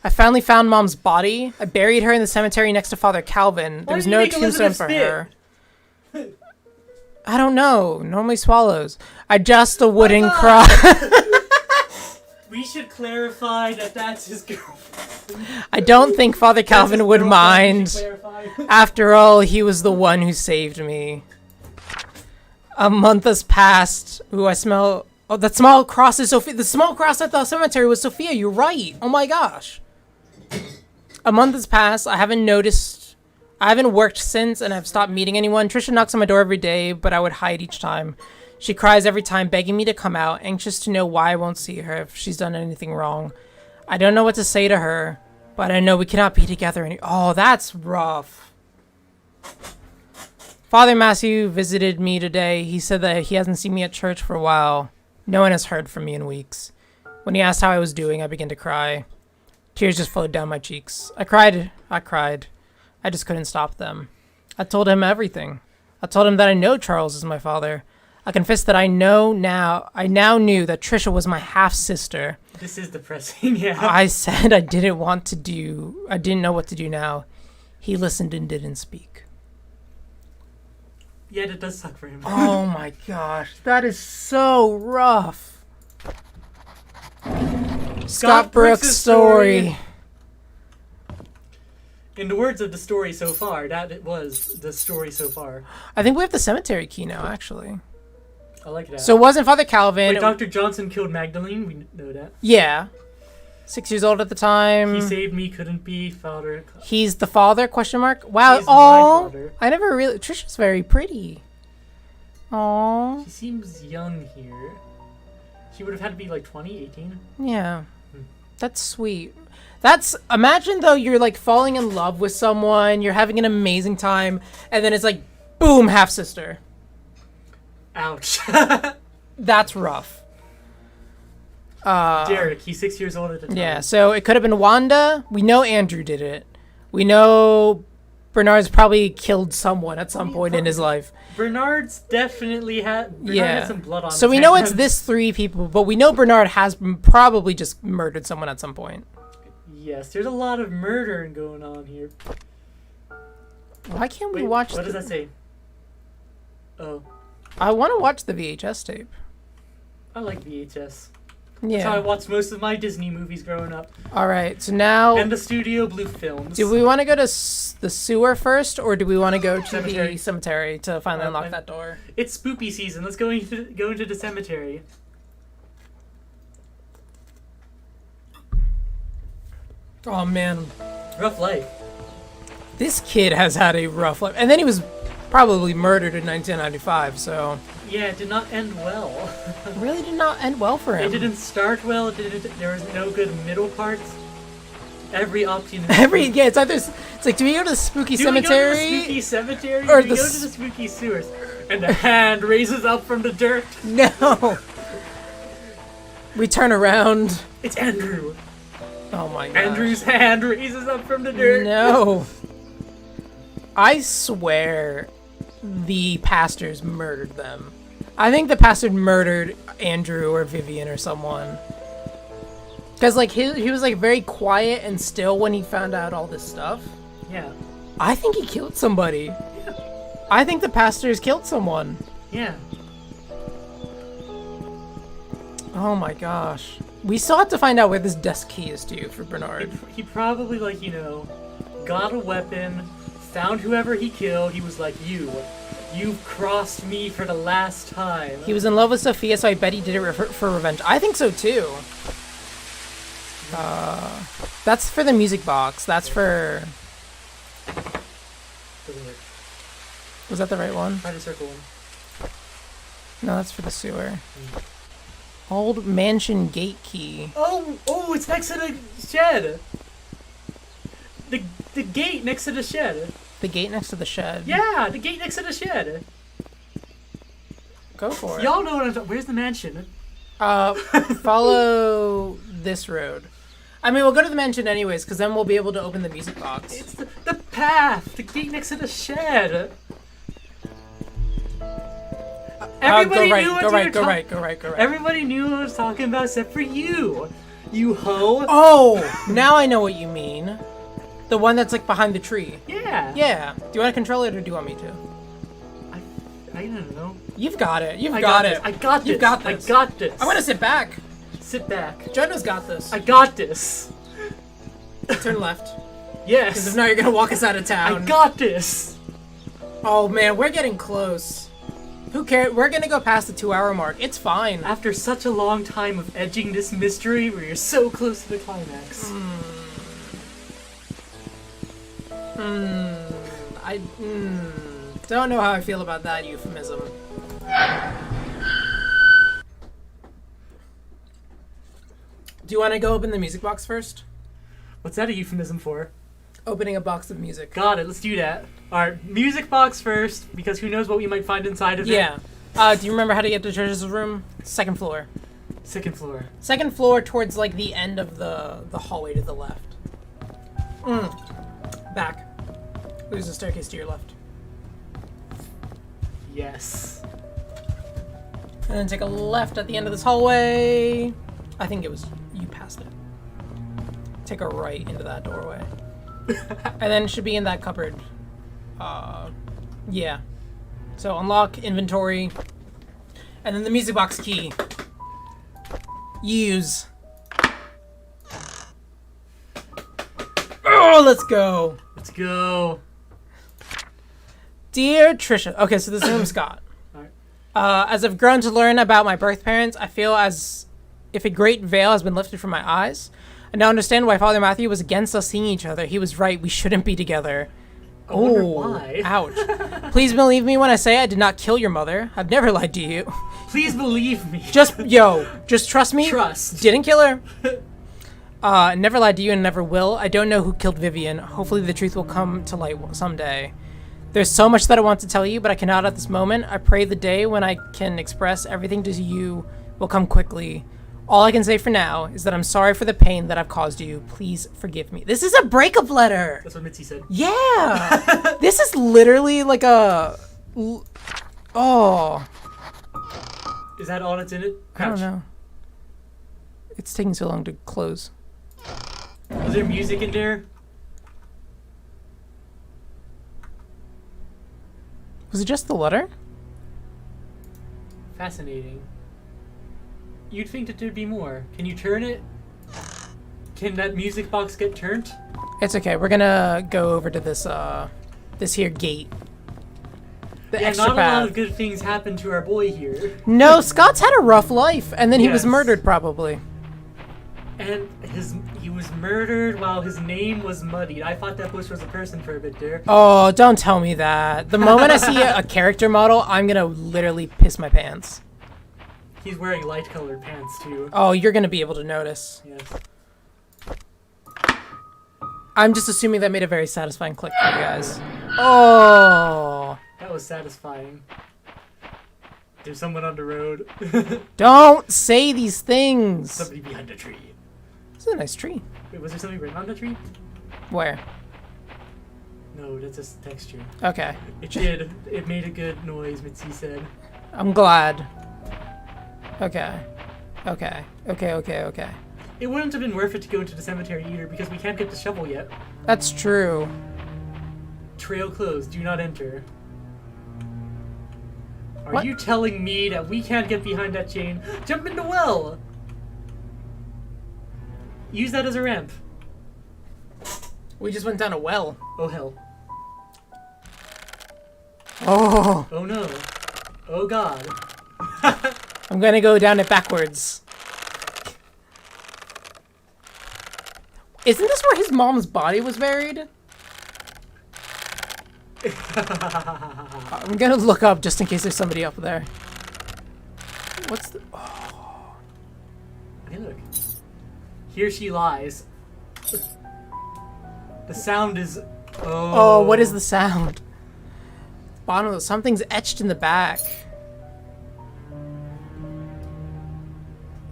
I finally found Mom's body. I buried her in the cemetery next to Father Calvin. There was no tombstone for her. I don't know. Normally swallows. I just wouldn't cry. We should clarify that that's his girlfriend. I don't think Father Calvin would mind. After all, he was the one who saved me. A month has passed. Ooh, I smell... Oh, that small cross is Sophia. The small cross at the cemetery was Sophia. You're right. Oh my gosh. A month has passed. I haven't worked since, and I've stopped meeting anyone. Trisha knocks on my door every day, but I would hide each time. She cries every time, begging me to come out, anxious to know why I won't see her if she's done anything wrong. I don't know what to say to her. But I know we cannot be together any. Oh, that's rough. Father Matthew visited me today. He said that he hasn't seen me at church for a while. No one has heard from me in weeks. When he asked how I was doing, I began to cry. Tears just flowed down my cheeks. I cried. I just couldn't stop them. I told him everything. I told him that I know Charles is my father. I confessed that I now knew that Trisha was my half-sister. This is depressing, yeah. I said I didn't know what to do now. He listened and didn't speak. Yeah, that does suck for him. Oh my gosh, that is so rough. Scott Brooks' story. In the words of the story so far, that was the story so far. I think we have the cemetery key now, actually. I like that. So it wasn't Father Calvin. Wait, Dr. Johnson killed Magdalene? We know that. Yeah. 6 years old at the time. He saved me, couldn't be father. He's the father, question mark? Wow. He's my Oh, father. I never really... Trisha's very pretty. Oh. She seems young here. She would have had to be like 20, 18? Yeah. That's sweet. Imagine though you're like falling in love with someone, you're having an amazing time, and then it's like, boom, half-sister. Ouch. That's rough. Derek, he's 6 years old at the time. Yeah, so it could have been Wanda. We know Andrew did it. We know Bernard's probably killed someone at some point in his life. Bernard's definitely had some blood on his So we know hands. it's this three people, but we know Bernard has probably just murdered someone at some point. Yes, there's a lot of murdering going on here. Why can't we Wait, watch what does that say? Oh, I want to watch the VHS tape. I like VHS. Yeah. That's how I watched most of my Disney movies growing up. All right, so now... And the Studio Blue films. Do we want to go to the sewer first, or do we want to go to Cemetery. the cemetery to finally unlock that door? It's spooky season. Let's go into the cemetery. Oh, man. Rough life. This kid has had a rough life. And then he was probably murdered in 1995, so... Yeah, it did not end well. It really did not end well for him. It didn't start well. There was no good middle parts. Every option. Yeah, it's either... It's like, do we go to the spooky cemetery? Do we go to the spooky cemetery? Or do we go to the spooky sewers? And the hand raises up from the dirt. No! We turn around. It's Andrew. Oh my god. Andrew's hand raises up from the dirt. No. I swear the pastors murdered them. I think the pastor murdered Andrew or Vivian or someone. Because, like, he was, like, very quiet and still when he found out all this stuff. Yeah. I think he killed somebody. Yeah. I think the pastors killed someone. Yeah. Oh my gosh. We still have to find out where this desk key is to for Bernard. He probably, like, got a weapon, found whoever he killed. He was like, you've crossed me for the last time. He was in love with Sophia, so I bet he did it for revenge. I think so too. That's for the music box. That's for... Doesn't work. Was that the right one? Try to circle one. No, that's for the sewer. Old mansion gate key. Oh, it's next to the shed. The gate next to the shed. The gate next to the shed. Yeah, the gate next to the shed. Go for it. Y'all know what I'm talking. Where's the mansion? Follow this road. I mean, we'll go to the mansion anyways, because then we'll be able to open the music box. It's the path. The gate next to the shed. Everybody knew what you were Go right. Everybody knew what I was talking about except for you. You hoe. Oh, now I know what you mean. The one that's like behind the tree. Yeah. Yeah. Do you want to control it or do you want me to? I don't know. You've got it. I got this. You've got this. I got this. I want to sit back. Sit back. Jonah's got this. I got this. Turn left. Yes. Because if not, you're going to walk us out of town. I got this. Oh, man. We're getting close. Who cares? We're going to go past the 2-hour mark. It's fine. After such a long time of edging this mystery, we're so close to the climax. I don't know how I feel about that euphemism. Do you want to go open the music box first? What's that a euphemism for? Opening a box of music. Got it. Let's do that. Alright, music box first, because who knows what we might find inside of it. Yeah. Do you remember how to get to George's room? Second floor. Second floor. Second floor towards like the end of the hallway to the left. Back. There's a staircase to your left. Yes. And then take a left at the end of this hallway. I think it was you passed it. Take a right into that doorway. And then it should be in that cupboard. Yeah. So unlock inventory. And then the music box key. Use. Oh, let's go. Let's go. Dear Trisha. Okay, so this is from Scott. Alright. As I've grown to learn about my birth parents, I feel as if a great veil has been lifted from my eyes. I now understand why Father Matthew was against us seeing each other. He was right. We shouldn't be together. I wonder why. Ouch. Please believe me when I say I did not kill your mother. I've never lied to you. Please believe me. Just trust me. Trust. Didn't kill her. Never lied to you and never will. I don't know who killed Vivian. Hopefully the truth will come to light someday. There's so much that I want to tell you, but I cannot at this moment. I pray the day when I can express everything to you will come quickly. All I can say for now is that I'm sorry for the pain that I've caused you. Please forgive me. This is a breakup letter. That's what Mitzi said. Yeah. This is literally like a... Oh. Is that all that's in it? I don't Crouch. know. It's taking so long to close. Is there music in there? Was it just the letter? Fascinating. You'd think that there'd be more. Can you turn it? Can that music box get turned? It's okay. We're gonna go over to this this here gate. The Yeah, extra not a path. lot of good things happened to our boy here. No, Scott's had a rough life, and then he was Yes. murdered probably. And he was murdered while his name was muddied. I thought that bush was a person for a bit there. Oh, don't tell me that. The moment I see a character model, I'm gonna literally piss my pants. He's wearing light colored pants too. Oh, you're gonna be able to notice. Yes. I'm just assuming that made a very satisfying click for you guys. Oh. That was satisfying. There's someone on the road. Don't say these things. Somebody behind a tree. This is a nice tree. Wait, was there somebody written on the tree? Where? No, that's just texture. Okay. It did. It made a good noise, Mitzi said. I'm glad. Okay. Okay. Okay, okay, okay. It wouldn't have been worth it to go into the cemetery either because we can't get the shovel yet. That's true. Trail closed. Do not enter. Are What? you telling me that we can't get behind that chain? Jump in the well! Use that as a ramp. We just went down a well. Oh hell. Oh. Oh no. Oh god. I'm gonna go down it backwards. Isn't this where his mom's body was buried? I'm gonna look up just in case there's somebody up there. What's the... Oh. Hey look. Here she lies. The sound is... Oh, what is the sound? Bottom of something's etched in the back.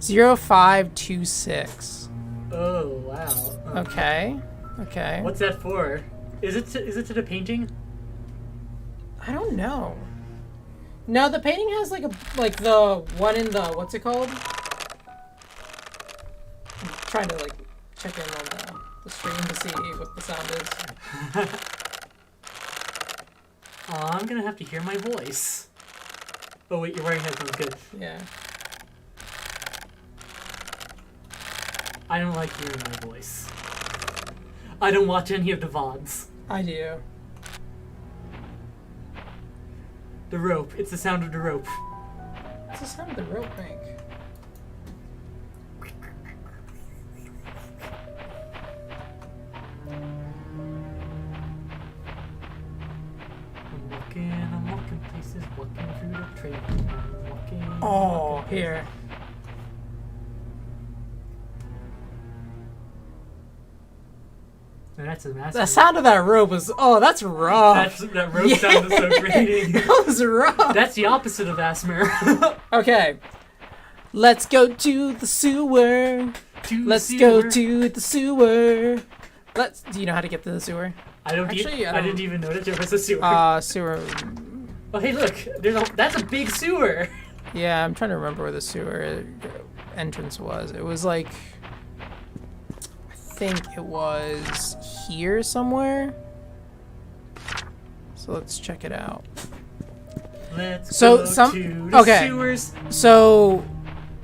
0526. Oh, wow. Okay. Okay. What's that for? Is it to the painting? I don't know. No, the painting has like the one in the what's it called? I'm trying to like check in on the stream to see what the sound is. Oh, I'm gonna have to hear my voice. Oh wait, you're wearing headphones. Good. Yeah. I don't like hearing my voice. I don't watch any of the VODs. I do. The rope. It's the sound of the rope. What's the sound of the rope make? I'm walking places, walking through the trail. I'm walking. Oh, here. And that's a master. The sound of that rope was, oh, that's rough. That rope sound is so grating. That was rough. That's the opposite of Asmer. Okay. Let's go to the sewer. Let's go to the sewer. Do you know how to get to the sewer? I didn't even notice there was a sewer. Sewer. Oh, hey, look. That's a big sewer. Yeah, I'm trying to remember where the sewer entrance was. It was like, I think it was here somewhere. So let's check it out. Let's go to the sewers. So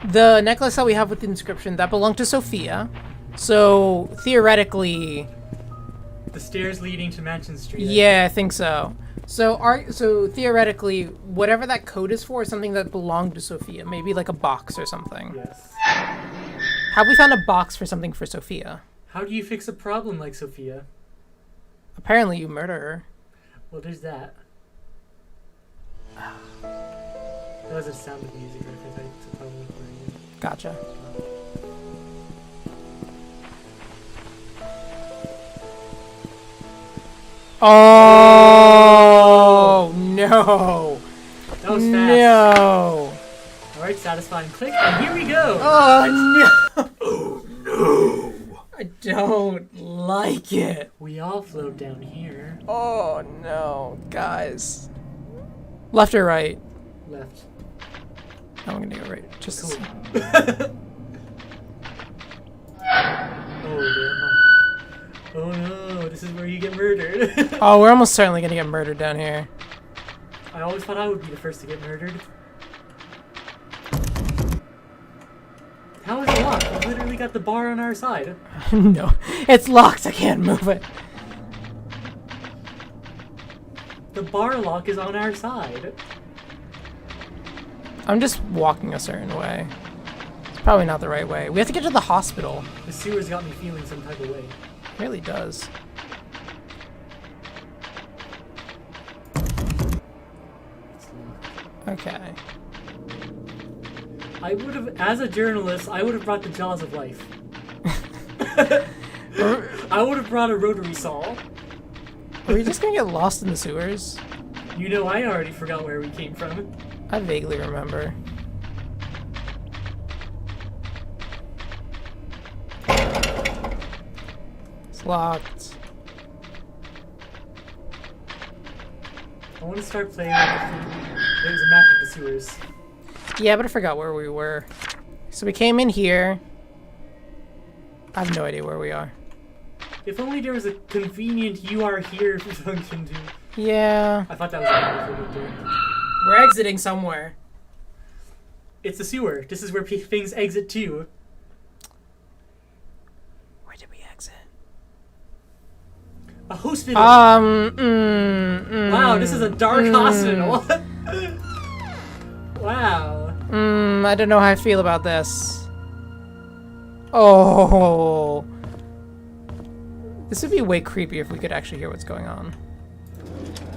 the necklace that we have with the inscription, that belonged to Sophia. So theoretically, the stairs leading to Mansion Street. Yeah, I think so. So theoretically, whatever that code is for is something that belonged to Sophia. Maybe like a box or something. Yes. Have we found a box for something for Sophia? How do you fix a problem like Sophia? Apparently you murder her. Well, there's that. That was a Sound of Music reference. I probably for you. Gotcha. Oh no! That was fast. No! Alright, satisfying click, and here we go! Oh no! Oh no! I don't like it. We all float down here. Oh no, guys. Left or right? Left. I'm gonna go right. Just cool. Oh damn. Oh no, this is where you get murdered. Oh, we're almost certainly gonna get murdered down here. I always thought I would be the first to get murdered. How is it locked? We literally got the bar on our side. No, it's locked. I can't move it. The bar lock is on our side. I'm just walking a certain way. It's probably not the right way. We have to get to the hospital. The sewer's got me feeling some type of way. It really does. Okay. I would have, as a journalist, I would have brought the jaws of life. I would have brought a rotary saw. Are we just gonna get lost in the sewers? You know, I already forgot where we came from. I vaguely remember. It's locked. I want to start playing with there's a map of the sewers. Yeah, but I forgot where we were. So we came in here. I have no idea where we are. If only there was a convenient "you are here" function too. Yeah. I thought that was a good thing. We're exiting somewhere. It's the sewer. This is where things exit to. Where did we exit? A hospital. Wow, this is a dark hospital. Wow. I don't know how I feel about this. Oh. This would be way creepier if we could actually hear what's going on.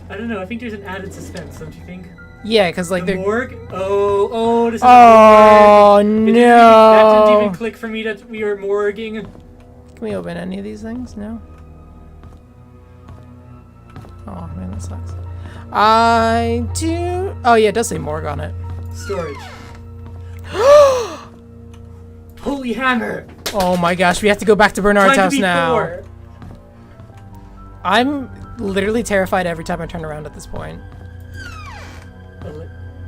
I don't know. I think there's an added suspense, don't you think? Yeah, because like the morgue. Oh, this is. Oh no! That didn't even click for me that we were morguing. Can we open any of these things? No. Oh man, that sucks. I do. Oh yeah, it does say morgue on it. Storage. Holy hammer! Oh my gosh, we have to go back to Bernard's house now. Thor. I'm literally terrified every time I turn around at this point.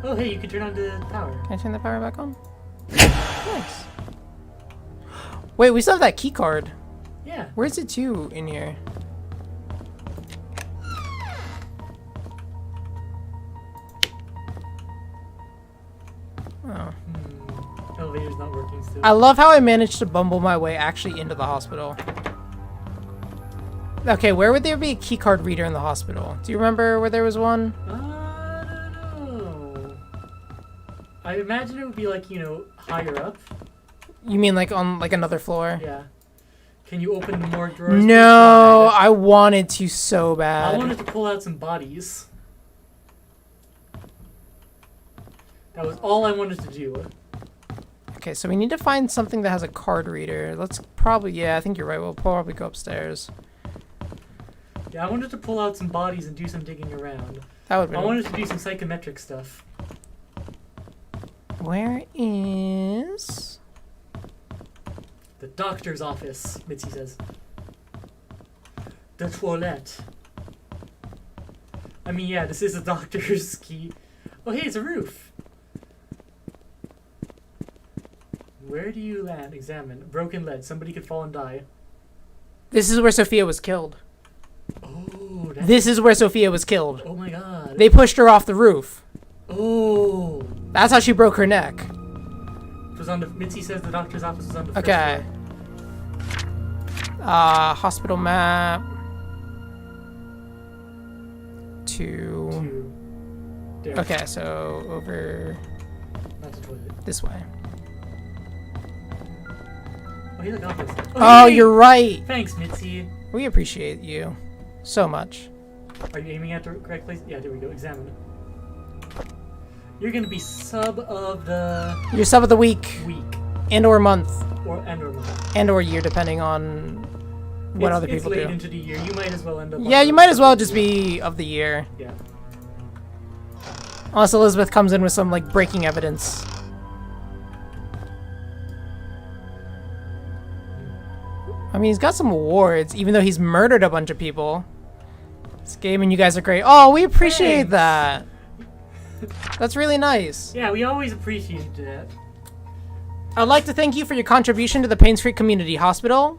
Oh hey, you can turn on the power. Can I turn the power back on? Nice. Wait, we still have that key card. Yeah. Where's it to in here? Oh. Elevator's not working still. I love how I managed to bumble my way actually into the hospital. Okay, where would there be a keycard reader in the hospital? Do you remember where there was one? I don't know. I imagine it would be like, you know, higher up. You mean like on like another floor? Yeah. Can you open the morgue drawers? No, I wanted to so bad. I wanted to pull out some bodies. That was all I wanted to do. Okay, so we need to find something that has a card reader. Let's probably, yeah, I think you're right. We'll probably go upstairs. Yeah, I wanted to pull out some bodies and do some digging around. That would be. I wanted to do some psychometric stuff. Where is The doctor's office, Mitzi says. The toilet. I mean, yeah, this is a doctor's key. Oh, hey, it's a roof. Where do you land? Examine. Broken lead. Somebody could fall and die. This is where Sophia was killed. Oh, This is where Sophia was killed. Oh my god. They pushed her off the roof. Oh. That's how she broke her neck. It was on the. Mitzi says the doctor's office was on the first Okay. floor. Hospital map. There. Okay, so over Not the toilet. this way. Oh, hey, look, office. Oh, hey! you're right. Thanks, Mitzi. We appreciate you so much. Are you aiming at the correct place? Yeah, there we go. Examine. You're gonna be sub of the You're sub of the week week and or month or month. and or year, depending on what other people it's late do. into the year. You might as well end up. Yeah, on you might as well just be of the year. Yeah. Unless Elizabeth comes in with some like breaking evidence. I mean, he's got some awards, even though he's murdered a bunch of people. This game and you guys are great. Oh, we appreciate that. That's really nice. Yeah, we always appreciate that. I'd like to thank you for your contribution to the Painscreek Community Hospital.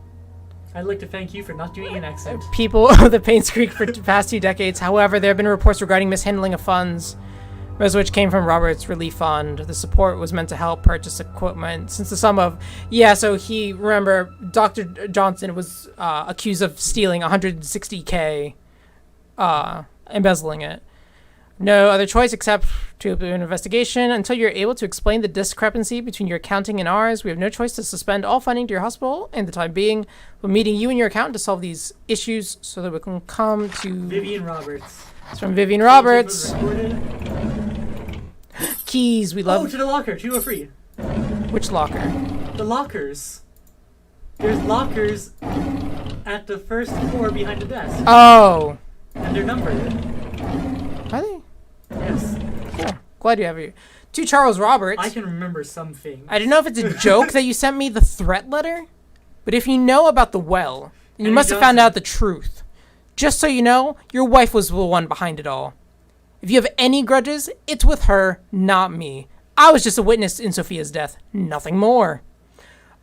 I'd like to thank you for not doing an accent. People of the Painscreek for the past 2 decades. However, there have been reports regarding mishandling of funds, most of which came from Robert's relief fund. The support was meant to help purchase equipment since the sum of... Yeah, so remember, Dr. Johnson was accused of stealing $160K, embezzling it. No other choice except to open an investigation. Until you're able to explain the discrepancy between your accounting and ours, we have no choice to suspend all funding to your hospital and the time being. We're meeting you and your accountant to solve these issues so that we can come to... Vivian Roberts. It's from Vivian Roberts. Keys, we love... Oh, to the locker. 203. Which locker? The lockers. There's lockers at the first floor behind the desk. Oh. And they're numbered. Are they? Yes. Cool. Glad you have you. To Charles Roberts. I can remember some things. I don't know if it's a joke that you sent me the threat letter, but if you know about the well, then you must have found out the truth. Just so you know, your wife was the one behind it all. If you have any grudges, it's with her, not me. I was just a witness in Sophia's death, nothing more.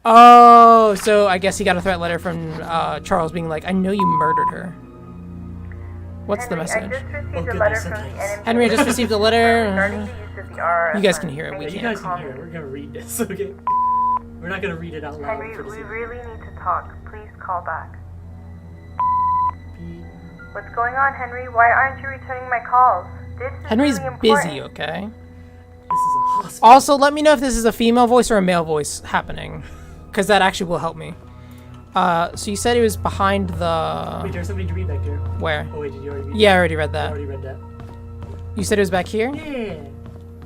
Oh, so I guess he got a threat letter from Charles being like, I know you murdered her. What's the message? Henry, I just received a letter. You guys can hear it. We You can't. guys can hear it. We're gonna read this, okay? We're not gonna read it out loud. Henry, for the we sake- really need to talk. Please call back. What's going on, Henry? Why aren't you returning my calls? This is Henry's really important. busy, okay? This is a hospital. Also, let me know if this is a female voice or a male voice happening, because that actually will help me. So you said it was behind the... Wait, there's something to read back there. Where? Oh wait, did you already read Yeah, I already read that? I that. already read that. You said it was back here? Yeah.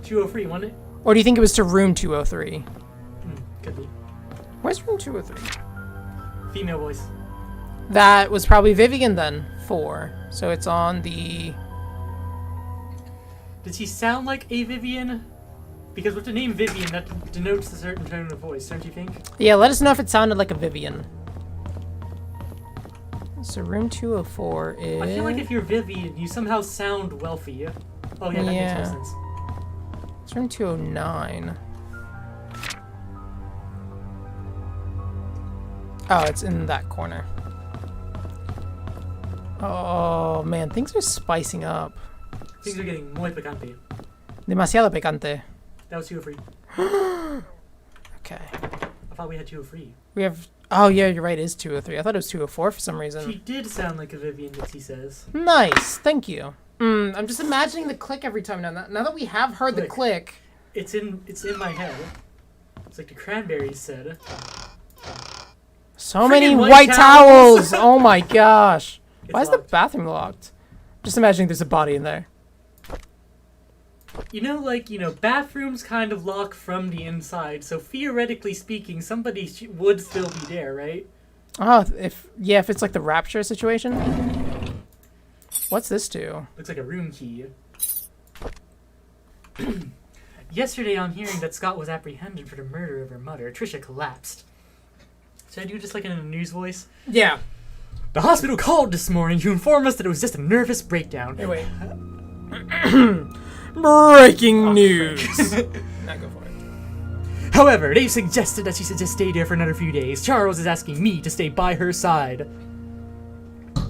203, wasn't it? Or do you think it was to room 203? Could be. Where's room 203? Female voice. That was probably Vivian then. 4. So it's on the... Does he sound like a Vivian? Because with the name Vivian, that denotes a certain tone of voice, don't you think? Yeah, let us know if it sounded like a Vivian. So room 204 is... I feel like if you're Vivian, you somehow sound wealthy. Oh yeah, that Yeah. makes more sense. It's room 209. Oh, it's in that corner. Oh, man, things are spicing up. Things are getting muy picante. Demasiado picante. That was 203. Okay. I thought we had 203. We have... Oh, yeah, you're right. It is 203. I thought it was 204 for some reason. She did sound like a Vivian, that he says. Nice. Thank you. I'm just imagining the click every time now. Now that we have heard the click... It's in my head. It's like the Cranberries said. So many Friggin' white white towels! towels! Oh my gosh. It's Why is the locked. bathroom locked? Just imagining there's a body in there. You know, bathrooms kind of lock from the inside, so theoretically speaking, somebody would still be there, right? Oh, if it's like the rapture situation. What's this do? Looks like a room key. Yesterday, on hearing that Scott was apprehended for the murder of her mother, Trisha collapsed. Should I do just like in a news voice? Yeah. The hospital called this morning to inform us that it was just a nervous breakdown. Hey, wait. Breaking news. Now go for it. However, they've suggested that she should just stay there for another few days. Charles is asking me to stay by her side.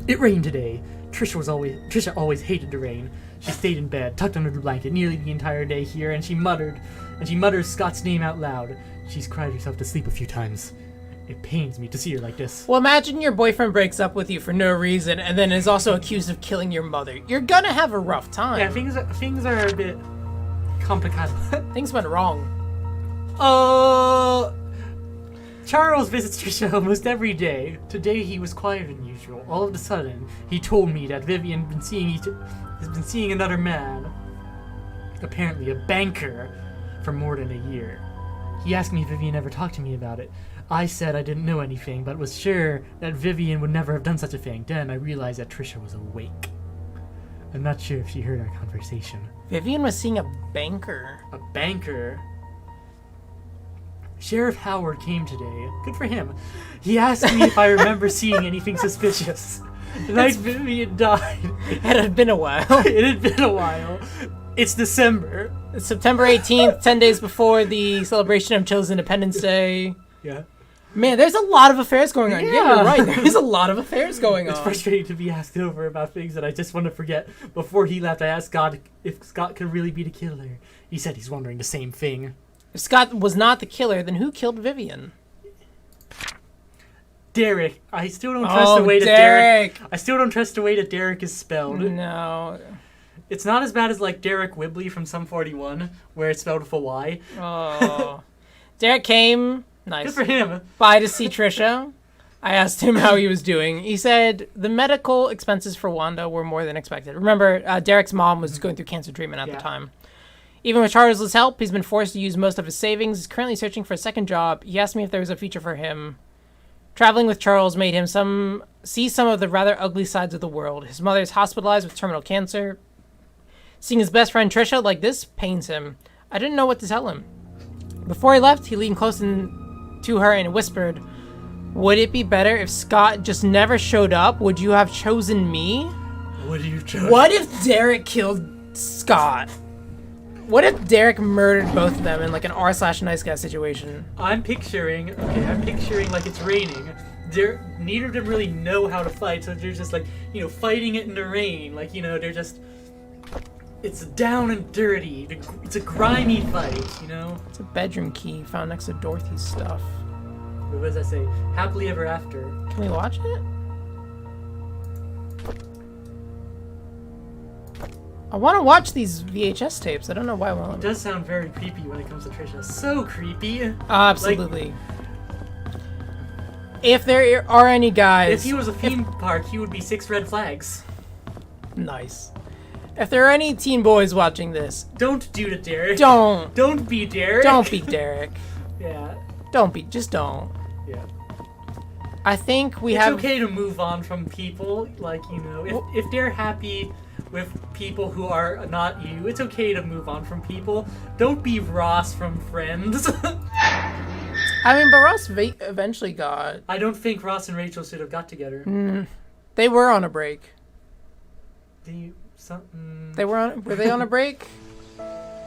It rained today. Trisha always hated the rain. She stayed in bed, tucked under the blanket, nearly the entire day here, and she mutters Scott's name out loud. She's cried herself to sleep a few times. It pains me to see her like this. Well, imagine your boyfriend breaks up with you for no reason and then is also accused of killing your mother. You're gonna have a rough time. Yeah, things are a bit complicated. Things went wrong. Charles visits Trisha almost every day. Today he was quieter than usual. All of a sudden, he told me that Vivian has been seeing another man, apparently a banker, for more than a year. He asked me if Vivian ever talked to me about it. I said I didn't know anything, but was sure that Vivian would never have done such a thing. Then I realized that Trisha was awake. I'm not sure if she heard our conversation. Vivian was seeing a banker. A banker? Sheriff Howard came today. Good for him. He asked me if I remember seeing anything suspicious. The night Vivian died. It had been a while. It had been a while. It's December. It's September 18th, 10 days before the celebration of Chile's Independence Day. Yeah. Man, there's a lot of affairs going on. Yeah. Yeah, you're right. There's a lot of affairs going on. It's frustrating to be asked over about things that I just want to forget. Before he left, I asked Scott if Scott could really be the killer. He said he's wondering the same thing. If Scott was not the killer, then who killed Vivian? Derek. I still don't trust the way that Derek. I still don't trust the way that Derek is spelled. No. It's not as bad as like Derek Whibley from Sum 41, where it's spelled with a Y. Oh. Derek came. Nice. Good for him. By to see Trisha. I asked him how he was doing. He said the medical expenses for Wanda were more than expected. Remember, Derek's mom was going through cancer treatment at the time. Even with Charles's help, he's been forced to use most of his savings. He's currently searching for a second job. He asked me if there was a future for him. Traveling with Charles made him see some of the rather ugly sides of the world. His mother is hospitalized with terminal cancer. Seeing his best friend Trisha like this pains him. I didn't know what to tell him. Before he left, he leaned close to her and whispered, "Would it be better if Scott just never showed up? Would you have chosen me?" What do you choose? What if Derek killed Scott? What if Derek murdered both of them in like an r/nice guy situation? I'm picturing like it's raining. Neither of them really know how to fight, so they're just like, fighting it in the rain. Like, they're just... It's down and dirty. It's a grimy fight, It's a bedroom key found next to Dorothy's stuff. What does that say? Happily ever after. Can we watch it? I want to watch these VHS tapes. I don't know why I won't. It does sound very creepy when it comes to Trisha. So creepy. Absolutely. If there are any guys... If he was a theme park, he would be 6 red flags. Nice. If there are any teen boys watching this... Don't do it, Derek. Don't. Don't be Derek. Don't be Derek. Yeah. Just don't. Yeah. I think it's okay to move on from people. Like, if they're happy with people who are not you, it's okay to move on from people. Don't be Ross from Friends. But Ross eventually got... I don't think Ross and Rachel should have got together. They were on a break. Were they on a break?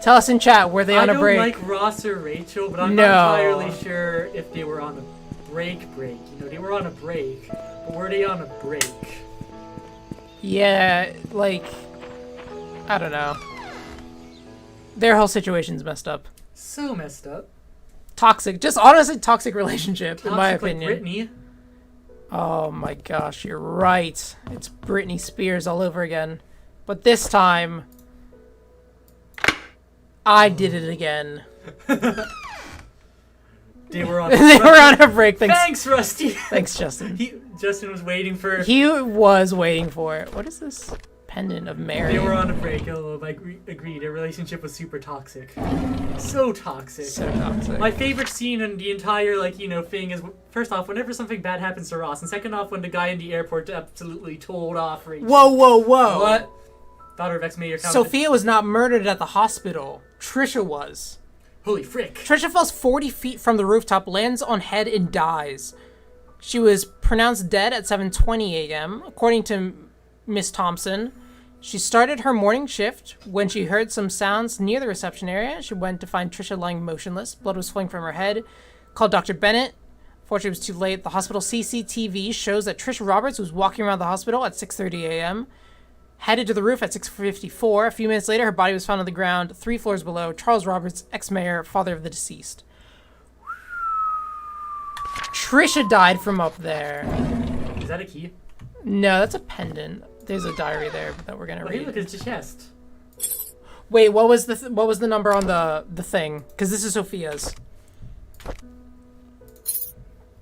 Tell us in chat, were they on a break? I don't like Ross or Rachel, but I'm not entirely sure if they were on a break. They were on a break, but were they on a break? Yeah, I don't know. Their whole situation's messed up. So messed up. Toxic, just honestly toxic relationship, in my opinion. Like Britney. Oh my gosh, you're right. It's Britney Spears all over again. But this time, I did it again. They were on a break. Thanks, Rusty. Thanks, Justin. Justin was waiting for... He was waiting for it. What is this? pendant of Mary. They were on a break. Oh, I agreed. Their relationship was super toxic. So toxic. So toxic. My favorite scene in the entire, thing is, first off, whenever something bad happens to Ross, and second off, when the guy in the airport absolutely told off Rachel. Whoa. What? Daughter of ex-mayor. Sophia was not murdered at the hospital. Trisha was. Holy frick. Trisha falls 40 feet from the rooftop, lands on head, and dies. She was pronounced dead at 7:20 a.m. According to Miss Thompson, she started her morning shift when she heard some sounds near the reception area. She went to find Trisha lying motionless. Blood was flowing from her head. Called Dr. Bennett. Fortunately, it was too late. The hospital CCTV shows that Trisha Roberts was walking around the hospital at 6:30 a.m., headed to the roof at 6:54. A few minutes later, her body was found on the ground 3 floors below. Charles Roberts, ex-mayor, father of the deceased. Trisha died from up there. Is that a key? No, that's a pendant. There's a diary there that we're gonna read. Hey, look, it's a chest. Wait, what was the number on the thing? Because this is Sophia's.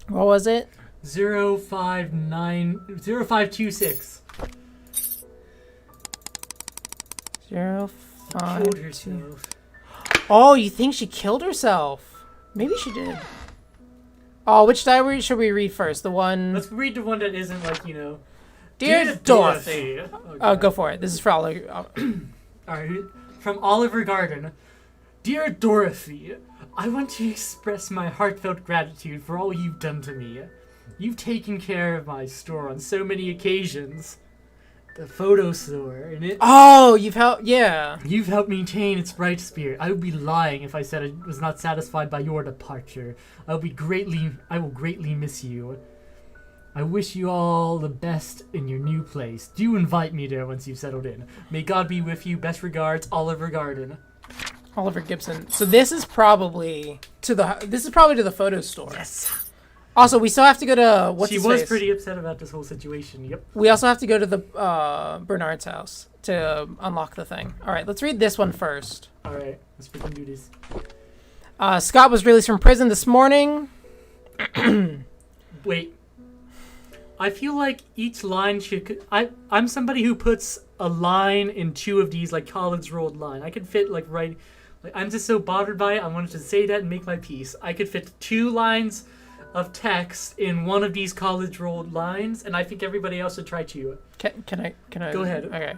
What was it? 0526. 05. Killed herself. Oh, you think she killed herself? Maybe she did. Oh, which diary should we read first? The one... Let's read the one that isn't Dear Dorothy. Oh, go for it. This is for all. Alright, from Oliver Garden. Dear Dorothy, I want to express my heartfelt gratitude for all you've done to me. You've taken care of my store on so many occasions. The photo store, and it... Oh, you've helped... Yeah. You've helped maintain its bright spirit. I would be lying if I said I was not satisfied by your departure. I will greatly miss you. I wish you all the best in your new place. Do invite me there once you've settled in. May God be with you. Best regards, Oliver Garden. Oliver Gibson. So this is probably to the photo store. Yes. Also, we still have to go to She was pretty upset about this whole situation. Yep. We also have to go to the Bernard's house to unlock the thing. All right, let's read this one first. All right, let's freaking do this. Scott was released from prison this morning. Wait. I feel like each line should... I'm somebody who puts a line in 2 of these, college rolled line. I could fit, right... I'm just so bothered by it, I wanted to say that and make my peace. I could fit 2 lines of text in one of these college rolled lines, and I think everybody else should try to. Can I? Go ahead. Okay.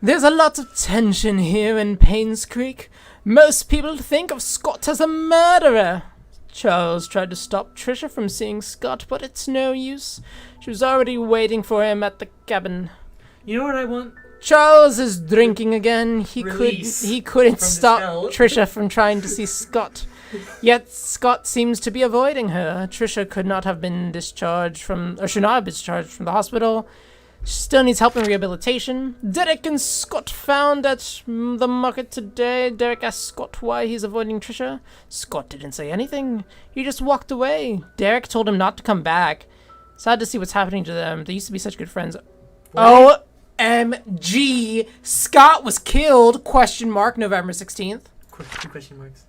There's a lot of tension here in Painscreek. Most people think of Scott as a murderer. Charles tried to stop Trisha from seeing Scott, but it's no use. She was already waiting for him at the cabin. You know what I want? Charles is drinking again. He couldn't stop hell. Trisha from trying to see Scott. Yet Scott seems to be avoiding her. Trisha should not have been discharged from the hospital. She still needs help in rehabilitation. Derek and Scott found at the market today. Derek asked Scott why he's avoiding Trisha. Scott didn't say anything. He just walked away. Derek told him not to come back. Sad to see what's happening to them. They used to be such good friends. What? OMG! Scott was killed? ? November 16th. 2 question marks.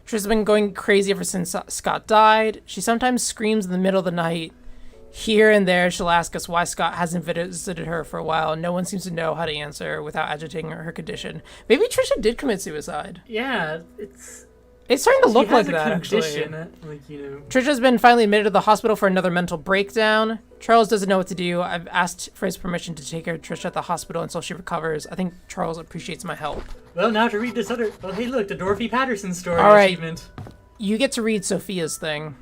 Trisha's been going crazy ever since Scott died. She sometimes screams in the middle of the night. Here and there, she'll ask us why Scott hasn't visited her for a while. No one seems to know how to answer without agitating her condition. Maybe Trisha did commit suicide. Yeah, It's starting to look like a that, condition, actually. you know. Trisha's been finally admitted to the hospital for another mental breakdown. Charles doesn't know what to do. I've asked for his permission to take care of Trisha at the hospital until she recovers. I think Charles appreciates my help. Well, now to read this other... Oh, hey, look, the Dorothy Patterson story All right. achievement. You get to read Sophia's thing.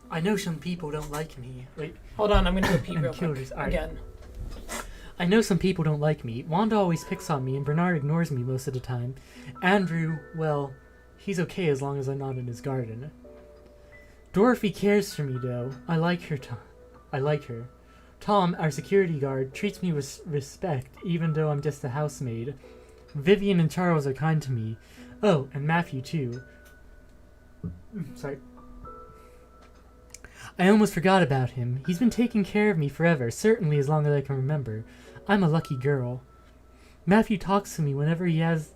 I know some people don't like me. Wait. Hold on, I'm going to repeat real quick. Right. Again. I know some people don't like me. Wanda always picks on me, and Bernard ignores me most of the time. Andrew, well, he's okay as long as I'm not in his garden. Dorothy cares for me, though. I like her. Tom, our security guard, treats me with respect, even though I'm just a housemaid. Vivian and Charles are kind to me. Oh, and Matthew, too. Sorry. I almost forgot about him. He's been taking care of me forever, certainly as long as I can remember. I'm a lucky girl. Matthew talks to me whenever he has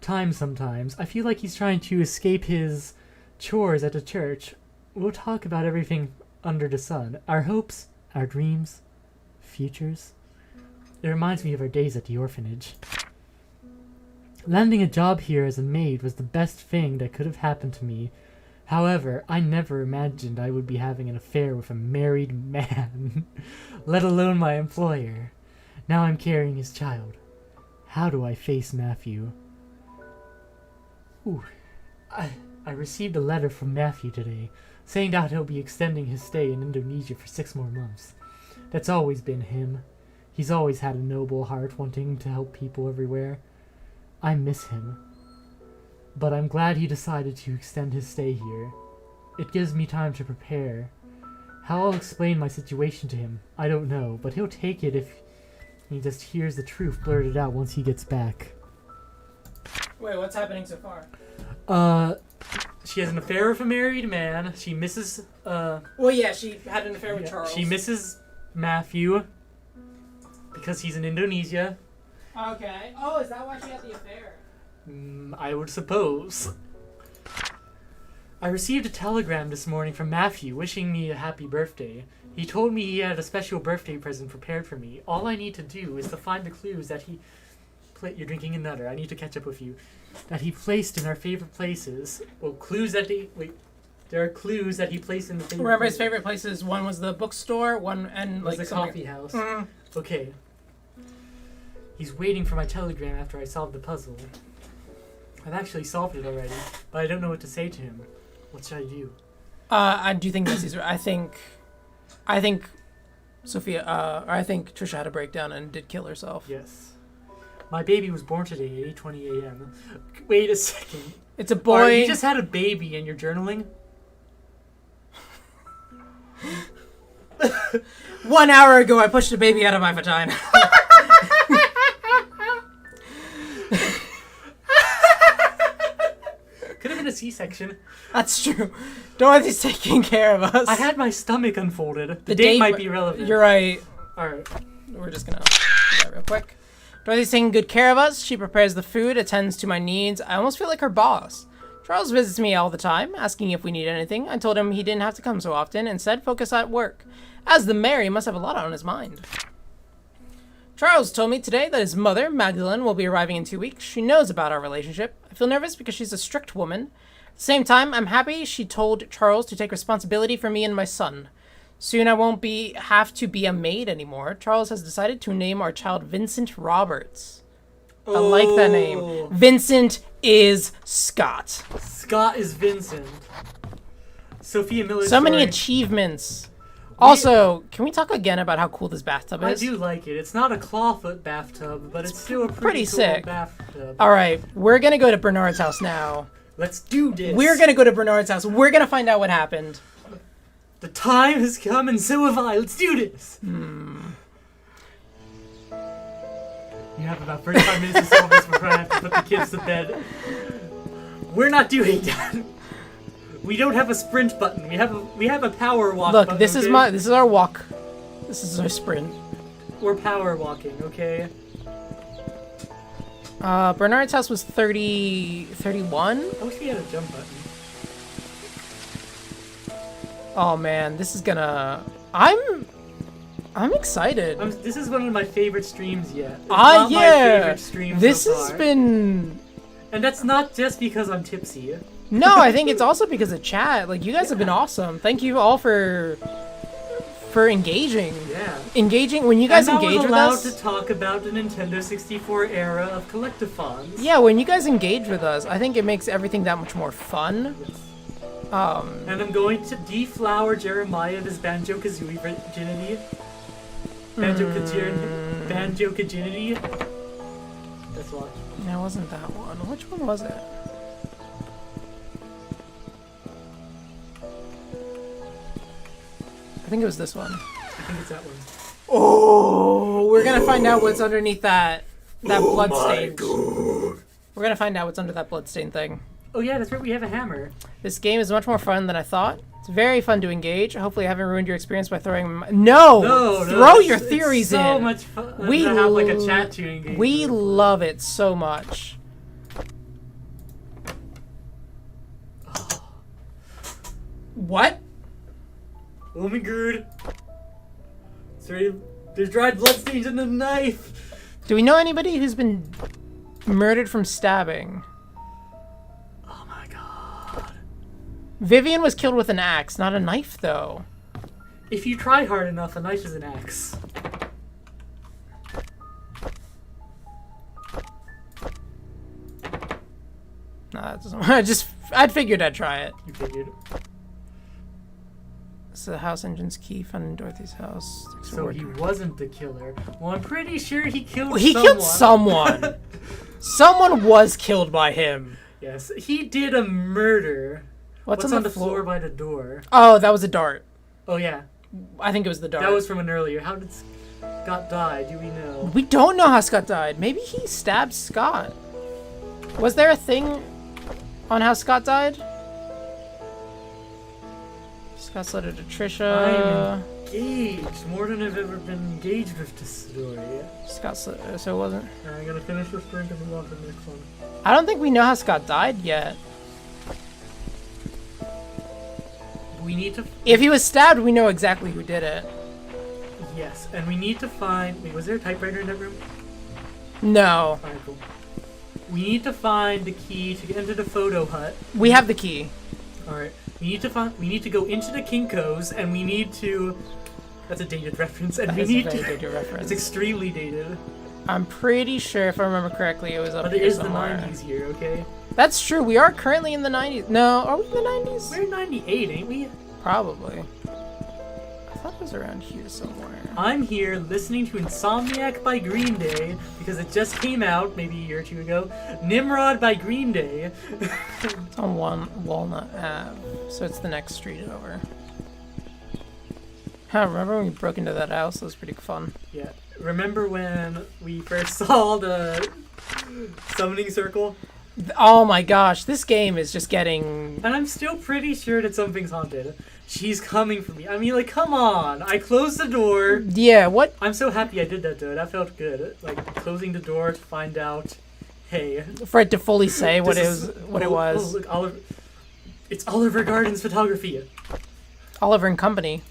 time sometimes. I feel like he's trying to escape his chores at the church. We'll talk about everything under the sun. Our hopes, our dreams. futures. It reminds me of our days at the orphanage. Landing a job here as a maid was the best thing that could have happened to me. However, I never imagined I would be having an affair with a married man, let alone my employer. Now I'm carrying his child. How do I face Matthew? Ooh, I received a letter from Matthew today, saying that he'll be extending his stay in Indonesia for 6 more months. That's always been him. He's always had a noble heart, wanting to help people everywhere. I miss him. But I'm glad he decided to extend his stay here. It gives me time to prepare. How I'll explain my situation to him, I don't know, but he'll take it if he just hears the truth blurted out once he gets back. Wait, what's happening so far? She has an affair with a married man. She misses, Well, yeah, she had an affair with Charles. She misses Matthew because he's in Indonesia. Okay. Oh, is that why she had the affair? I would suppose. I received a telegram this morning from Matthew wishing me a happy birthday. He told me he had a special birthday present prepared for me. All I need to do is to find the clues that he... You're drinking another. I need to catch up with you. That he placed in our favorite places. Well, clues that he... Wait. There are clues that he placed in the favorite... Remember his favorite places? One was the bookstore, one and was like the coffee house. Mm-hmm. Okay. He's waiting for my telegram after I solved the puzzle. I've actually solved it already, but I don't know what to say to him. What should I do? I do think this is. I think Sophia. I think Trisha had a breakdown and did kill herself. Yes. My baby was born today at 8:20 a.m. Wait a second. It's a boy. You just had a baby and you're journaling? 1 hour ago, I pushed a baby out of my vagina. Could have been a C-section. That's true. Dorothy's taking care of us. I had my stomach unfolded. The date might be relevant. You're right. Alright. We're just gonna do that real quick. Dorothy's taking good care of us. She prepares the food, attends to my needs. I almost feel like her boss. Charles visits me all the time, asking if we need anything. I told him he didn't have to come so often, instead focus at work. As the mayor, he must have a lot on his mind. Charles told me today that his mother, Magdalene, will be arriving in 2 weeks. She knows about our relationship. I feel nervous because she's a strict woman. At the same time, I'm happy she told Charles to take responsibility for me and my son. Soon I won't have to be a maid anymore. Charles has decided to name our child Vincent Roberts. I like that name. Vincent is Scott. Scott is Vincent. Sophia Miller's So many story. achievements. Also, can we talk again about how cool this bathtub is? I do like it. It's not a clawfoot bathtub, but it's still a pretty cool sick. bathtub. Alright, we're gonna go to Bernard's house now. Let's do this. We're gonna go to Bernard's house. We're gonna find out what happened. The time has come and so have I. Let's do this. You have about 35 minutes to solve this before I have to put the kids to bed. We're not doing that. We don't have a sprint button. We have a power walk Look, button. this is our walk. This is our sprint. We're power walking, okay? Bernard's house was 31. I wish we had a jump button. Oh man, this is gonna... I'm excited. This is one of my favorite streams yet. It's not my favorite stream This so has far. been... And that's not just because I'm tipsy. No, I think it's also because of chat. Like, you guys have been awesome. Thank you all for engaging. Yeah. Engaging, when you guys and engage with allowed us... to talk about the Nintendo 64 era of collectathons. Yeah, when you guys engage with us, I think it makes everything that much more fun. Yes. Um, And I'm going to deflower Jeremiah of his Banjo-Kazooie virginity. Banjo-Kazooie. Let's watch. no, it wasn't that one. Which one was it? I think it was this one. I think it's that one. Oh, we're gonna find out what's underneath that blood stain. We're gonna find out what's under that bloodstain thing. Oh yeah, that's right, we have a hammer. This game is much more fun than I thought. It's very fun to engage. Hopefully I haven't ruined your experience by throwing... No! Throw your theories it's so in! much fun We to have like a chat to engage We with. love it so much. What? Oh my god. Sorry, There's dried bloodstains in the knife. Do we know anybody who's been murdered from stabbing? Oh my god. Vivian was killed with an axe, not a knife, though. If you try hard enough, a knife is an axe. No, that doesn't. I'd figured I'd try it. You figured. So the house engine's key found in Dorothy's house. So he wasn't the killer. Well, I'm pretty sure he killed He someone. killed someone. Someone was killed by him. Yes, he did a murder. What's on the floor by the door? Oh, that was a dart. Oh, yeah. I think it was the dart. That was from an earlier. How did Scott die? Do we know? We don't know how Scott died. Maybe he stabbed Scott. Was there a thing on how Scott died? Scott's letter to Trisha. I'm engaged. More than I've ever been engaged with this story. Scott's so it wasn't. I'm gonna finish this drink and move on to the next one. I don't think we know how Scott died yet. We need to... If he was stabbed, we know exactly who did it. Yes, and we need to find... Wait, was there a typewriter in that room? No. Alright, cool. We need to find the key to get into the photo hut. We have the key. Alright. We need to go into the Kinko's, and we need to... That's a dated reference, and That we is need a very to... dated reference. It's extremely dated. I'm pretty sure, if I remember correctly, it was up But here it is somewhere. the 90s here, okay? That's true. We are currently in the 90s. No, are we in the 90s? We're in 98, ain't we? Probably. I thought it was around here somewhere. I'm here listening to Insomniac by Green Day because it just came out maybe a year or two ago. Nimrod by Green Day. It's on Walnut Ave, so it's the next street over. Remember when we broke into that house? That was pretty fun. Yeah. Remember when we first saw the summoning circle? Oh my gosh, this game is just getting... And I'm still pretty sure that something's haunted. She's coming for me. I mean, like, come on. I closed the door. Yeah, what? I'm so happy I did that, though. That felt good. Like, closing the door to find out, hey. For it to fully say what this it is- was. What it was. Oh, look, Oliver. It's Oliver Garden's photography. Oliver and Company.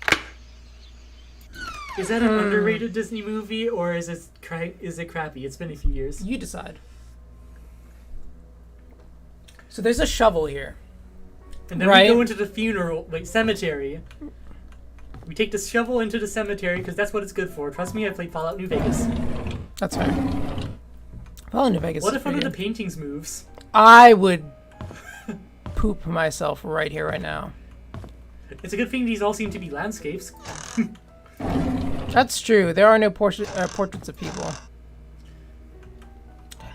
Is that an underrated Disney movie, or is it crappy? It's been a few years. You decide. So there's a shovel here. And then Right. we go into the funeral, like, cemetery. We take the shovel into the cemetery, because that's what it's good for. Trust me, I played Fallout New Vegas. That's fair. Well, New Vegas. What is if one of pretty the good. paintings moves? I would poop myself right here, right now. It's a good thing these all seem to be landscapes. That's true. There are no portraits of people.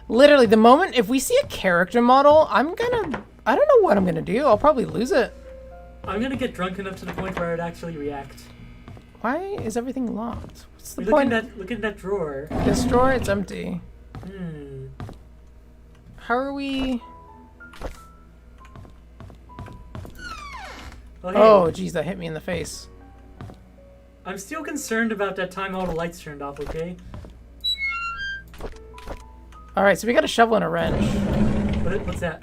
Literally, the moment if we see a character model, I don't know what I'm gonna do. I'll probably lose it. I'm gonna get drunk enough to the point where I'd actually react. Why is everything locked? What's the Look point? at that drawer. This drawer, it's empty. Hmm. How are we? Hey, Oh, geez, that hit me in the face. I'm still concerned about that time all the lights turned off, okay? All right, so we got a shovel and a wrench. What's that?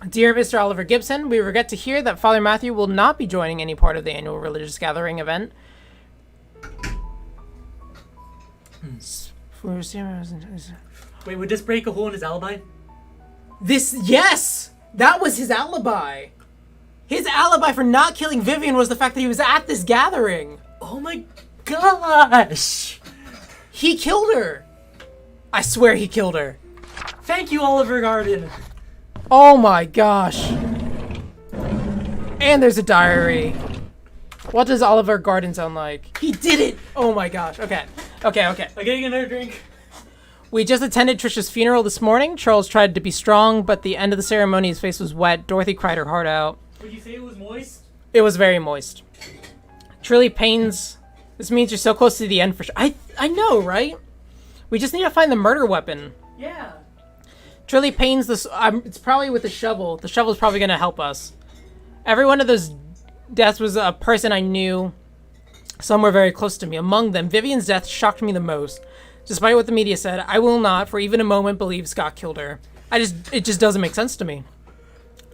Dear Mr. Oliver Gibson, we regret to hear that Father Matthew will not be joining any part of the annual religious gathering event. Wait, would this break a hole in his alibi? Yes! That was his alibi! His alibi for not killing Vivian was the fact that he was at this gathering. Oh my gosh! He killed her! I swear he killed her. Thank you, Oliver Garden! Oh my gosh. And there's a diary. What does Oliver Garden sound like? He did it! Oh my gosh. Okay. I'm getting another drink. We just attended Trisha's funeral this morning. Charles tried to be strong, but at the end of the ceremony, his face was wet. Dorothy cried her heart out. Would you say it was moist? It was very moist. Truly pains. This means you're so close to the end for sure. I know, right? We just need to find the murder weapon. Yeah. Truly pains this. It's probably with the shovel. The shovel's probably going to help us. Every one of those deaths was a person I knew. Some were very close to me. Among them, Vivian's death shocked me the most. Despite what the media said, I will not, for even a moment, believe Scott killed her. It just doesn't make sense to me.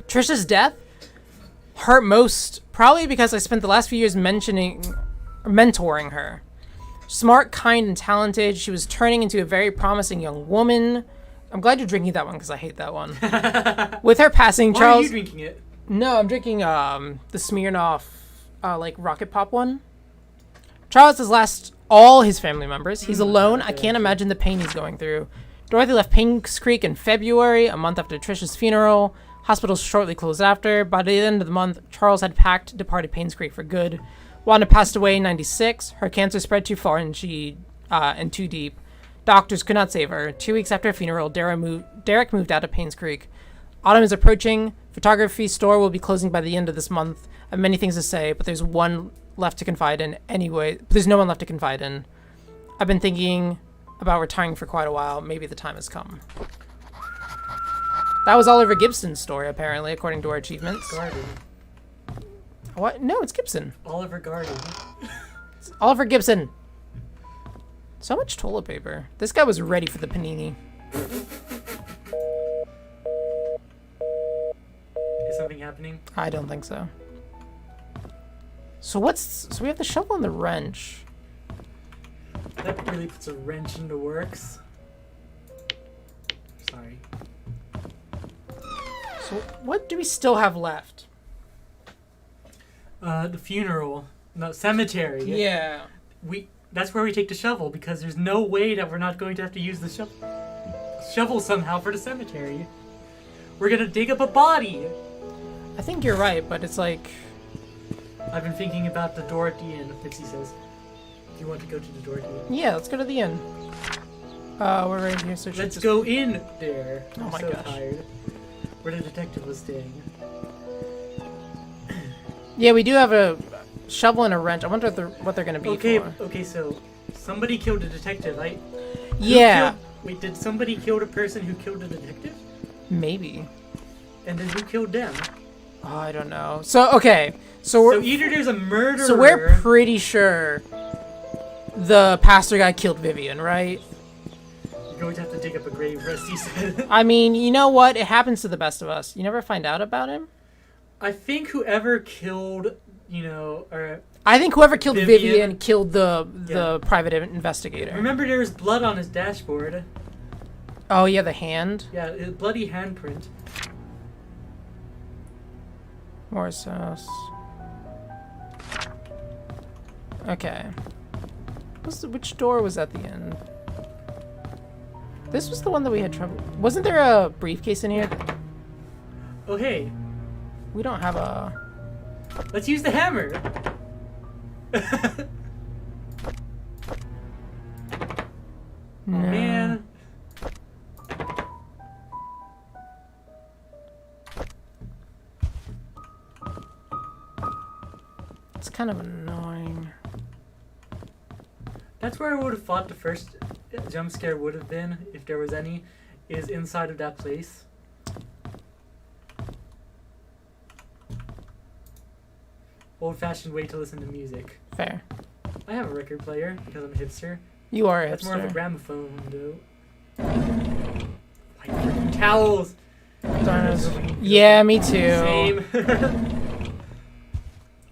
Trisha's death hurt most, probably because I spent the last few years mentoring her. Smart, kind, and talented. She was turning into a very promising young woman. I'm glad you're drinking that one because I hate that one. With her passing, Why Charles... are you drinking it? No, I'm drinking the Smirnoff, like, Rocket Pop one. Charles has lost all his family members. He's alone. I can't imagine the pain he's going through. Dorothy left Painscreek in February, a month after Trish's funeral. Hospitals shortly closed after. By the end of the month, Charles had packed, departed Painscreek for good. Wanda passed away in 96. Her cancer spread too far and too deep. Doctors could not save her. 2 weeks after her funeral, Derek moved out of Painscreek. Autumn is approaching. Photography store will be closing by the end of this month. I have many things to say, but there's one left to confide in anyway. There's no one left to confide in. I've been thinking about retiring for quite a while. Maybe the time has come. That was Oliver Gibson's story, apparently, according to our achievements. Garden. What? No, it's Gibson. Oliver Garden. It's Oliver Gibson. So much toilet paper. This guy was ready for the panini. Is something happening? I don't think so. So we have the shovel and the wrench. That really puts a wrench into works. Sorry. So what do we still have left? The funeral. No, cemetery. Yeah. That's where we take the shovel, because there's no way that we're not going to have to use the shovel somehow for the cemetery. We're gonna dig up a body. I think you're right, but it's like... I've been thinking about the door at the inn, Pixie says. Do you want to go to the door at the inn? Yeah, let's go to the inn. We're right here, so Let's go in there. Oh I'm my so gosh. tired. Where the detective was staying. Yeah, we do have a shovel and a wrench. I wonder what they're gonna be for. Okay, so somebody killed a detective, right? Yeah. Wait, did somebody kill the person who killed the detective? Maybe. And then who killed them? Oh, I don't know. So, okay. So either there's a murderer... So we're pretty sure the pastor guy killed Vivian, right? You're going to have to dig up a grave, Rusty said. I mean, you know what? It happens to the best of us. You never find out about him? I think whoever killed, or... I think whoever killed Vivian killed the private investigator. Remember there was blood on his dashboard. Oh, yeah, the hand? Yeah, a bloody handprint. Morris house. Okay. Which door was at the end? This was the one that we had trouble... Wasn't there a briefcase in here? Oh, hey. We don't have a... Let's use the hammer. No. Oh, man. It's kind of annoying. That's where I would have thought the first jump scare would have been, if there was any, is inside of that place. Old-fashioned way to listen to music. Fair. I have a record player because I'm a hipster. You are a That's more of a hipster. gramophone, though. White freaking towels! Yeah, me too. Same.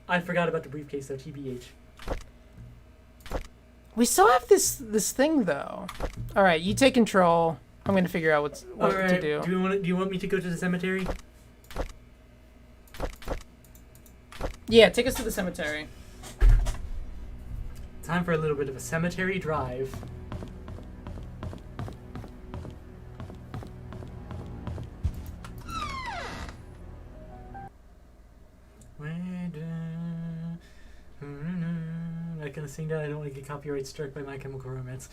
I forgot about the briefcase, though, TBH. We still have this thing, though. All right, you take control. I'm gonna figure out what to do. Do you want me to go to the cemetery? Yeah, take us to the cemetery. Time for a little bit of a cemetery drive. I'm not gonna sing that. I don't want to get copyright struck by My Chemical Romance.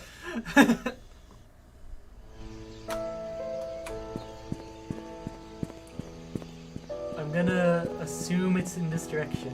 I'm gonna assume it's in this direction.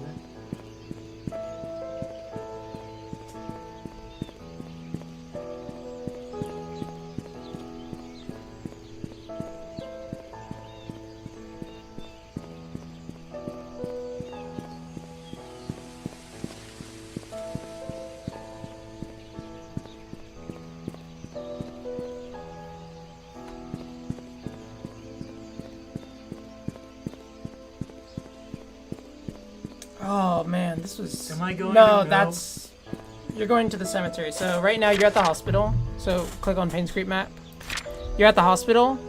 Oh man, this was. Am I going? No, to go? that's. You're going to the cemetery. So right now you're at the hospital. So click on Painscreek map. You're at the hospital.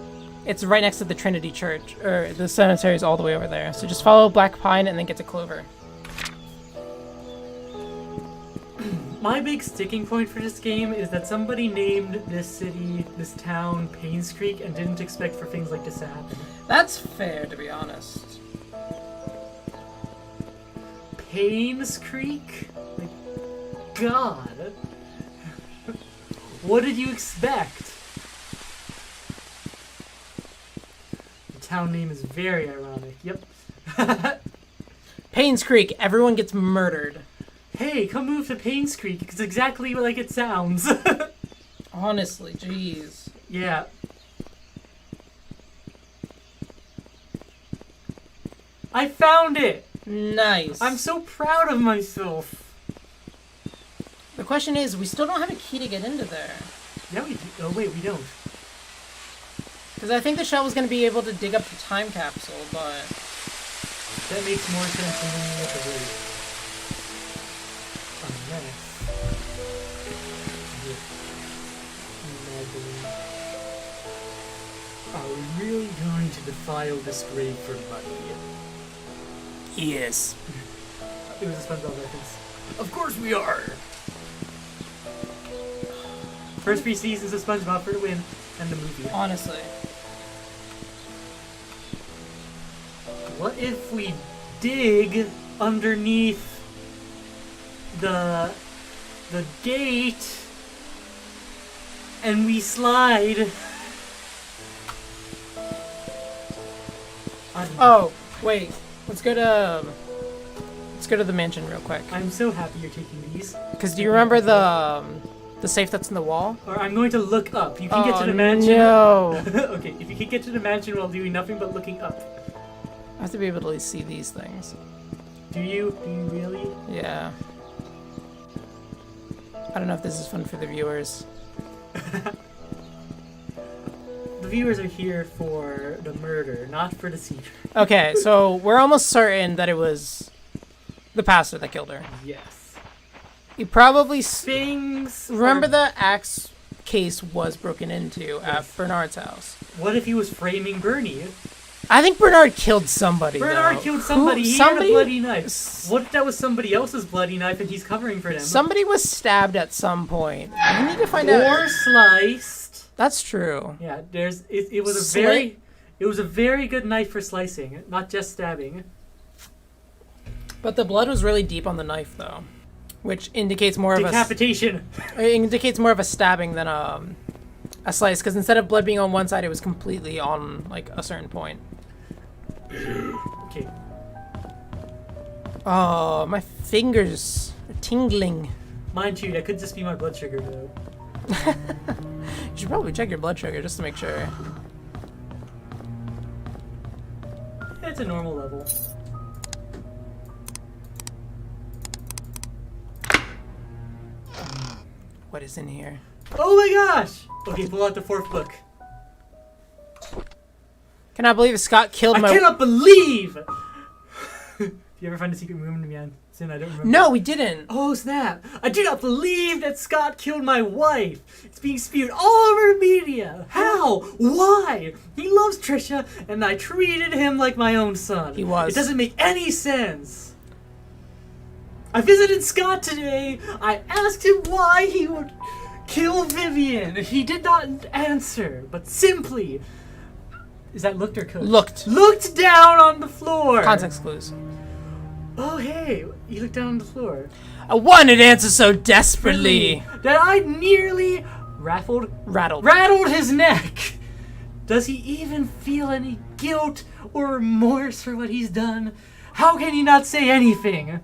It's right next to the Trinity Church, or the cemetery is all the way over there. So just follow Black Pine and then get to Clover. My big sticking point for this game is that somebody named this city, this town, Painscreek, and didn't expect for things like this to happen. That's fair, to be honest. Painscreek? Like, God. What did you expect? The town name is very ironic. Yep. Painscreek, everyone gets murdered. Hey, come move to Painscreek. It's exactly like it sounds. Honestly, jeez. Yeah. I found it! Nice. I'm so proud of myself. The question is, we still don't have a key to get into there. Yeah, we do. Oh, wait, we don't. Because I think the shell was going to be able to dig up the time capsule, but... That makes more sense than any other way. Are we really going to defile this grave for money? Yes. It was a SpongeBob reference. Of course we are. First 3 seasons of SpongeBob for the win, and the movie. Honestly. What if we dig underneath the gate and we slide? Oh, wait. Let's go to the mansion real quick. I'm so happy you're taking these. Because do you remember the safe that's in the wall? Or I'm going to look up. You can get to the mansion. No. Okay, if you can get to the mansion while doing nothing but looking up. I have to be able to at least see these things. Do you? Do you really? Yeah. I don't know if this is fun for the viewers. The viewers are here for the murder, not for the secret. Okay, so we're almost certain that it was the pastor that killed her. Yes. He probably... Things... Remember the axe case was broken into at Bernard's house. What if he was framing Bernie? I think Bernard killed somebody, Bernard though. killed somebody. He somebody? had a bloody knife. What if that was somebody else's bloody knife and he's covering for them? Somebody was stabbed at some point. We need to find out. Or sliced. That's true. Yeah, it was a Slit? very good knife for slicing, not just stabbing. But the blood was really deep on the knife, though, which indicates more Decapitation. It indicates more of a stabbing than a slice, because instead of blood being on one side, it was completely on like a certain point. Okay. Oh, my fingers are tingling. Mine too. That could just be my blood sugar, though. You should probably check your blood sugar just to make sure. It's a normal level. What is in here? Oh my gosh! Okay, pull out the 4th book. Cannot believe Scott killed I my... cannot believe! Do you ever find a secret room in the end? Sin, I don't remember. No, we didn't. Oh snap! I do not believe that Scott killed my wife! It's being spewed all over the media! How? Why? He loves Trisha, and I treated him like my own son. He was. It doesn't make any sense. I visited Scott today. I asked him why he would kill Vivian. He did not answer, but simply... Is that looked or cooked? Looked. Looked down on the floor. Context clues. Oh, hey, you looked down on the floor. I wanted answers so desperately. That I nearly rattled his neck. Does he even feel any guilt or remorse for what he's done? How can he not say anything?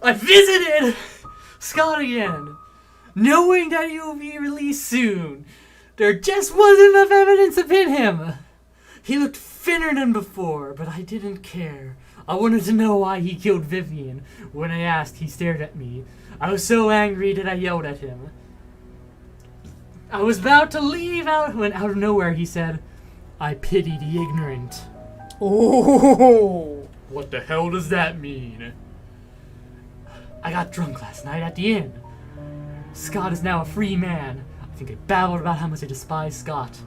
I visited Scott again, knowing that he will be released soon. There just wasn't enough evidence to pin him. He looked thinner than before, but I didn't care. I wanted to know why he killed Vivian. When I asked, he stared at me. I was so angry that I yelled at him. I was about to leave when out of nowhere he said, I pity the ignorant. Oh. What the hell does that mean? I got drunk last night at the inn. Scott is now a free man. I think I babbled about how much I despise Scott,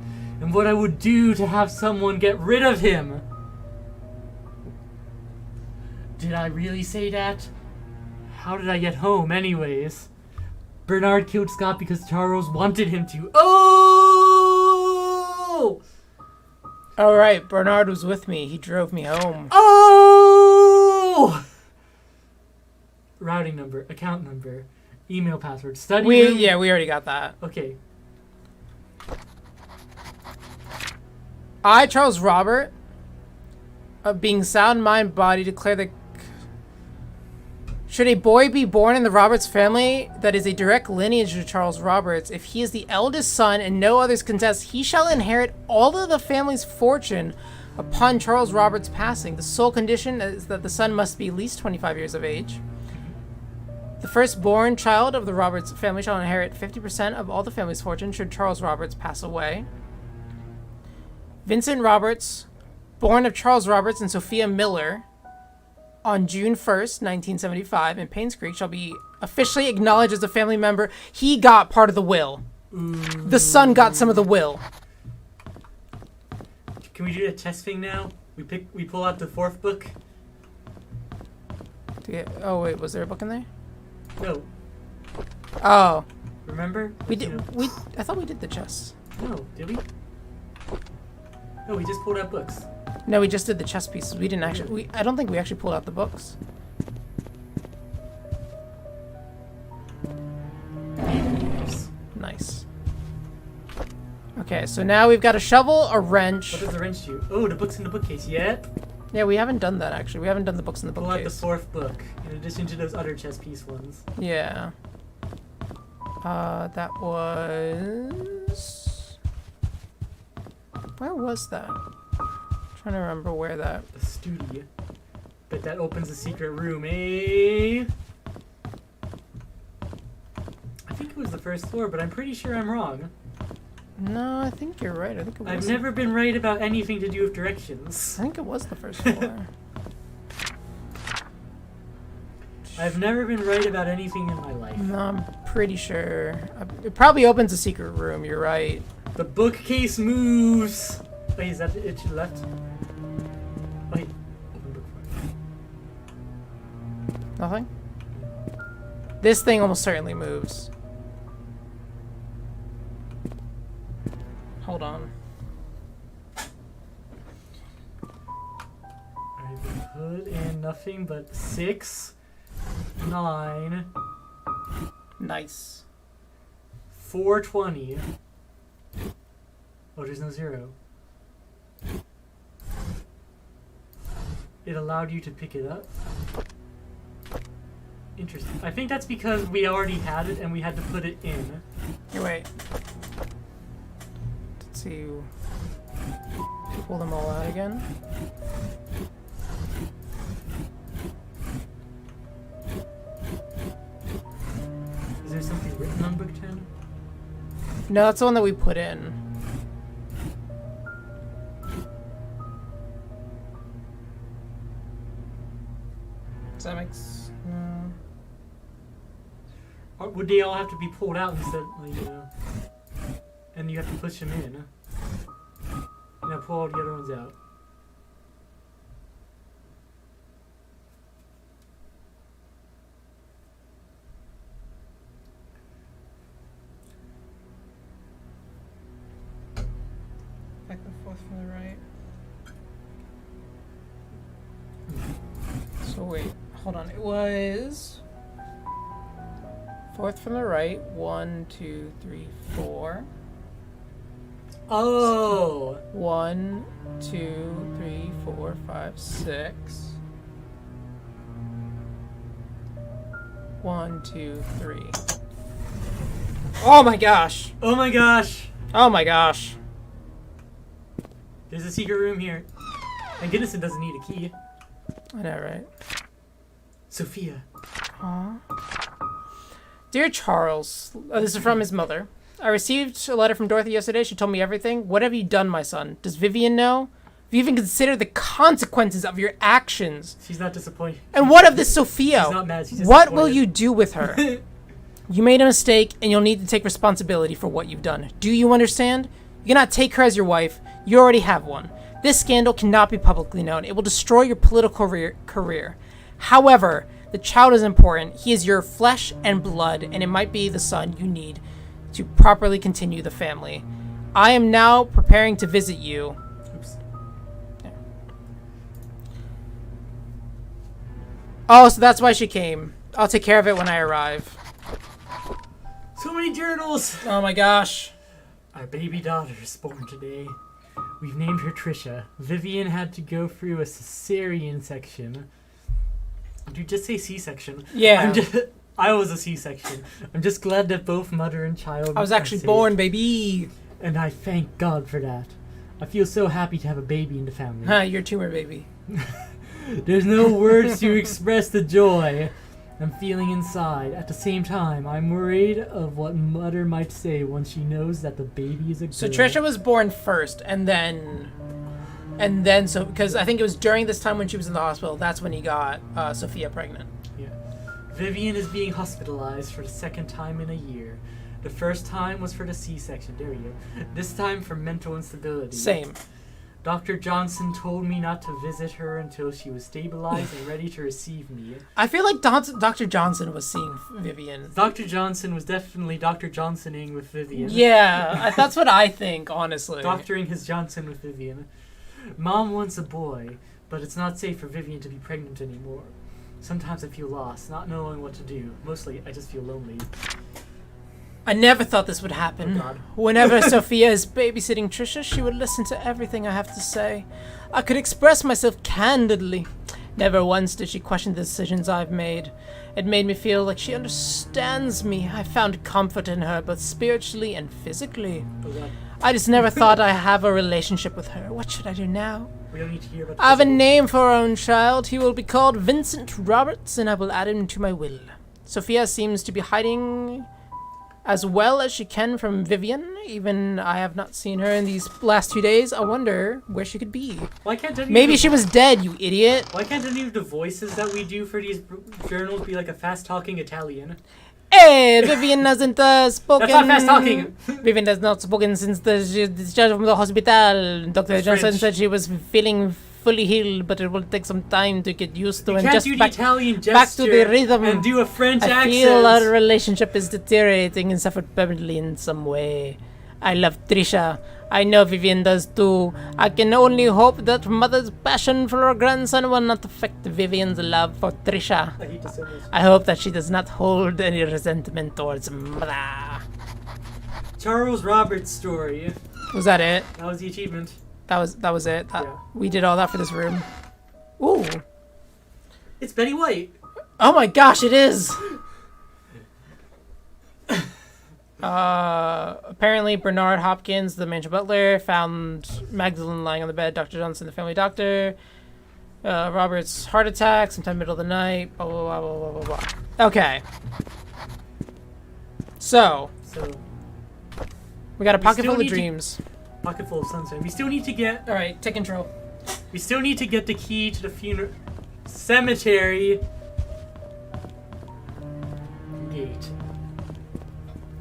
and what I would do to have someone get rid of him. Did I really say that? How did I get home, anyways? Bernard killed Scott because Charles wanted him to. Oh! All right, Bernard was with me. He drove me home. Oh! Routing number, account number, email password, study room. Yeah, we already got that. Okay. I, Charles Robert, of being sound mind body, declare that should a boy be born in the Roberts family that is a direct lineage of Charles Roberts, if he is the eldest son and no others contest, he shall inherit all of the family's fortune upon Charles Roberts' passing. The sole condition is that the son must be at least 25 years of age. The firstborn child of the Roberts family shall inherit 50% of all the family's fortune should Charles Roberts pass away. Vincent Roberts, born of Charles Roberts and Sophia Miller, on June 1st, 1975, in Painscreek, shall be officially acknowledged as a family member. He got part of the will. The son got some of the will. Can we do a test thing now? We pull out the fourth book. Oh wait, was there a book in there? No. Oh, Remember? we did. You know. I thought we did the chess. No, did we? No, we just pulled out books. No, we just did the chess pieces. We didn't actually. I don't think we actually pulled out the books. Nice. Okay, so now we've got a shovel, a wrench. What does the wrench do? Oh, the book's in the bookcase. Yep. Yeah, we haven't done that actually. We haven't done the books in the Pull out the bookcase. fourth book, in addition to those other chess piece ones. Yeah. That was. Where was that? Trying to remember where that. The studio. Bet that opens a secret room, eh? I think it was the first floor, but I'm pretty sure I'm wrong. No, I think you're right. I think it was. I've never been right about anything to do with directions. I think it was the first floor. I've never been right about anything in my life. No, I'm pretty sure. It probably opens a secret room. You're right. The bookcase moves. Wait, is that it to the left? Wait, open book for it. Nothing? This thing almost certainly moves. Hold on. I've put in nothing but 6, 9, Nice. 420. Oh, there's no 0. It allowed you to pick it up. Interesting. I think that's because we already had it and we had to put it in. Here, wait. Let's see. Pull them all out again. Is there something written on book 10? No, that's the one that we put in. Does that make sense? No. Or would they all have to be pulled out instead, like, and you have to push them in? Now pull all the other ones out. Like the fourth from the right. So wait, hold on. It was fourth from the right. 1, 2, 3, 4. Oh! 1, 2, 3, 4, 5, 6. 1, 2, 3. Oh my gosh! Oh my gosh! Oh my gosh! There's a secret room here. Thank goodness it doesn't need a key. I know, right? Sophia. Aww. Dear Charles, this is from his mother. I received a letter from Dorothy yesterday. She told me everything. What have you done, my son? Does Vivian know? Have you even considered the consequences of your actions? She's not disappointed. And what of this Sophia? She's not mad, she's What will disappointed. you do with her? You made a mistake, and you'll need to take responsibility for what you've done. Do you understand? You cannot take her as your wife. You already have one. This scandal cannot be publicly known. It will destroy your political career. However, the child is important. He is your flesh and blood, and it might be the son you need to properly continue the family. I am now preparing to visit you. Oops. Oh, so that's why she came. I'll take care of it when I arrive. So many journals! Oh my gosh. Our baby daughter is born today. We've named her Trisha. Vivian had to go through a cesarean section. Did you just say C-section? Yeah. I was a C-section. I'm just glad that both mother and child I was are actually safe. born, baby. And I thank God for that. I feel so happy to have a baby in the family. Huh, you're a tumor baby. There's no words to express the joy I'm feeling inside. At the same time, I'm worried of what mother might say once she knows that the baby is a girl. So Trisha was born first, and then so because I think it was during this time when she was in the hospital, that's when he got Sophia pregnant. Yeah. Vivian is being hospitalized for the second time in a year. The first time was for the C-section. There we go. This time for mental instability. Same. Dr. Johnson told me not to visit her until she was stabilized and ready to receive me. I feel like Dr. Johnson was seeing Vivian. Dr. Johnson was definitely Dr. Johnsoning with Vivian. Yeah, that's what I think, honestly. Doctoring his Johnson with Vivian. Mom wants a boy, but it's not safe for Vivian to be pregnant anymore. Sometimes I feel lost, not knowing what to do. Mostly, I just feel lonely. I never thought this would happen. Oh, God. Whenever Sophia is babysitting Trisha, she would listen to everything I have to say. I could express myself candidly. Never once did she question the decisions I've made. It made me feel like she understands me. I found comfort in her, both spiritually and physically. Oh, God. I just never thought I'd have a relationship with her. What should I do now? We don't need to hear about I have a physical- name for our own child. He will be called Vincent Roberts, and I will add him to my will. Sophia seems to be hiding as well as she can from Vivian. Even I have not seen her in these last 2 days. I wonder where she could be. Why can't any Maybe of she the, was dead, you idiot. Why can't any of the voices that we do for these journals be like a fast-talking Italian? Hey, Vivian hasn't spoken. That's not fast talking. Vivian has not spoken since the discharge from the hospital. Dr. That's Johnson French. said she was feeling fully healed, but it will take some time to get used to You and can't just do the back Italian gesture back to the rhythm. and do a French I accent. feel our relationship is deteriorating and suffered permanently in some way. I love Trisha. I know Vivian does too. I can only hope that mother's passion for her grandson will not affect Vivian's love for Trisha. I hate this so much. I hope that she does not hold any resentment towards mother. Charles Roberts' story. Was that it? That was the achievement. That was it. Yeah. We did all that for this room. Ooh. It's Betty White. Oh my gosh, it is. Apparently Bernard Hopkins, the mansion butler, found Magdalene lying on the bed. Dr. Johnson, the family doctor. Robert's heart attack, sometime middle of the night. Blah, blah, blah, blah, blah, blah, blah. Okay. So, So, we got a pocket still full of need to- dreams. pocket full of sunshine. We still need to get. Alright, take control. We still need to get the key to the funeral cemetery gate.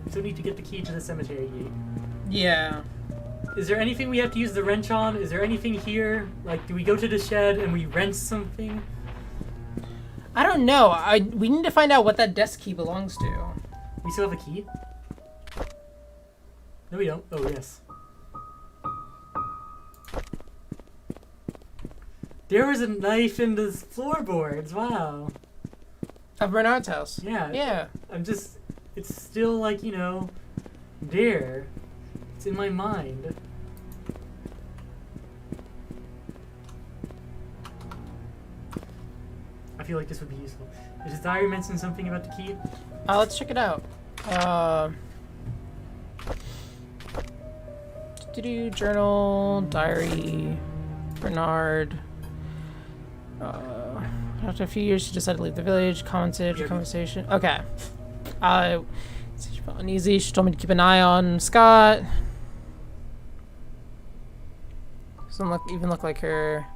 We still need to get the key to the cemetery gate. Yeah. Is there anything we have to use the wrench on? Is there anything here? Like, do we go to the shed and we wrench something? I don't know. We need to find out what that desk key belongs to. We still have a key? No, we don't. Oh, yes. There was a knife in the floorboards. Wow. Of Bernard's house. Yeah. Yeah. I'm just. It's still like, you know, there. It's in my mind. I feel like this would be useful. Does his diary mention something about the key? Let's check it out. Journal, diary, Bernard. After a few years, she decided to leave the village. Commented, conversation. Okay. She felt uneasy. She told me to keep an eye on Scott. Doesn't even look like her.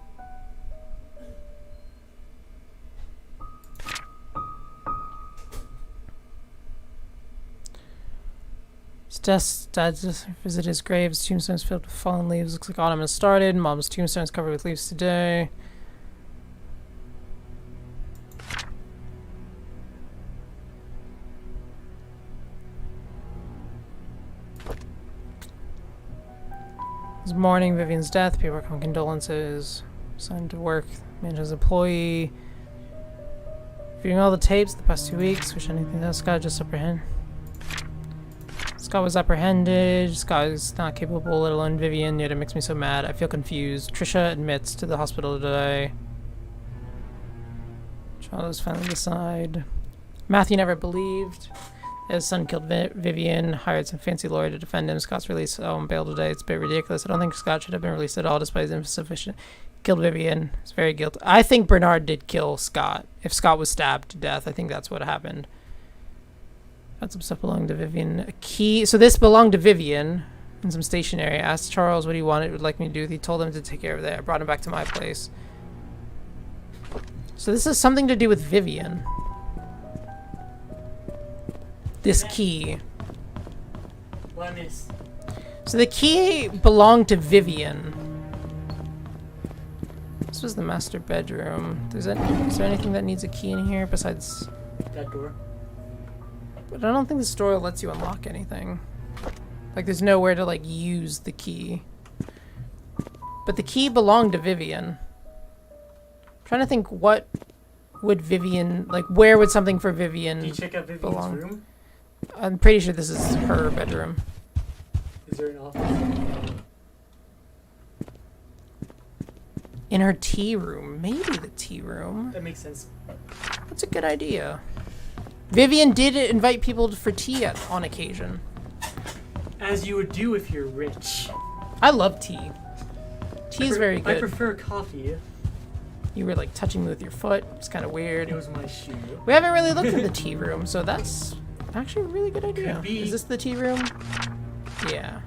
Dad just visited his grave. His tombstone's filled with fallen leaves. Looks like autumn has started. Mom's tombstone's covered with leaves today. This morning, Vivian's death. People are coming condolences. Signed to work. Manager's employee. Viewing all the tapes the past 2 weeks. Wish anything else got just apprehend. Scott was apprehended. Scott is not capable, let alone Vivian, yet it makes me so mad. I feel confused. Trisha admits to the hospital today. Charles finally decide. Matthew never believed. His son killed Vivian, hired some fancy lawyer to defend him. Scott's released on bail today. It's a bit ridiculous. I don't think Scott should have been released at all despite his insufficient. Killed Vivian. It's very guilty. I think Bernard did kill Scott. If Scott was stabbed to death, I think that's what happened. Got some stuff belonging to Vivian. A key. So this belonged to Vivian and some stationery. I asked Charles what he would like me to do. He told him to take care of that. I brought him back to my place. So this is something to do with Vivian. This key. What I miss? So the key belonged to Vivian. This was the master bedroom. Is there anything that needs a key in here besides That door. But I don't think this door lets you unlock anything. Like, there's nowhere to, like, use the key. But the key belonged to Vivian. I'm trying to think what would Vivian... Like, where would something for Vivian Did you check out Vivian's belong? room? I'm pretty sure this is her bedroom. Is there an office? In her tea room. Maybe the tea room. That makes sense. That's a good idea. Vivian did invite people for tea on occasion. As you would do if you're rich. I love tea. Tea is very good. I prefer coffee. You were like touching me with your foot. It's kind of weird. It was my shoe. We haven't really looked in the tea room, so that's actually a really good idea. Could be. Is this the tea room? Yeah.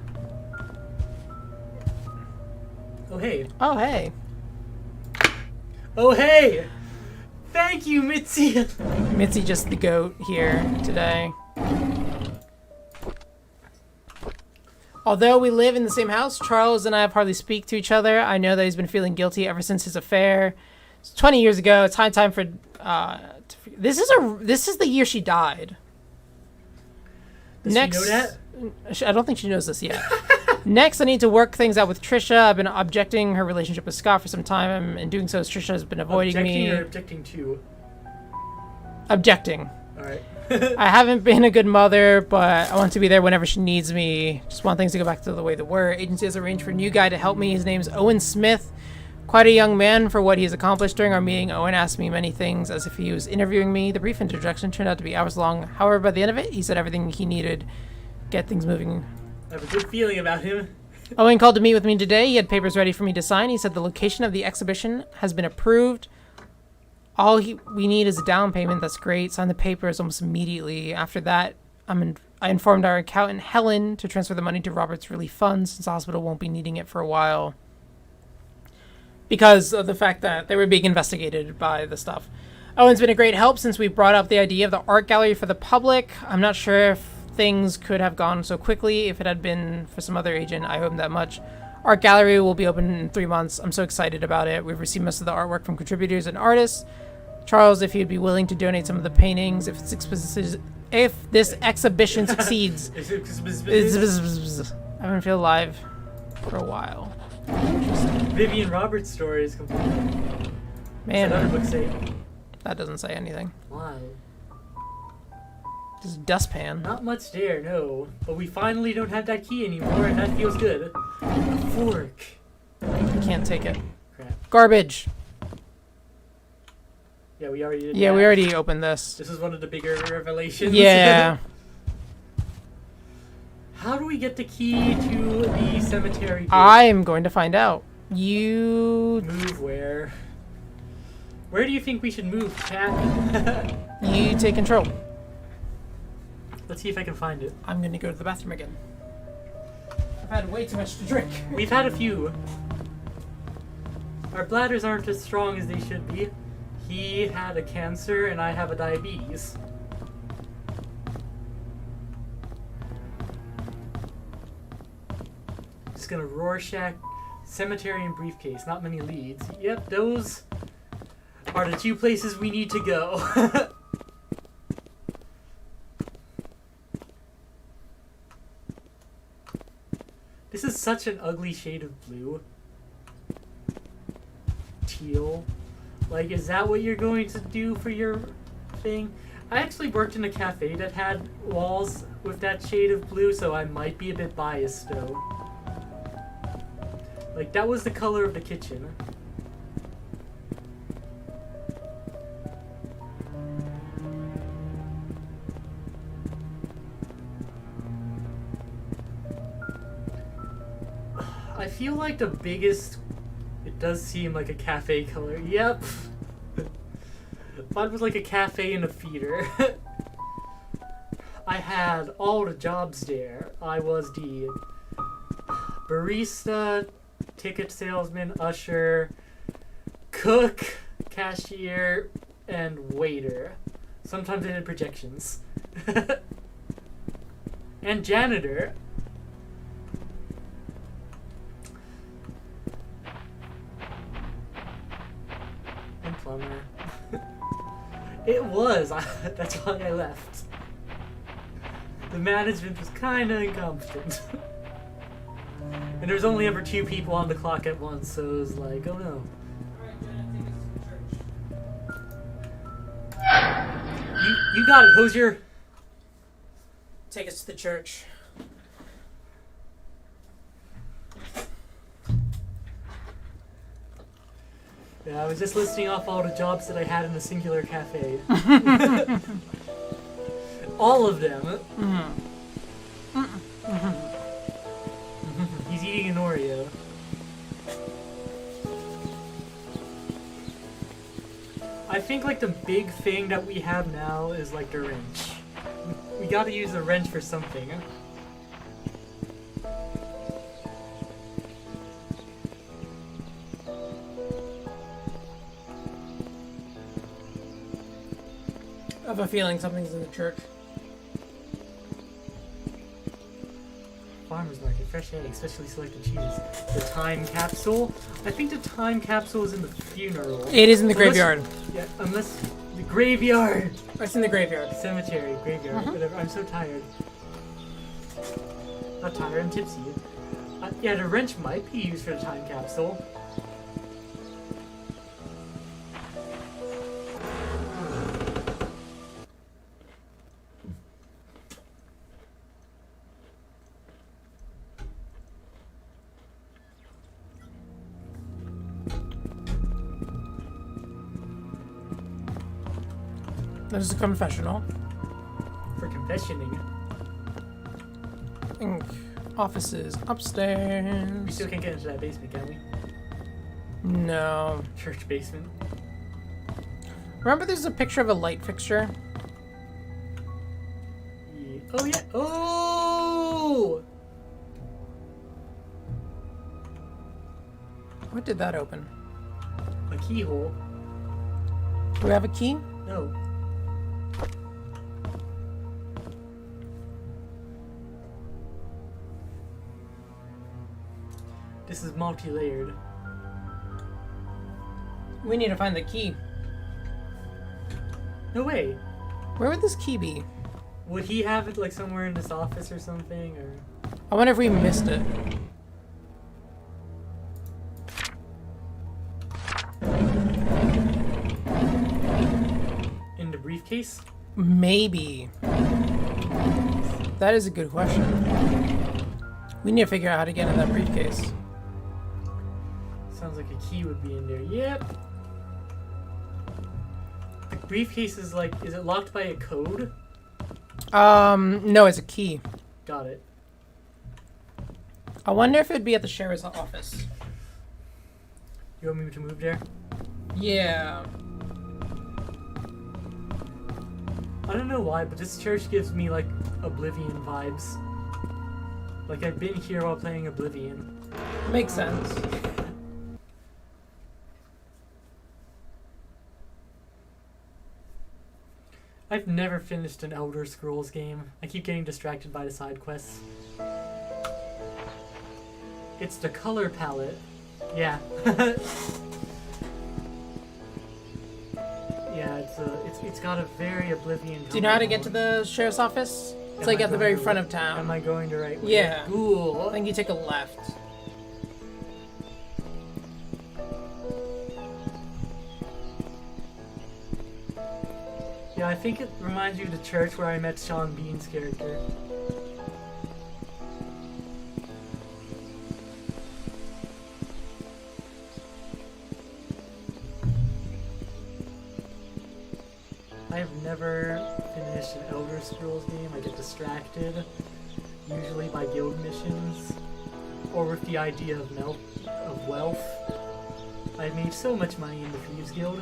Oh, hey. Oh, hey. Oh, hey! Thank you, Mitzi! Mitzi just the goat here today. Although we live in the same house, Charles and I have hardly speak to each other. I know that he's been feeling guilty ever since his affair. It's 20 years ago. It's high time for... This is the year she died. Does Next, she know that? I don't think she knows this yet. Next, I need to work things out with Trisha. I've been objecting her relationship with Scott for some time, and doing so, Trisha has been avoiding me. Or objecting to? Objecting. Alright. I haven't been a good mother, but I want to be there whenever she needs me. Just want things to go back to the way they were. Agency has arranged for a new guy to help me. His name's Owen Smith. Quite a young man for what he has accomplished. During our meeting, Owen asked me many things as if he was interviewing me. The brief introduction turned out to be hours long. However, by the end of it, he said everything he needed to get things moving. I have a good feeling about him. Owen called to meet with me today. He had papers ready for me to sign. He said the location of the exhibition has been approved. All we need is a down payment. That's great. Sign the papers almost immediately. After that, I informed our accountant, Helen, to transfer the money to Robert's relief funds since the hospital won't be needing it for a while. Because of the fact that they were being investigated by the stuff. Owen's been a great help since we brought up the idea of the art gallery for the public. I'm not sure if things could have gone so quickly if it had been for some other agent. I hope that much. Art gallery will be open in 3 months. I'm so excited about it. We've received most of the artwork from contributors and artists. Charles, if you'd be willing to donate some of the paintings, if this exhibition succeeds. I haven't feel alive for a while. Vivian Roberts' story is complete. Man, another book say. That doesn't say anything. Wow. Just a dustpan. Not much there, no. But we finally don't have that key anymore, and that feels good. A fork. I can't take it. Crap. Garbage. Yeah, we already did Yeah, that. we already opened this. This is one of the bigger revelations. Yeah. How do we get the key to the cemetery gate? I'm going to find out. You... Move where? Where do you think we should move, chat? You take control. Let's see if I can find it. I'm going to go to the bathroom again. I've had way too much to drink. We've had a few. Our bladders aren't as strong as they should be. He had a cancer and I have a diabetes. Just gonna Rorschach, cemetery, and briefcase. Not many leads. Yep, those are the 2 places we need to go. This is such an ugly shade of blue. Teal. Like, is that what you're going to do for your thing? I actually worked in a cafe that had walls with that shade of blue, so I might be a bit biased, though. Like, that was the color of the kitchen. I feel like the biggest... It does seem like a cafe color. Yep. Mine was like a cafe and a feeder. I had all the jobs there. I was the barista, ticket salesman, usher, cook, cashier, and waiter. Sometimes I did projections. And janitor. And plumber. It was. That's why I left. The management was kind of incompetent. And there was only ever 2 people on the clock at once, so it was like, oh no. You got it, Hosier. Take us to the church. Yeah, I was just listing off all the jobs that I had in the singular cafe. All of them. He's eating an Oreo. I think like the big thing that we have now is like the wrench. We gotta use the wrench for something. I have a feeling something's in the church. Farmer's market, fresh eggs, specially selected cheese. The time capsule. I think the time capsule is in the funeral. It is in the graveyard. Yeah, unless the graveyard. It's in the graveyard. Cemetery, graveyard, whatever. I'm so tired. Not tired, I'm tipsy. Yeah, the wrench might be used for the time capsule. This is a confessional. For confessioning. Ink. Offices We upstairs. still can't get into that basement, can we? No. Church basement. Remember there's a picture of a light fixture? Yeah. Oh, yeah. Oh! What did that open? A keyhole. Do we have a key? No. This is multi-layered. We need to find the key. No way. Where would this key be? Would he have it like somewhere in this office or something, or? I wonder if we missed it. In the briefcase? Maybe. That is a good question. We need to figure out how to get in that briefcase. Sounds like a key would be in there. Yep. The briefcase is like, is it locked by a code? No, it's a key. Got it. I wonder if it'd be at the sheriff's office. You want me to move there? Yeah. I don't know why, but this church gives me like Oblivion vibes. Like I've been here while playing Oblivion. Makes sense. I've never finished an Elder Scrolls game. I keep getting distracted by the side quests. It's the color palette. Yeah. Yeah, it's got a very Oblivion. Do you know how to get to the sheriff's office? It's like at the very front of town. Am I going the right way? Yeah. Cool. I think you take a left. Yeah, I think it reminds you of the church where I met Sean Bean's character. I have never finished an Elder Scrolls game. I get distracted, usually by guild missions, or with the idea of wealth. I've made so much money in the Thieves Guild.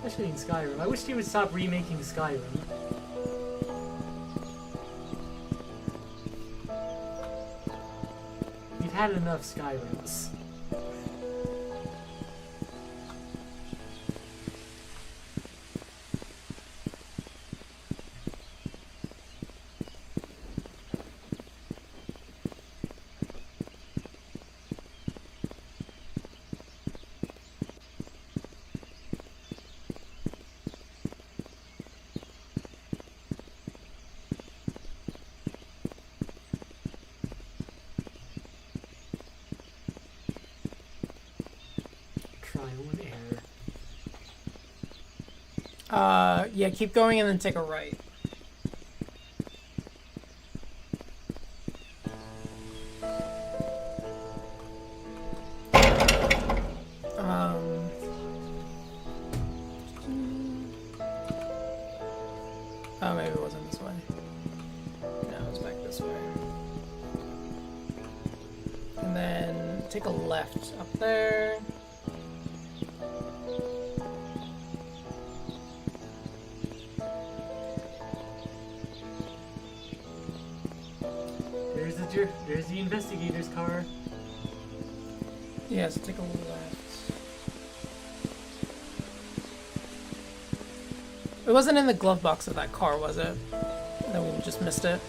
Especially in Skyrim. I wish they would stop remaking Skyrim. We've had enough Skyrims. Yeah, keep going and then take a right. Oh, maybe it wasn't this way. No, it was back this way. And then take a left up there. There's the investigator's car. Yeah, so take a left. It wasn't in the glove box of that car, was it? No, we just missed it.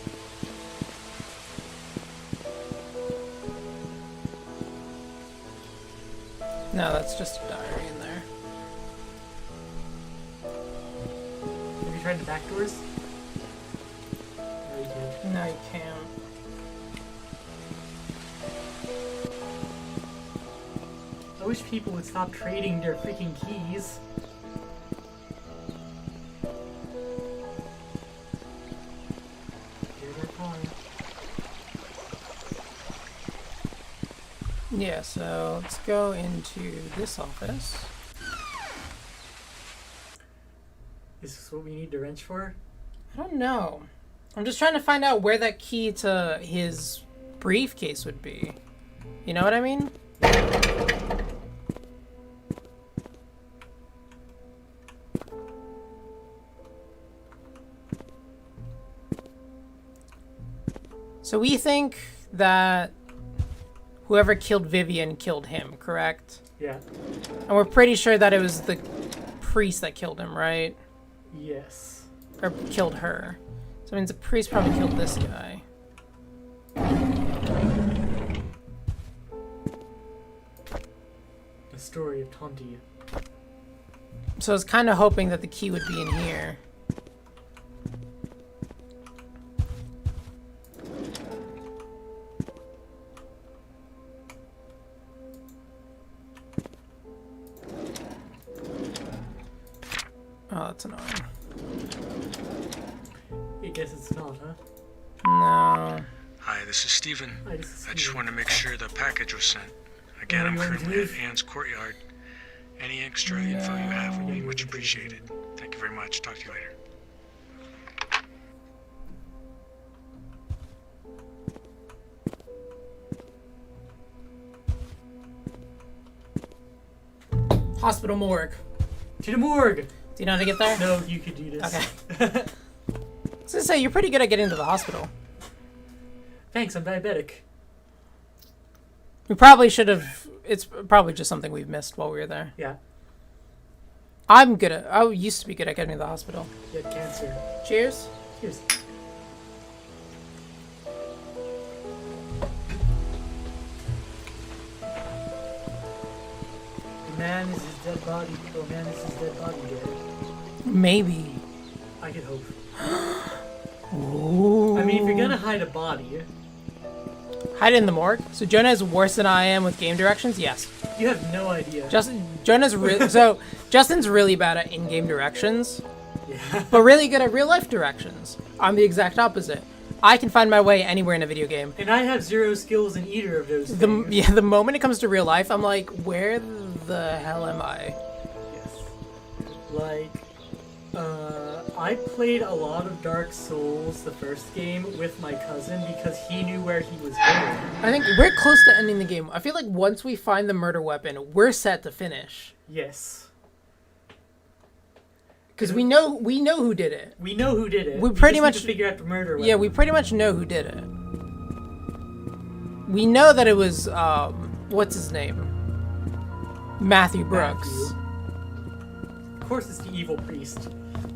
No, that's just a diary in there. Have you tried the back doors? No, you can't. No, you can't. I wish people would stop trading their freaking keys. Here's our car. Yeah, so let's go into this office. Is this what we need the wrench for? I don't know. I'm just trying to find out where that key to his briefcase would be. You know what I mean? So we think that whoever killed Vivian killed him, correct? Yeah. And we're pretty sure that it was the priest that killed him, right? Yes. Or killed her. So it means the priest probably killed this guy. The story of Tonti. So I was kind of hoping that the key would be in here. Oh, that's annoying. I guess it's not, huh? No. Hi, this is Steven. Hi, this is I just Steven. wanted to make sure the package was sent. Again, I'm currently at Anne's courtyard. Any extra info you have would be much appreciated. Thank you very much. Talk to you later. Hospital morgue. To the morgue! Do you know how to get there? No, you could do this. Okay. I was gonna say, you're pretty good at getting to the hospital. Thanks, I'm diabetic. We probably should have. It's probably just something we've missed while we were there. Yeah. I used to be good at getting to the hospital. You had cancer. Cheers. Cheers. Man, is his dead body. Oh man, is his dead body dead? Maybe. I could hope. Ooh. I mean, if you're gonna hide a body, Hide it in the morgue. So Jonah is worse than I am with game directions. Yes. you have no idea. Justin's really bad at in-game directions, Yeah. but really good at real-life directions. I'm the exact opposite. I can find my way anywhere in a video game. And I have zero skills in either of those things. The moment it comes to real life, I'm like, where the hell am I? Yes. Like, I played a lot of Dark Souls, the first game, with my cousin because he knew where he was going. I think we're close to ending the game. I feel like once we find the murder weapon, we're set to finish. Yes. Because we know who did it. We know who did it. We pretty just much need to figure out the murder weapon. Yeah, we pretty much know who did it. We know that it was what's his name? Matthew Brooks. Matthew. Of course, it's the evil priest.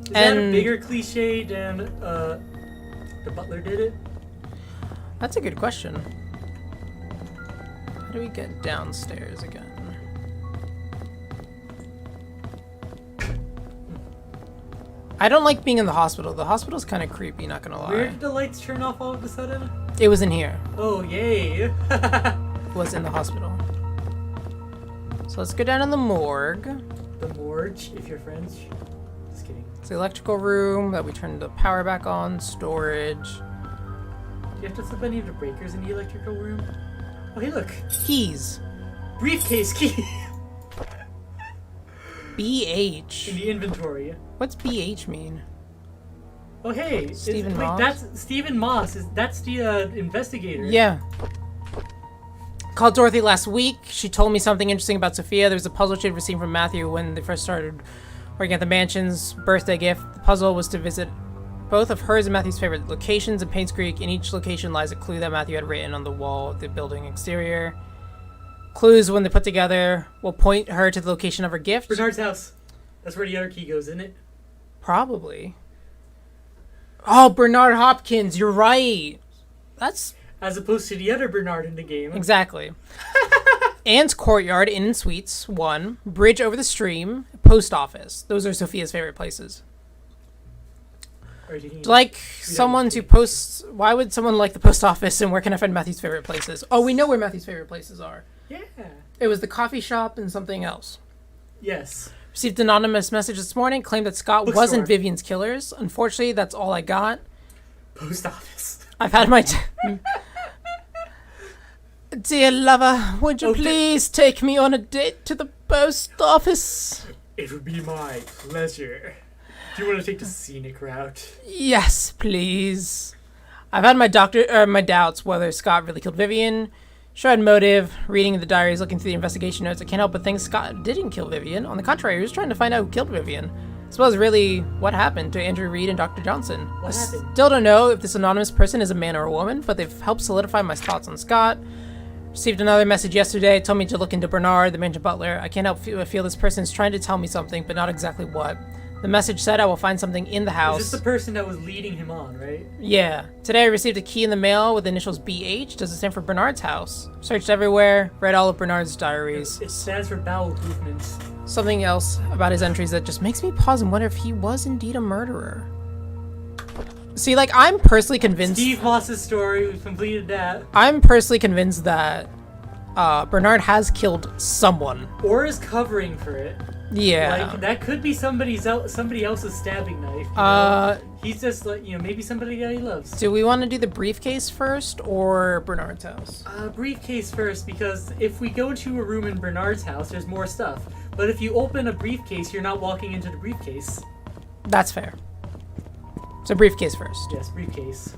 Is that a bigger cliche than the butler did it? That's a good question. How do we get downstairs again? I don't like being in the hospital. The hospital's kind of creepy, not gonna lie. Where did the lights turn off all of a sudden? It was in here. Oh, yay. It was in the hospital. So let's go down in the morgue. The morgue, if you're French. Just kidding. It's the electrical room that we turned the power back on. Storage. Do you have to slip any of the breakers in the electrical room? Oh, hey, look. Keys. Briefcase key BH. in the inventory. What's BH mean? Oh, hey. Stephen Moss? That's Stephen Moss. That's the investigator. Yeah. Called Dorothy last week. She told me something interesting about Sophia. There was a puzzle she had received from Matthew when they first started working at the mansion's birthday gift. The puzzle was to visit both of hers and Matthew's favorite locations in Painscreek. In each location lies a clue that Matthew had written on the wall of the building exterior. Clues, when they put together, will point her to the location of her gift. Bernard's house. That's where the other key goes, isn't it? Probably. Oh, Bernard Hopkins, you're right. That's... As opposed to the other Bernard in the game. Exactly. Anne's Courtyard, Inn and Suites, 1. Bridge over the stream, post office. Those are Sophia's favorite places. Like someone to post... Why would someone like the post office, and where can I find Matthew's favorite places? Oh, we know where Matthew's favorite places are. Yeah. It was the coffee shop and something else. Yes. Received an anonymous message this morning, claimed that Scott Bookstore. wasn't Vivian's killers. Unfortunately, that's all I got. Post office. I've had my... Dear lover, would you Okay. please take me on a date to the post office? It would be my pleasure. Do you want to take the scenic route? Yes, please. I've had my doubts whether Scott really killed Vivian. Sure had motive. Reading the diaries, looking through the investigation notes, I can't help but think Scott didn't kill Vivian. On the contrary, he was trying to find out who killed Vivian. I suppose really what happened to Andrew Reed and Dr. Johnson. What I happened? still don't know if this anonymous person is a man or a woman, but they've helped solidify my thoughts on Scott. Received another message yesterday, told me to look into Bernard, the mansion butler. I can't help feel this person is trying to tell me something, but not exactly what. The message said I will find something in the house. Is this the person that was leading him on, right? Yeah. Today I received a key in the mail with the initials BH. Does it stand for Bernard's house? Searched everywhere, read all of Bernard's diaries. It stands for bowel movements. Something else about his entries that just makes me pause and wonder if he was indeed a murderer. See, like, I'm personally convinced... Steve Moss's story, we've completed that. I'm personally convinced that Bernard has killed someone. Or is covering for it. Yeah. Like, that could be somebody else's stabbing knife. You know? He's just like, maybe somebody that he loves. Do we want to do the briefcase first or Bernard's house? Briefcase first, because if we go to a room in Bernard's house, there's more stuff. But if you open a briefcase, you're not walking into the briefcase. That's fair. So briefcase first. Yes, briefcase.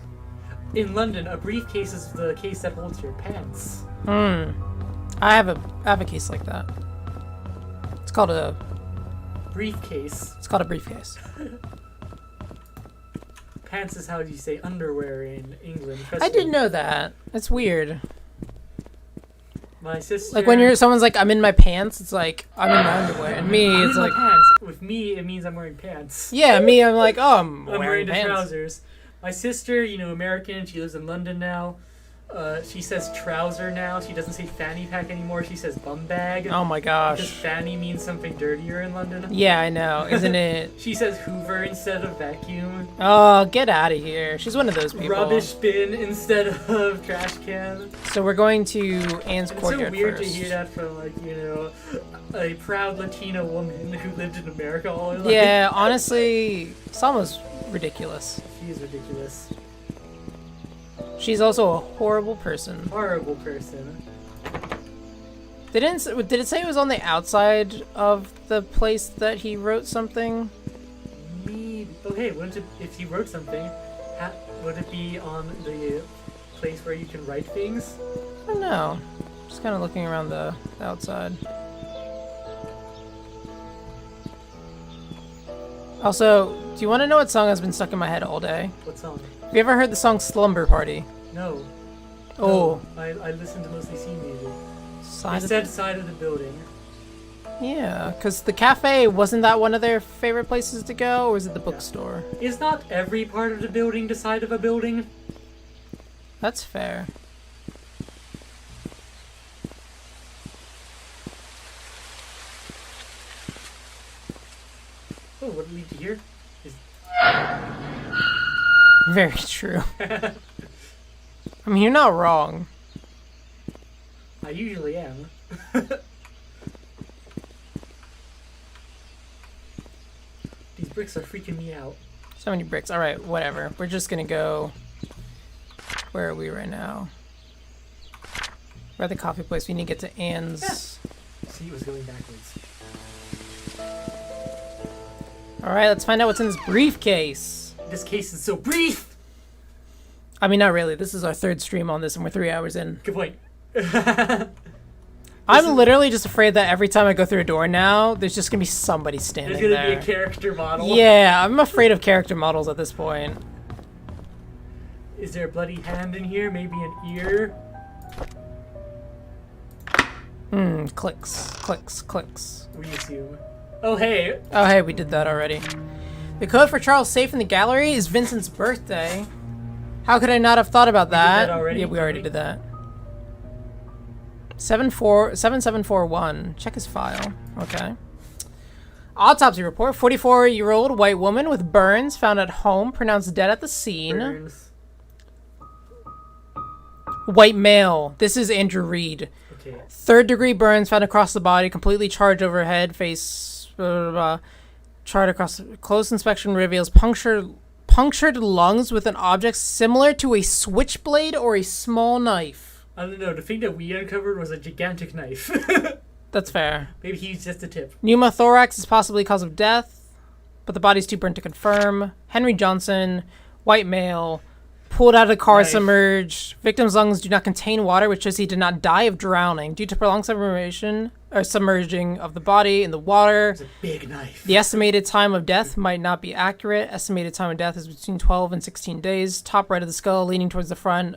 In London, a briefcase is the case that holds your pants. I have a case like that. It's called a Briefcase. It's called a briefcase. Pants is how you say underwear in England. I didn't know that. That's weird. My sister. Like when someone's like, I'm in my pants, it's like, I'm in my underwear. And me, I'm it's in like... my pants. With me, it means I'm wearing pants. Yeah, me, I'm like, oh, I'm wearing wearing the pants. trousers. My sister, American, she lives in London now. She says trouser now. She doesn't say fanny pack anymore. She says bum bag. Oh my Because gosh. fanny means something dirtier in London. Yeah, I know, isn't it? She says hoover instead of vacuum. Oh, get out of here. She's one of those people. Rubbish bin instead of trash can. So we're going to Anne's It's courtyard so weird first. to hear that from, a proud Latina woman who lived in America all her life. Yeah, honestly, it's almost ridiculous. She is ridiculous. She's also a horrible person. Horrible person. Did it say it was on the outside of the place that he wrote something? Maybe. Oh, hey, if he wrote something, would it be on the place where you can write things? I don't know. Just kind of looking around the outside. Also, do you want to know what song has been stuck in my head all day? What song? Have you ever heard the song Slumber Party? No. Oh. No, I listen to mostly scene music. Side It of said side of the building. Yeah, because the cafe, wasn't that one of their favorite places to go, or was it the bookstore? Is not every part of the building the side of a building? That's fair. Oh, what did we do here? Very true. I mean, you're not wrong. I usually am. These bricks are freaking me out. So many bricks. Alright, whatever. We're just gonna go... Where are we right now? We're at the coffee place. We need to get to Anne's... See, it was going backwards. Alright, let's find out what's in this briefcase. This case is so brief! I mean, not really. This is our third stream on this, and we're 3 hours in. Good point. I'm literally just afraid that every time I go through a door now, there's just gonna be somebody standing There's gonna there. be a character model. Yeah, I'm afraid of character models at this point. Is there a bloody hand in here? Maybe an ear? Clicks, clicks, clicks. We assume. Oh, hey. Oh, hey, we did that already. The code for Charles' safe in the gallery is Vincent's birthday. How could I not have thought about that? that already? Yeah, we already did that. 7741. Check his file. Okay. Autopsy report. 44-year-old white woman with burns found at home, pronounced dead at the scene. Burns. White male. This is Andrew Reed. Okay. 3rd-degree burns found across the body, completely charged overhead, face, blah, blah, blah. Charred across. Close inspection reveals punctured lungs with an object similar to a switchblade or a small knife. I don't know. The thing that we uncovered was a gigantic knife. That's fair. Maybe he used just a tip. Pneumothorax is possibly cause of death, but the body's too burnt to confirm. Henry Johnson, white male, pulled out of the car, Knife. submerged. Victim's lungs do not contain water, which shows he did not die of drowning due to prolonged submerging of the body in the water. It's a big knife. The estimated time of death might not be accurate. Estimated time of death is between 12 and 16 days. Top right of the skull, leaning towards the front.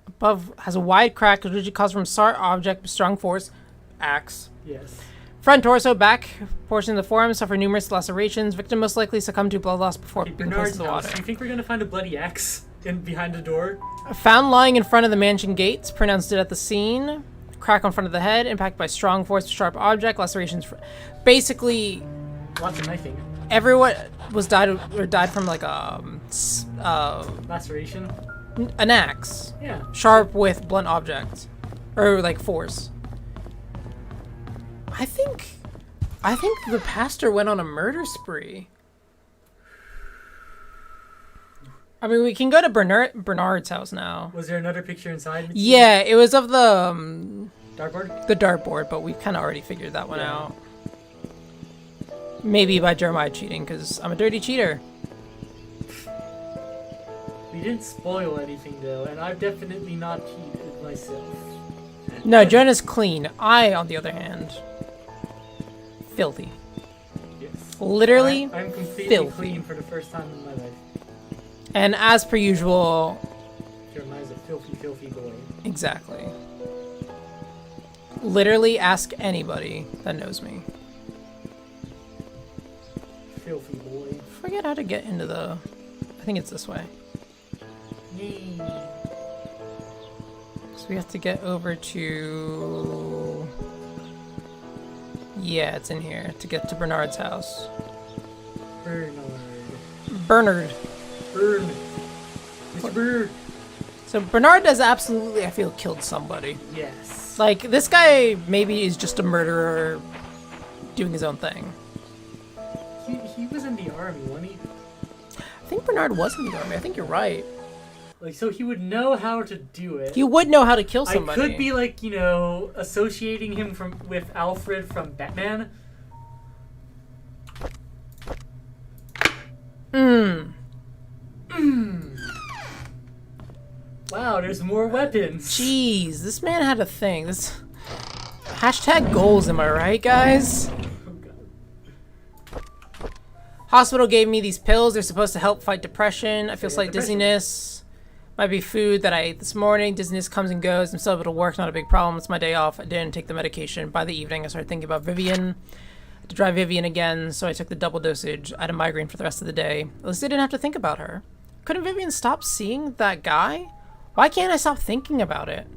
Above has a wide crack, usually caused from sharp object with strong force. Axe. Yes. Front torso, back portion of the forearm suffer numerous lacerations. Victim most likely succumbed to blood loss before Okay, being placed Bernard's in the house. water. Do you think we're gonna find a bloody axe behind the door? Found lying in front of the mansion gates, pronounced dead at the scene. Crack on front of the head, impacted by strong force with sharp object, lacerations. Basically, Lots of knifing. everyone was died from like Laceration. an axe, Yeah. sharp with blunt object, or like force. I think the pastor went on a murder spree. I mean, we can go to Bernard's house now. Was there another picture inside? Mitzi? Yeah, it was of the Dartboard? dartboard, but we've kind of already figured that one out. Maybe by Jeremiah cheating, because I'm a dirty cheater. We didn't spoil anything though, and I've definitely not cheated myself. No, Jonah's clean. I, on the other hand, filthy. Yes. Literally I'm completely filthy. clean for the first time in my life. And as per usual, Jeremiah's a filthy, filthy boy. exactly. Literally ask anybody that knows me. Filthy boy. Forget how to get into the... I think it's this way. Yay. So we have to get over to... Yeah, it's in here to get to Bernard's house. Bernard. Burn. Mr. Bird. So Bernard has absolutely, I feel, killed somebody. Yes. Like, this guy maybe is just a murderer doing his own thing. He was in the army, wasn't he? I think Bernard was in the army. I think you're right. Like, so he would know how to do it. He would know how to kill somebody. I could be, like, you know, associating him with Alfred from Batman. Wow, there's more weapons. Jeez, this man had a thing. This... Hashtag goals, am I right, guys? Oh, God. Hospital gave me these pills. They're supposed to help fight depression. I feel Yeah, slight depression. dizziness. Might be food that I ate this morning. Dizziness comes and goes. I'm still able to work. Not a big problem. It's my day off. I didn't take the medication. By the evening, I started thinking about Vivian. I had to drive Vivian again, so I took the double dosage. I had a migraine for the rest of the day. At least I didn't have to think about her. Couldn't Vivian stop seeing that guy? Why can't I stop thinking about it?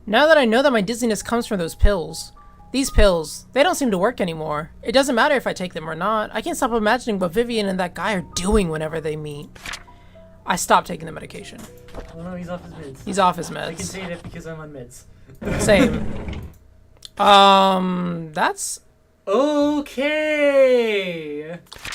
Now that I know that my dizziness comes from those pills. These pills, they don't seem to work anymore. It doesn't matter if I take them or not. I can't stop imagining what Vivian and that guy are doing whenever they meet. I stopped taking the medication. Oh no, he's off his meds. He's off his I can meds. say that because I'm on meds. Same. That's... Okay!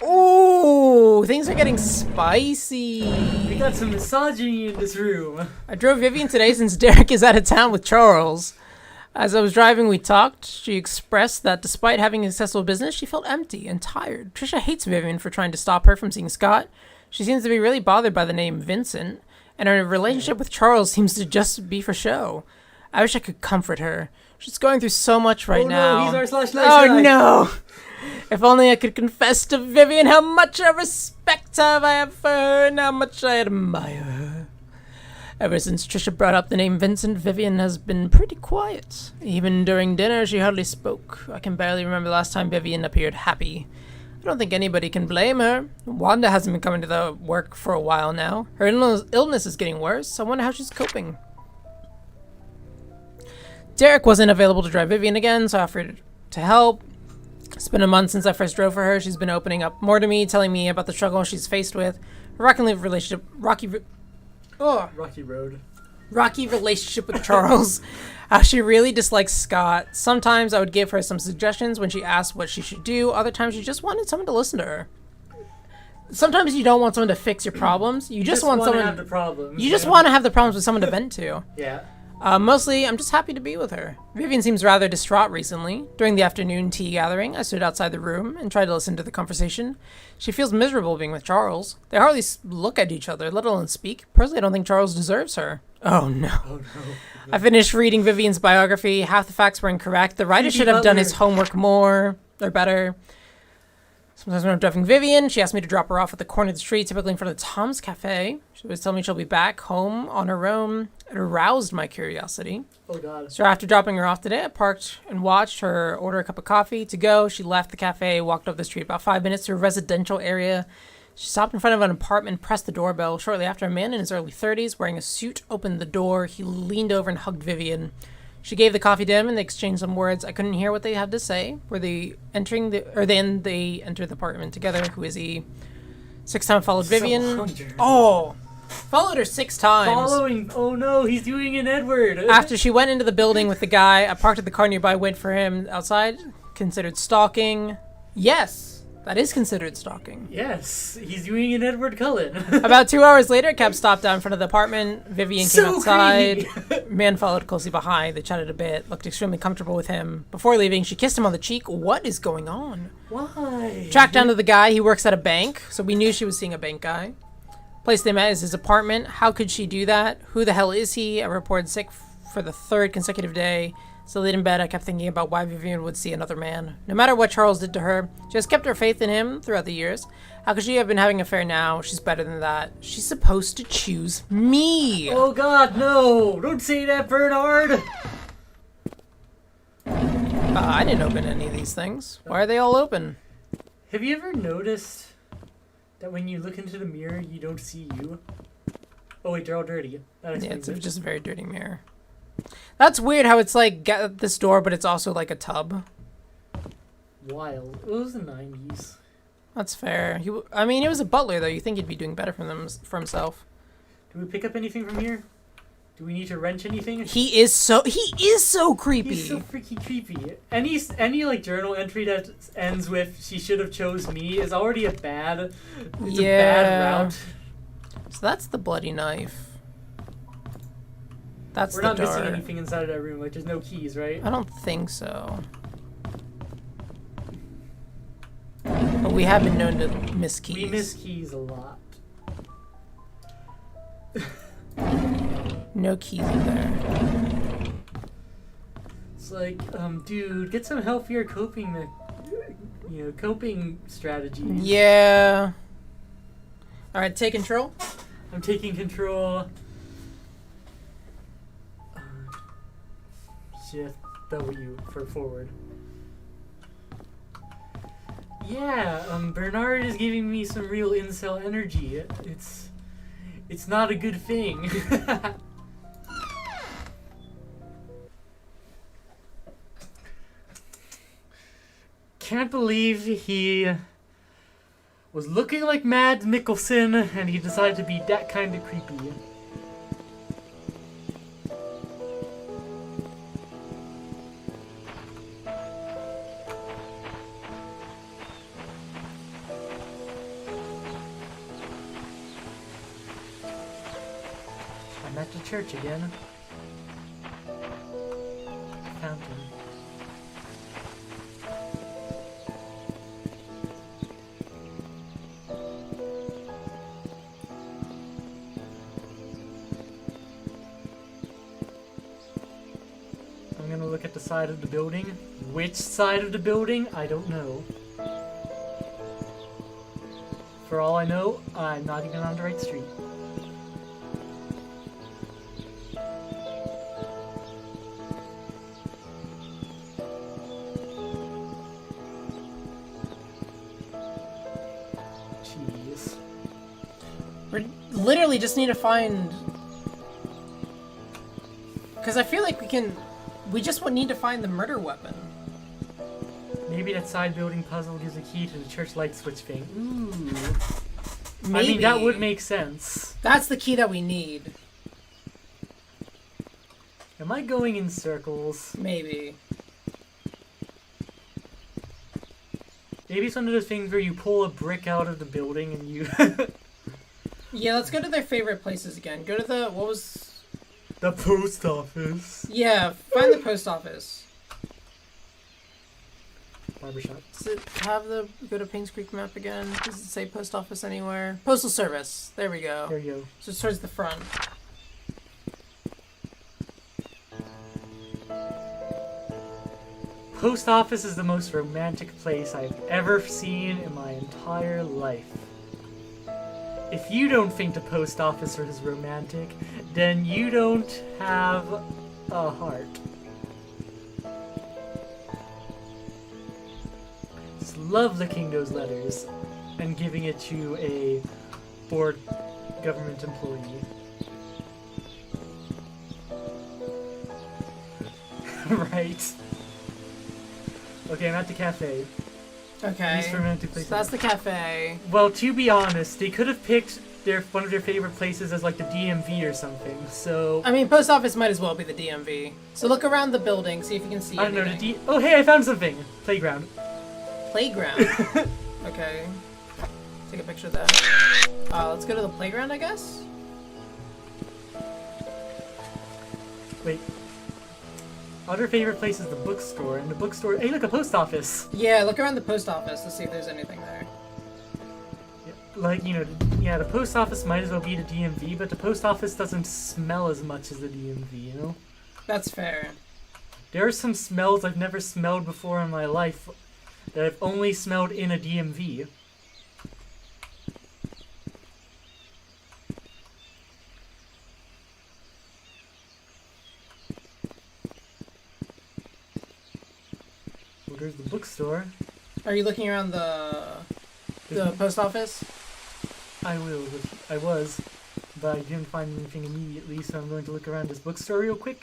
Ooh, things are getting spicy. We got some misogyny in this room. I drove Vivian today since Derek is out of town with Charles. As I was driving, we talked. She expressed that despite having a successful business, she felt empty and tired. Trisha hates Vivian for trying to stop her from seeing Scott. She seems to be really bothered by the name Vincent, and her relationship with Charles seems to just be for show. I wish I could comfort her. She's going through so much right now. Oh no, he's our // Oh guy. no! If only I could confess to Vivian how much I respect her, I have for her, and how much I admire her. Ever since Trisha brought up the name Vincent, Vivian has been pretty quiet. Even during dinner, she hardly spoke. I can barely remember the last time Vivian appeared happy. I don't think anybody can blame her. Wanda hasn't been coming to the work for a while now. Her illness is getting worse. I wonder how she's coping. Derek wasn't available to drive Vivian again, so I offered to help. It's been a month since I first drove for her. She's been opening up more to me, telling me about the struggle she's faced with. Rocky relationship with Charles. How she really dislikes Scott. Sometimes I would give her some suggestions when she asked what she should do. Other times she just wanted someone to listen to her. Sometimes you don't want someone to fix your problems. You just want someone. Have the problems. You just want to have the problems with someone to vent to. Yeah. Mostly, I'm just happy to be with her. Vivian seems rather distraught recently. During the afternoon tea gathering, I stood outside the room and tried to listen to the conversation. She feels miserable being with Charles. They hardly look at each other, let alone speak. Personally, I don't think Charles deserves her. Oh no. Oh no. I finished reading Vivian's biography. Half the facts were incorrect. The writer should have done his homework more, or better. Sometimes when I'm driving Vivian, she asks me to drop her off at the corner of the street, typically in front of Tom's Cafe. She always tells me she'll be back home on her own. It aroused my curiosity. Oh god. So after dropping her off today, I parked and watched her order a cup of coffee. To go, she left the cafe, walked up the street about 5 minutes to a residential area. She stopped in front of an apartment, pressed the doorbell. Shortly after, a man in his early 30s, wearing a suit, opened the door. He leaned over and hugged Vivian. She gave the coffee to him, and they exchanged some words. I couldn't hear what they had to say. Then they entered the apartment together. Who is he? 6 times followed Vivian. Oh, followed her 6 times. Following. Oh no, he's doing an Edward. After she went into the building with the guy, I parked at the car nearby, waited for him outside. Considered stalking. Yes, that is considered stalking. Yes, he's doing an Edward Cullen. About 2 hours later, a cab stopped out in front of the apartment. Vivian came So outside. creepy. Man followed closely behind. They chatted a bit, looked extremely comfortable with him. Before leaving, she kissed him on the cheek. What is going on? Why? Tracked down to the guy. He works at a bank, so we knew she was seeing a bank guy. Place they met is his apartment. How could she do that? Who the hell is he? I reported sick for the 3rd consecutive day. So late in bed, I kept thinking about why Vivian would see another man. No matter what Charles did to her, she has kept her faith in him throughout the years. How could she have been having an affair now? She's better than that. She's supposed to choose me. Oh god, no! Don't say that, Bernard! I didn't open any of these things. Why are they all open? Have you ever noticed that when you look into the mirror, you don't see you? Oh wait, they're all dirty. That Yeah, explains it's it. just a very dirty mirror. That's weird how it's like get this door, but it's also like a tub. Wild. It was the 90s. That's fair. I mean, he was a butler, though. You think he'd be doing better for himself. Do we pick up anything from here? Do we need to wrench anything? He is so creepy. He's so freaky creepy. Any like journal entry that ends with "she should have chose me" is already a bad route. So that's the bloody knife. That's We're the not door. missing anything inside of that room. Like there's no keys, right? I don't think so. But we have been known to miss keys. We miss keys a lot. No keys in there. It's like, dude, get some healthier coping strategies. Yeah. All right, take control. I'm taking control. Shift W for forward. Yeah, Bernard is giving me some real incel energy. It's not a good thing. Can't believe he was looking like Mads Mikkelsen and he decided to be that kind of creepy. I'm at the church again. Fountain. I'm gonna look at the side of the building. Which side of the building? I don't know. For all I know, I'm not even on the right street. Jeez. We literally just need to find... Because I feel like we just would need to find the murder weapon. Maybe that side building puzzle gives a key to the church light switch thing. Ooh. Maybe. I mean, that would make sense. That's the key that we need. Am I going in circles? Maybe. Maybe it's one of those things where you pull a brick out of the building and you... Yeah, let's go to their favorite places again. Go to the... What was... The post office. Yeah, find the post office. Barbershop. Does it have the... Go to Painscreek map again? Does it say post office anywhere? Postal service. There we go. There you go. So it's towards the front. Post office is the most romantic place I've ever seen in my entire life. If you don't think the post office is romantic, then you don't have a heart. Just love licking those letters and giving it to a bored government employee. Right. Okay, I'm at the cafe. Okay. Least romantic So place. that's the cafe. Well, to be honest, they could have picked one of their favorite places as like the DMV or something. So I mean, post office might as well be the DMV. So look around the building, see if you can see I don't know. anything. Oh, hey, I found something. Playground. Playground. Okay. Take a picture of that. Let's go to the playground, I guess? Wait. Other favorite place is the bookstore, and the bookstore. Hey, look, a post office. Yeah, look around the post office to see if there's anything there. Like, you know, yeah, the post office might as well be the DMV, but the post office doesn't smell as much as the DMV, you know? That's fair. There are some smells I've never smelled before in my life that I've only smelled in a DMV. There's the bookstore. Are you looking around the post office? I was, but I didn't find anything immediately, so I'm going to look around this bookstore real quick.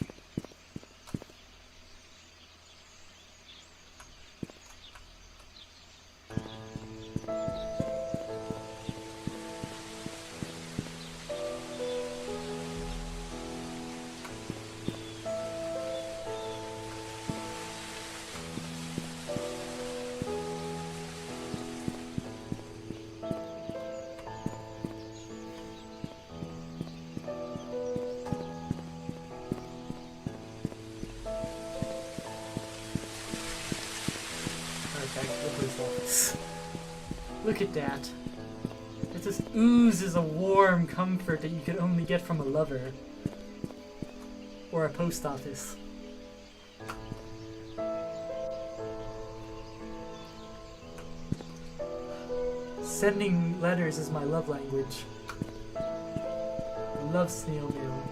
Back to the post office. Look at that. It just oozes a warm comfort that you could only get from a lover. Or a post office. Sending letters is my love language. I love snail mail.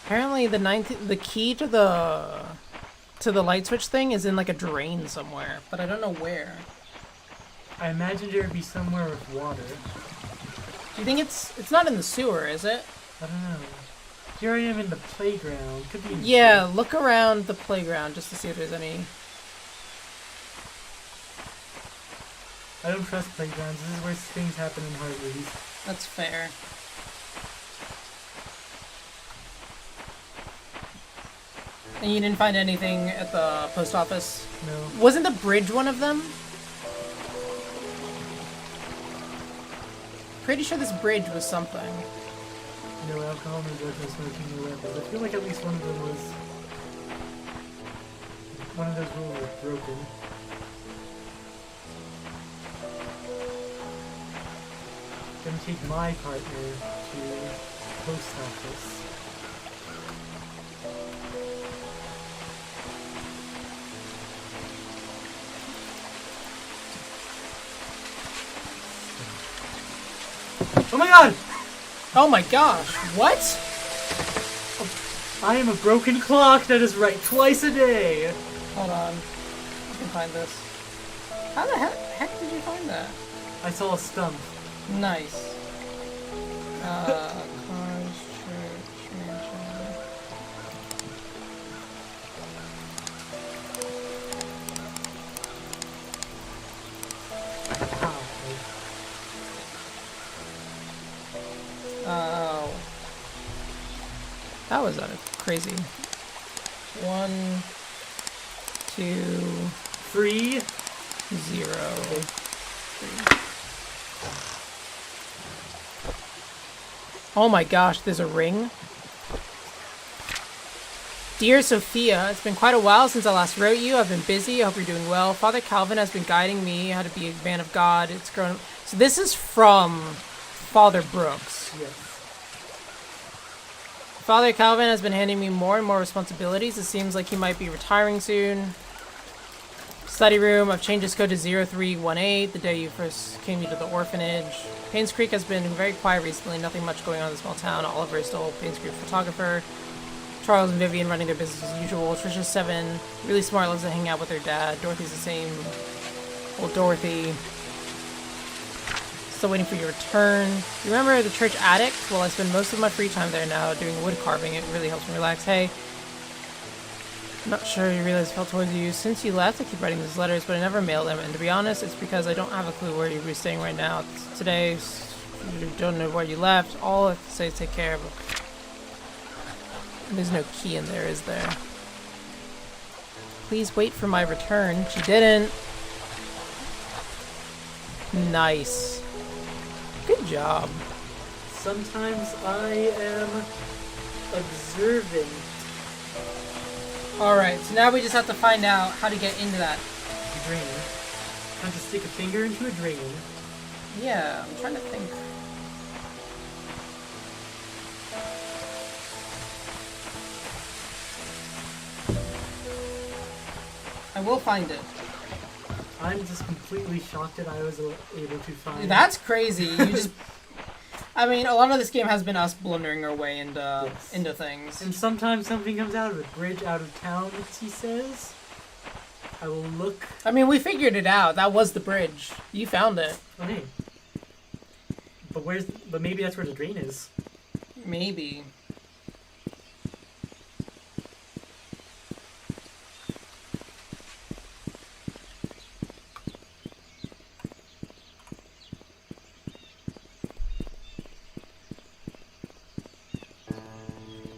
Apparently the key to the light switch thing is in like a drain somewhere, but I don't know where. I imagine there would be somewhere with water. Do you think it's not in the sewer, is it? I don't know. Here I am in the playground. Could be in Yeah, look around the playground just to see if there's any. I don't trust playgrounds. This is where things happen in horror movies. That's fair. And you didn't find anything at the post office? No. Wasn't the bridge one of them? Pretty sure this bridge was something. No alcohol, no drugs, no smoking, no weapons. I feel like at least one of them was... One of those rules was broken. Gonna take my partner to post office. Oh my god! Oh my gosh, what? I am a broken clock that is right twice a day! Hold on. I can find this. How the heck did you find that? I saw a stump. Nice. Cars, church, mansion. Oh. That was crazy. 1, 2, 3. 0. 3. Oh my gosh, there's a ring. Dear Sophia, it's been quite a while since I last wrote you. I've been busy. I hope you're doing well. Father Calvin has been guiding me how to be a man of God. It's grown. So this is from Father Brooks. Yes. Father Calvin has been handing me more and more responsibilities. It seems like he might be retiring soon. Study room. I've changed his code to 0318, the day you first came to the orphanage. Painscreek has been very quiet recently. Nothing much going on in the small town. Oliver is still Painscreek photographer. Charles and Vivian running their business as usual. Trisha's 7. Really smart. Loves to hang out with her dad. Dorothy's the same. Old Dorothy. Still waiting for your return. You remember the church attic? Well, I spend most of my free time there now doing wood carving. It really helps me relax. Hey. I'm not sure you realize I felt towards you. Since you left, I keep writing these letters, but I never mail them. And to be honest, it's because I don't have a clue where you're staying right now. Today, you don't know where you left. All I have to say is take care of it. There's no key in there, is there? Please wait for my return. She didn't. Nice. Good job. Sometimes I am observant. Alright, so now we just have to find out how to get into that. Drain. Time to stick a finger into a drain. Yeah, I'm trying to think. I will find it. I'm just completely shocked that I was able to find... That's crazy. You just... I mean, a lot of this game has been us blundering our way into things. And sometimes something comes out of a bridge out of town, he says. I will look... I mean, we figured it out. That was the bridge. You found it. Okay. But maybe that's where the drain is. Maybe.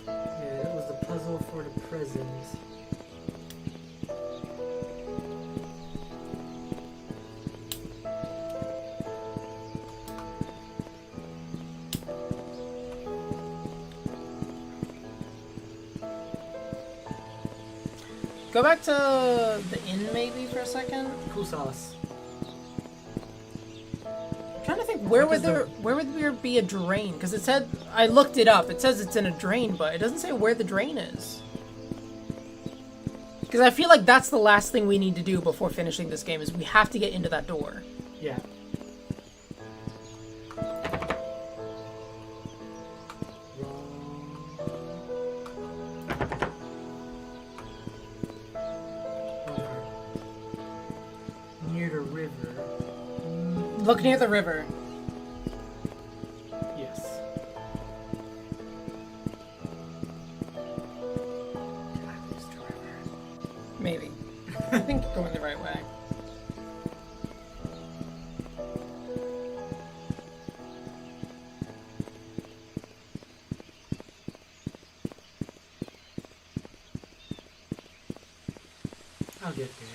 Yeah, that was the puzzle for the present. Go back to the inn maybe for a second. Cool sauce. I'm trying to think where would there be a drain? Because it said, I looked it up. It says it's in a drain, but it doesn't say where the drain is. Because I feel like that's the last thing we need to do before finishing this game is we have to get into that door. Yeah. Near the river. Look near the river. Yes. Maybe. I think going the right way. I'll get there.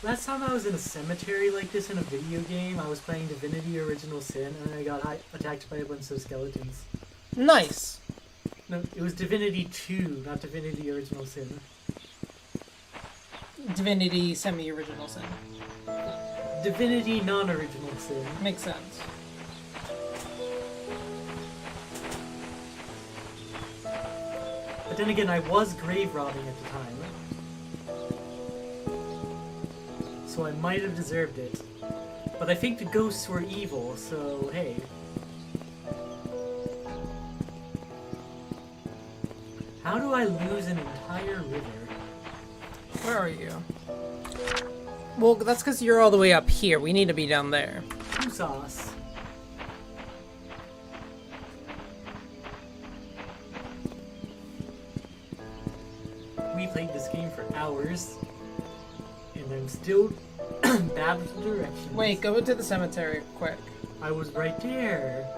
Last time I was in a cemetery like this in a video game, I was playing Divinity Original Sin, and I got attacked by a bunch of skeletons. Nice. No, it was Divinity 2, not Divinity Original Sin. Divinity semi-original sin. Divinity non-original sin. Makes sense. But then again, I was grave robbing at the time. So I might have deserved it. But I think the ghosts were evil, so hey. How do I lose an entire river? Where are you? Well, that's because you're all the way up here. We need to be down there. Who sauce? We played this game for hours, and I'm still bad with directions. Wait, go to the cemetery quick. I was right there.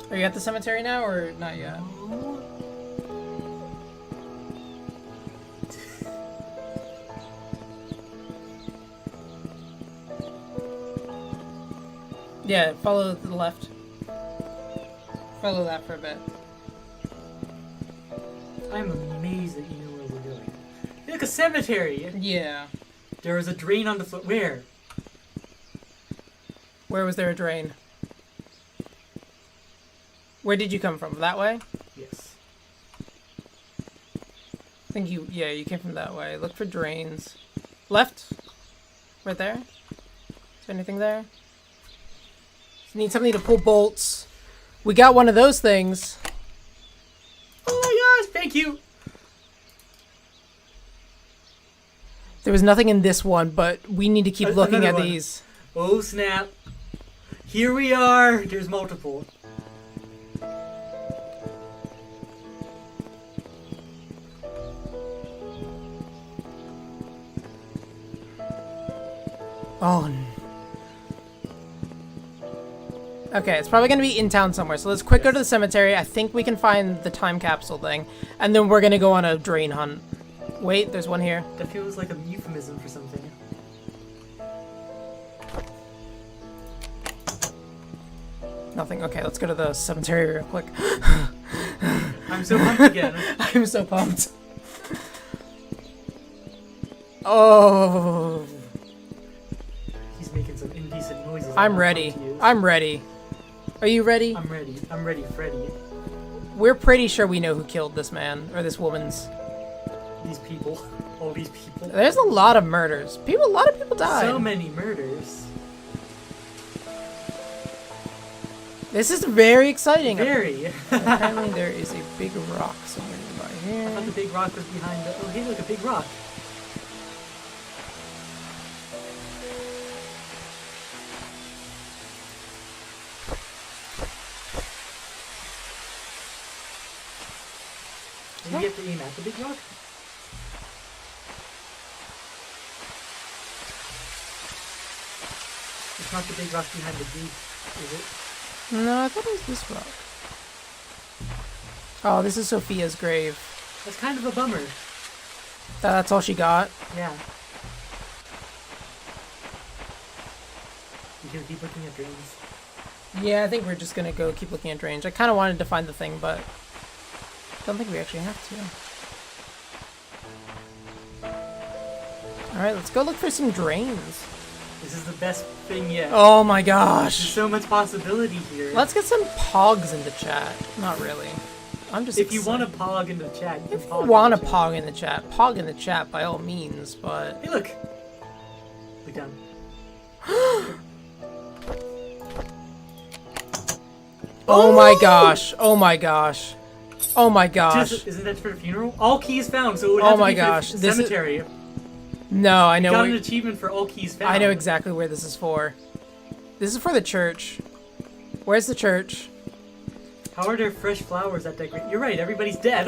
Are you at the cemetery now or not yet? No. Yeah, follow to the left. Follow that for a bit. I'm amazed that you know where we're going. Look, a cemetery! Yeah. There is a drain on the floor. Where? Where was there a drain? Where did you come from? That way? Yes. I think you came from that way. Look for drains. Left? Right there? Is there anything there? Need something to pull bolts. We got one of those things. Oh my gosh, thank you! There was nothing in this one, but we need to keep looking at these. Oh snap. Here we are. There's multiple. Oh. Okay, it's probably going to be in town somewhere, so let's quick go to the cemetery. I think we can find the time capsule thing, and then we're going to go on a drain hunt. Wait, there's one here. That feels like a euphemism for something. Nothing. Okay, let's go to the cemetery real quick. I'm so pumped again. I'm so pumped. Oh. He's making some indecent noises. I'm ready. I'm ready. Are you ready? I'm ready. I'm ready, Freddy. We're pretty sure we know who killed this man, or this woman's. These people. All these people. There's a lot of murders. A lot of people died. So many murders. This is very exciting. Very. Apparently there is a big rock somewhere nearby I here. thought the big rock was behind the... Oh, hey, look, a big rock. Did you get to aim at the big rock? It's not the big rock behind the gate, is it? No, I thought it was this rock. Oh, this is Sophia's grave. That's kind of a bummer. That's all she got? Yeah. You can keep looking at dreams. Yeah, I think we're just gonna go keep looking at drains. I kind of wanted to find the thing, but I don't think we actually have to. Alright, let's go look for some drains. This is the best thing yet. Oh my There's gosh. so much possibility here. Let's get some pogs into chat. Not really. I'm just If you excited. want to pog in the chat, you can If you pog want to in the chat. pog in the chat, pog in the chat by all means, but... Hey, look. Look down. Oh my gosh. Oh my gosh. Oh my gosh. Isn't that for the funeral? All keys found, so it would Oh have to my be gosh, for this the is- cemetery. No, I know Got where- an achievement for all keys found. I know exactly where this is for. This is for the church. Where's the church? How are there fresh flowers that decorate? You're right, everybody's dead.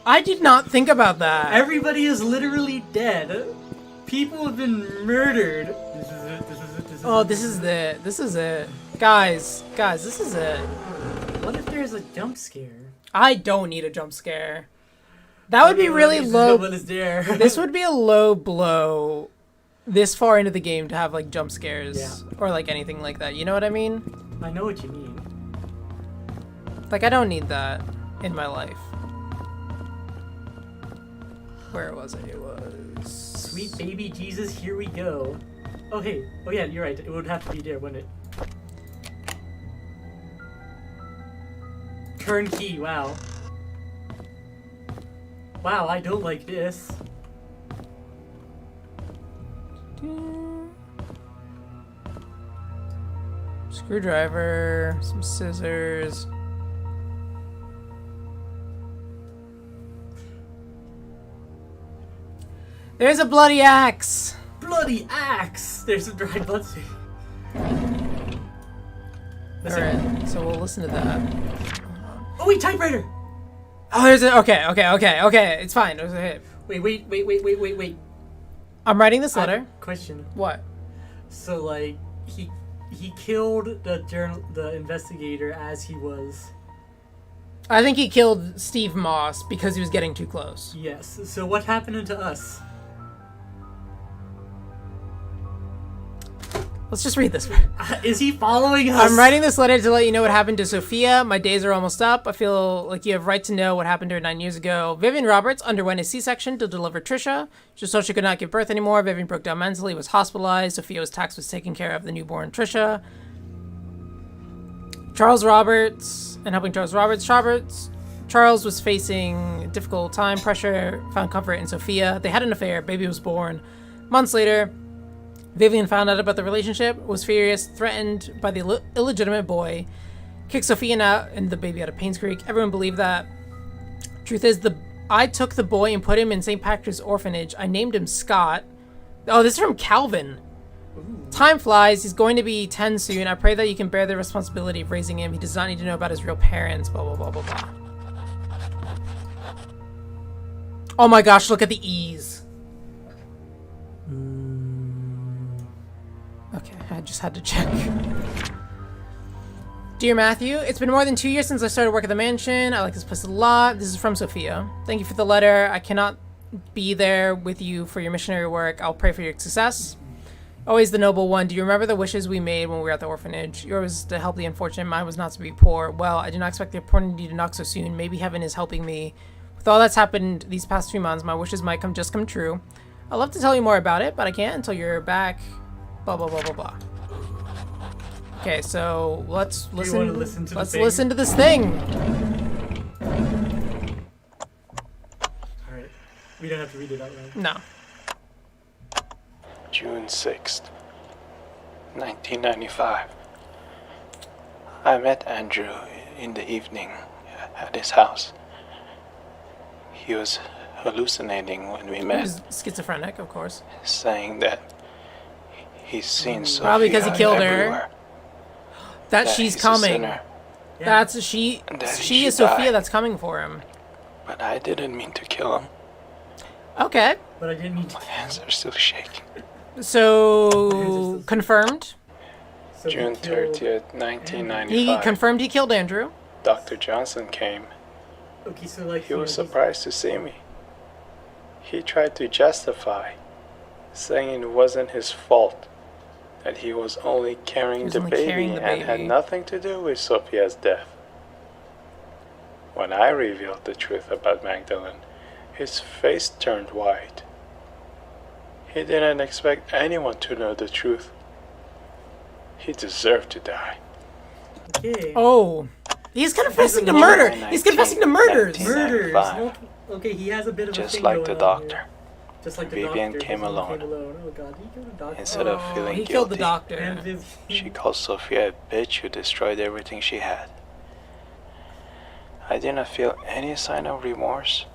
I did not think about that. Everybody is literally dead. People have been murdered. This is it, this is it, this is Oh, it. this is it. This is it. Guys, this is it. What if there's a jump scare? I don't need a jump scare. That would be Okay, well, really at least low. no one is there. This would be a low blow this far into the game to have like jump scares Yeah. or like anything like that. You know what I mean? I know what you mean. Like I don't need that in my life. Where was it? It was Sweet baby Jesus, here we go. Oh hey, oh yeah, you're right. It would have to be there, wouldn't it? Turnkey, wow. Wow, I don't like this. Screwdriver, some scissors. There's a bloody axe. Bloody axe! There's some dried blood. Listen. Alright, so we'll listen to that. Oh wait, typewriter! Oh, there's a. Okay. It's fine. There's a hit. Wait. I'm writing this letter. Question. What? So like he killed the investigator as he was. I think he killed Steve Moss because he was getting too close. Yes. So what happened to us? Let's just read this. Is he following us? I'm writing this letter to let you know what happened to Sophia. My days are almost up. I feel like you have right to know what happened to her 9 years ago. Vivian Roberts underwent a C-section to deliver Trisha. Just so she could not give birth anymore. Vivian broke down mentally, was hospitalized. Sophia was taxed with taking care of the newborn Trisha. Charles Roberts and helping Charles Roberts. Charles was facing a difficult time, pressure, found comfort in Sophia. They had an affair. Baby was born. Months later, Vivian found out about the relationship, was furious, threatened by the illegitimate boy, kicked Sophia out and the baby out of Painscreek. Everyone believed that. Truth is, I took the boy and put him in St. Patrick's orphanage. I named him Scott. Oh, this is from Calvin. Ooh. Time flies. He's going to be 10 soon. I pray that you can bear the responsibility of raising him. He does not need to know about his real parents. Blah, blah, blah, blah, blah. Oh my gosh, look at the E's. Okay, I just had to check. Dear Matthew, it's been more than 2 years since I started work at the mansion. I like this place a lot. This is from Sophia. Thank you for the letter. I cannot be there with you for your missionary work. I'll pray for your success. Always the noble one. Do you remember the wishes we made when we were at the orphanage? Yours was to help the unfortunate, mine was not to be poor. Well, I do not expect the opportunity to knock so soon. Maybe heaven is helping me. With all that's happened these past 3 months, my wishes might just come true. I'd love to tell you more about it, but I can't until you're back. Blah, blah, blah, blah, blah. Okay, so let's listen. Let's listen to this thing. Alright. We don't have to read it out loud. No. June 6th, 1995. I met Andrew in the evening at his house. He was hallucinating when we met. He's schizophrenic, of course. Saying that he's seen Sophia Probably because he killed everywhere. her. That she's he's a coming. sinner, That's she. and that he She is should Sophia die. that's coming for him. But I didn't mean to kill him. Okay. But I didn't mean to. My hands are still shaking. So confirmed. So June he killed- 30th, He 1995. confirmed he killed Andrew. Dr. Johnson came. Okay, so like He was he's- surprised to see me. He tried to justify, saying it wasn't his fault, that he was only carrying the baby and had nothing to do with Sophia's death. When I revealed the truth about Magdalene, his face turned white. He didn't expect anyone to know the truth. He deserved to die. Okay. Oh, he's confessing to murder. He's confessing to murders. 19. Murders. 1995. Okay, he has a bit of a Just thing like going the on here. doctor. Just like the Vivian doctor. came Vivian alone. Oh god, he killed the doctor. Instead of Oh, feeling he guilty, killed the And doctor. Vivian. she called Sophia a bitch who destroyed everything she had. I didn't feel any sign of remorse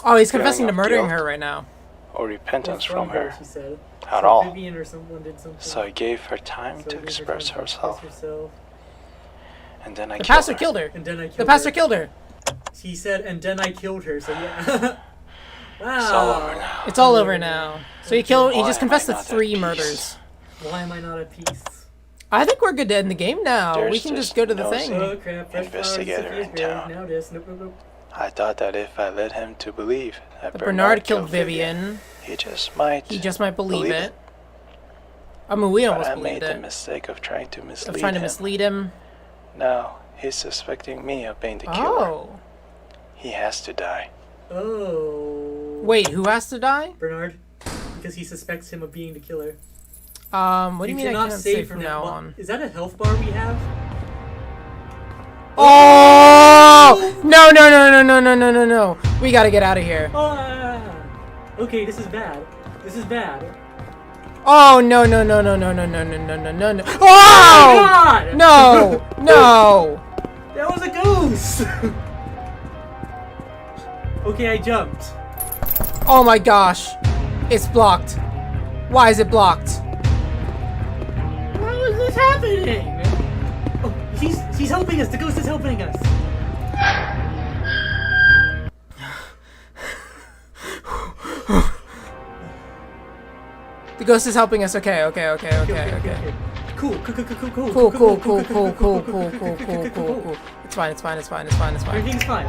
Oh, he's confessing to of murdering guilt. her right now. or repentance from her She said. at So all. Vivian or someone did something. So I gave her time So to he gave her express time to herself, herself. and then I The killed pastor her. killed her. And then I killed The pastor her. killed her. He said, and then I killed her. So yeah. Wow. It's all over now. It's all over now. So he killed. He Why just am I confessed to not at 3 peace? murders. Why am I not at peace? I think we're good to end the game now. There's We can this just go to the nosy thing. Oh crap! Fresh investigator flowers, in Sophia's grave. town. Now this. Nope, nope, nope. I thought that if I led him to believe that That Bernard killed Vivian. he just might. He just might believe it. I mean, we But almost I made believed the it. mistake of trying to mislead Of trying to him. mislead him. Now he's suspecting me of being the killer. Oh. He has to die. Oh. Wait, who has to die? Bernard, because he suspects him of being the killer. What do you mean I cannot can't say say from now Well, on? Is that a health bar we have? Oh! No, no, no, no, no, no, no, no, no. We gotta get out of here. Ah! Okay, this is bad. This is bad. Oh, no, no, no, no, no, no, no, no, no, no, no, no. Oh Oh! God! No! No! That was a ghost! Okay, I jumped. Oh my gosh. It's blocked. Why is it blocked? How is this happening? Oh, he's helping us. The ghost is helping us. The ghost is helping us. Okay, okay, okay, okay, okay. Cool. Cool, cool, cool, cool, cool, cool, cool, cool, cool, cool. It's fine, it's fine, it's fine, it's fine, it's fine. Everything's fine.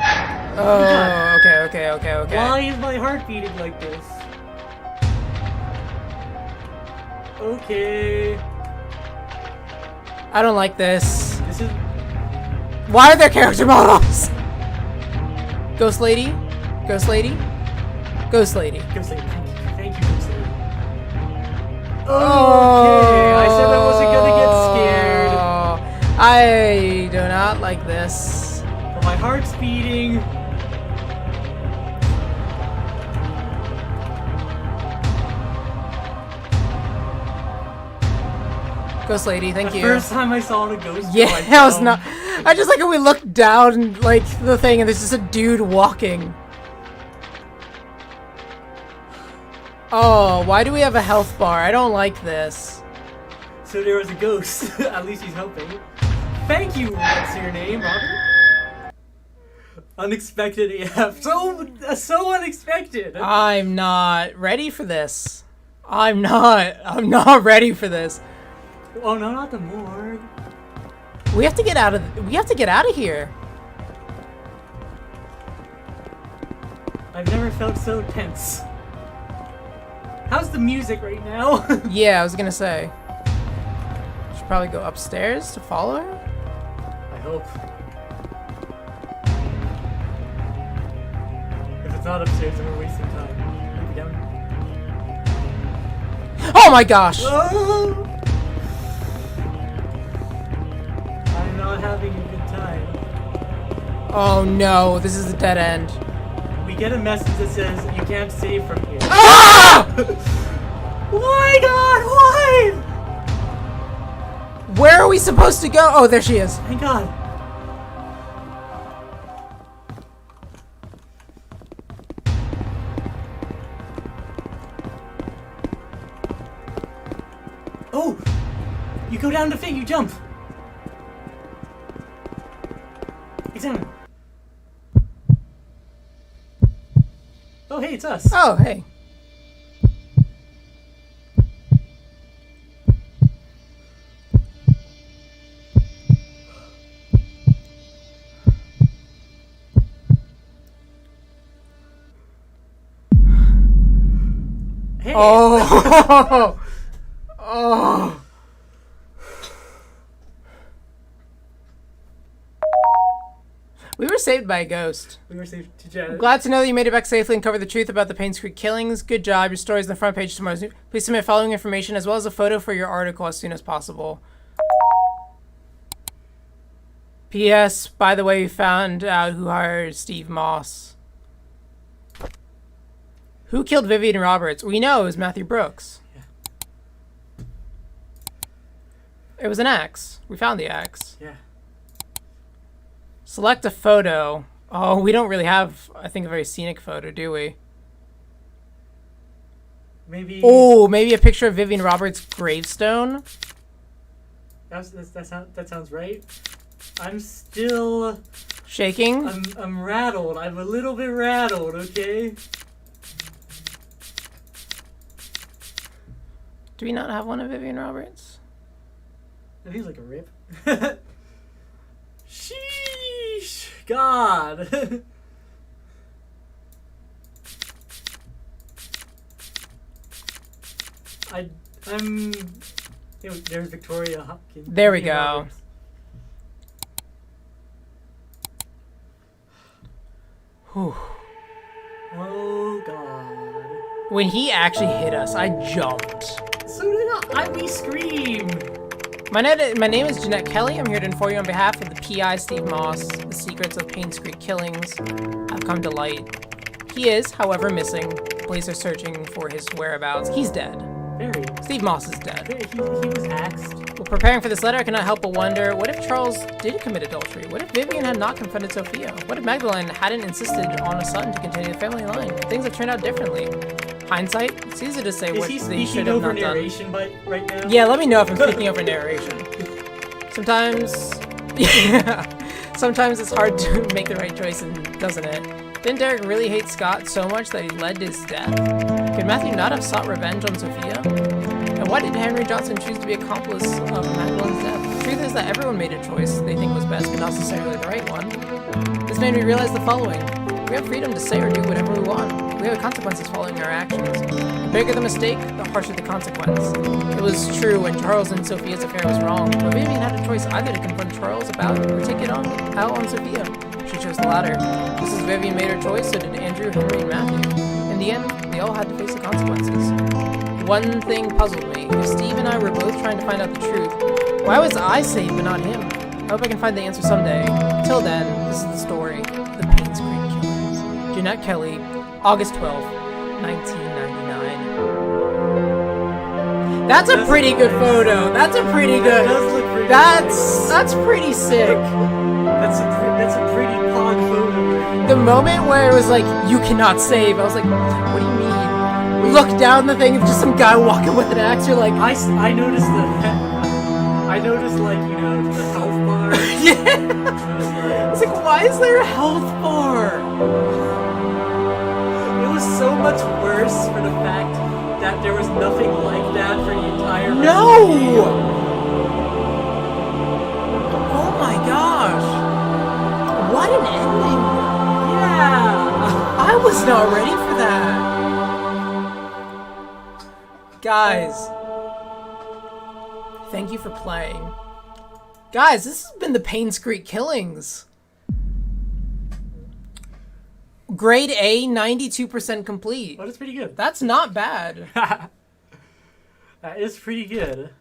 Oh, okay, okay, okay, okay. Why is my heart beating like this? Okay. I don't like this. This is. Why are there character models? Ghost lady? Ghost lady? Ghost lady. Ghost Lady, thank you. Thank you, Ghost Lady. Oh, Okay, I said I wasn't gonna get scared. I do not like this. But my heart's beating. Ghost lady, thank The you. first time I saw the ghost. Yeah, I I was jumped. not. I just like how we looked down, like the thing, and there's just a dude walking. Oh, why do we have a health bar? I don't like this. So there was a ghost. At least he's helping. Thank you. What's your name, Robert? Unexpected AF. So unexpected. I'm not ready for this. I'm not ready for this. Oh no, not the morgue. We have to get out of. We have to get out of here. I've never felt so tense. How's the music right now? Yeah, I was gonna say. Should probably go upstairs to follow her? I hope. If it's not upstairs, then we're wasting time. Maybe down. Oh my gosh! Oh! I'm not having a good time. Oh no, this is a dead end. We get a message that says you can't save from here. Ah! Why, God? Why? Where are we supposed to go? Oh, there she is. Thank God. Oh! You go down the thing, you jump! Examine. Oh, hey, it's us. Oh, hey. Hey. Oh. Oh. We were saved by a ghost. We were saved to Janet. Glad to know that you made it back safely and covered the truth about the Painscreek killings. Good job. Your story's on the front page tomorrow. Please submit following information as well as a photo for your article as soon as possible. P.S. By the way, we found out who hired Steve Moss. Who killed Vivian Roberts? We know it was Matthew Brooks. Yeah. It was an axe. We found the axe. Yeah. Select a photo. Oh, we don't really have, I think, a very scenic photo, do we? Maybe. Oh, maybe a picture of Vivian Roberts' gravestone? That sounds right. I'm still Shaking? I'm rattled. I'm a little bit rattled, okay? Do we not have one of Vivian Roberts? That feels like a rip. Sheesh! God! I'm... There's Victoria Hopkins. There we go. Whew. Oh, God. When he actually hit us, I jumped. So did I. We screamed. My name is Jeanette Kelly. I'm here to inform you on behalf of the PI Steve Moss. The secrets of Painscreek killings have come to light. He is, however, missing. Police are searching for his whereabouts. He's dead. Very. Steve Moss is dead. He was axed. While preparing for this letter, I cannot help but wonder, what if Charles did commit adultery? What if Vivian had not confronted Sophia? What if Magdalene hadn't insisted on a son to continue the family line? Things have turned out differently. Hindsight, it's easy to say what they should have not done. Is he speaking over narration right now? Yeah, let me know if I'm speaking over narration. Sometimes, yeah, sometimes it's hard to make the right choice, doesn't it? Didn't Derek really hate Scott so much that he led to his death? Could Matthew not have sought revenge on Sophia? And why did Henry Johnson choose to be accomplice of Magdalene's death? The truth is that everyone made a choice they think was best, but not necessarily the right one. This made me realize the following. We have freedom to say or do whatever we want. We have consequences following our actions. The bigger the mistake, the harsher the consequence. It was true when Charles and Sophia's affair was wrong, but Vivian had a choice either to confront Charles about it or take it out on Sophia. She chose the latter. Just as Vivian made her choice, so did Andrew, Henry, and Matthew. In the end, they all had to face the consequences. One thing puzzled me. If Steve and I were both trying to find out the truth, why was I saved but not him? I hope I can find the answer someday. Till then, this is the story. The Painscreek Killings. Jeanette Kelly, August 12th, 1999. That's a pretty good photo. That's a pretty good. That does look pretty That's pretty sick. That's a pretty pog photo. The moment where it was like, you cannot save, I was like, what do you mean? Look down the thing, it's just some guy walking with an axe. You're like, I noticed I noticed, like, you know, the health bar. yeah. It's like, why is there a health bar? It was so much worse for the fact that there was nothing like that for the entire rest of the game. No! Oh my gosh. What an ending. Yeah! I was not ready for that. Guys, thank you for playing. Guys, this has been the Painscreek Killings. Grade A, 92% complete. Oh, that's pretty good. That's not bad. That is pretty good.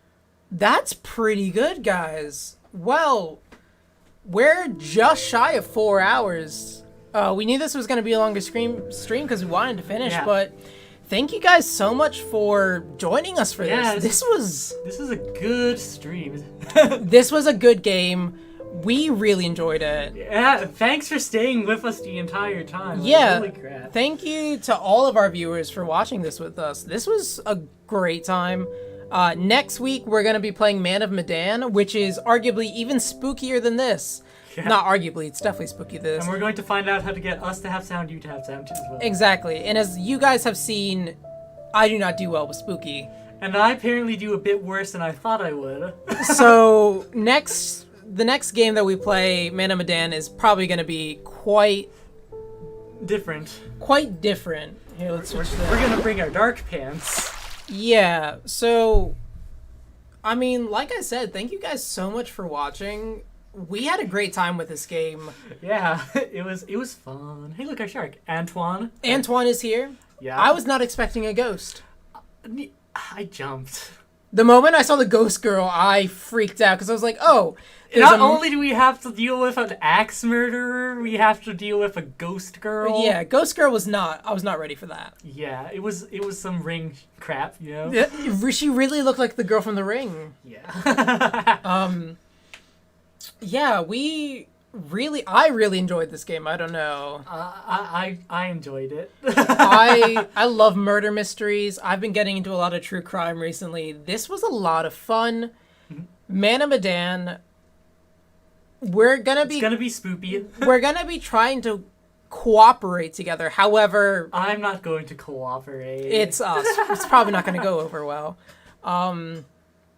That's pretty good, guys. Well, we're just shy of 4 hours. We knew this was going to be a longer stream because we wanted to finish, but thank you guys so much for joining us for this. This is a good stream. This was a good game. We really enjoyed it. Yeah, thanks for staying with us the entire time. Yeah, holy crap. Thank you to all of our viewers for watching this with us. This was a great time. Next week, we're going to be playing Man of Medan, which is arguably even spookier than this. Yeah. Not arguably, it's definitely spooky than this. And we're going to find out how to get us to have sound, you to have sound too as well. Exactly. And as you guys have seen, I do not do well with spooky. And I apparently do a bit worse than I thought I would. So, the next game that we play, Man of Medan, is probably going to be quite different. Here, let's switch that. We're going to bring our dark pants. Yeah, so, I mean, like I said, thank you guys so much for watching. We had a great time with this game. Yeah, it was fun. Hey, look, our shark. Antoine is here. Yeah. I was not expecting a ghost. I jumped. The moment I saw the ghost girl, I freaked out because I was like, oh. Not only do we have to deal with an axe murderer, we have to deal with a ghost girl. Yeah, ghost girl I was not ready for that. Yeah, it was some Ring crap, you know? Yeah, she really looked like the girl from The Ring. Yeah. Yeah, I really enjoyed this game. I don't know. I enjoyed it. I love murder mysteries. I've been getting into a lot of true crime recently. This was a lot of fun. Man of Medan. It's gonna be spoopy. We're gonna be trying to cooperate together. However, I'm not going to cooperate. It's us. It's probably not gonna go over well.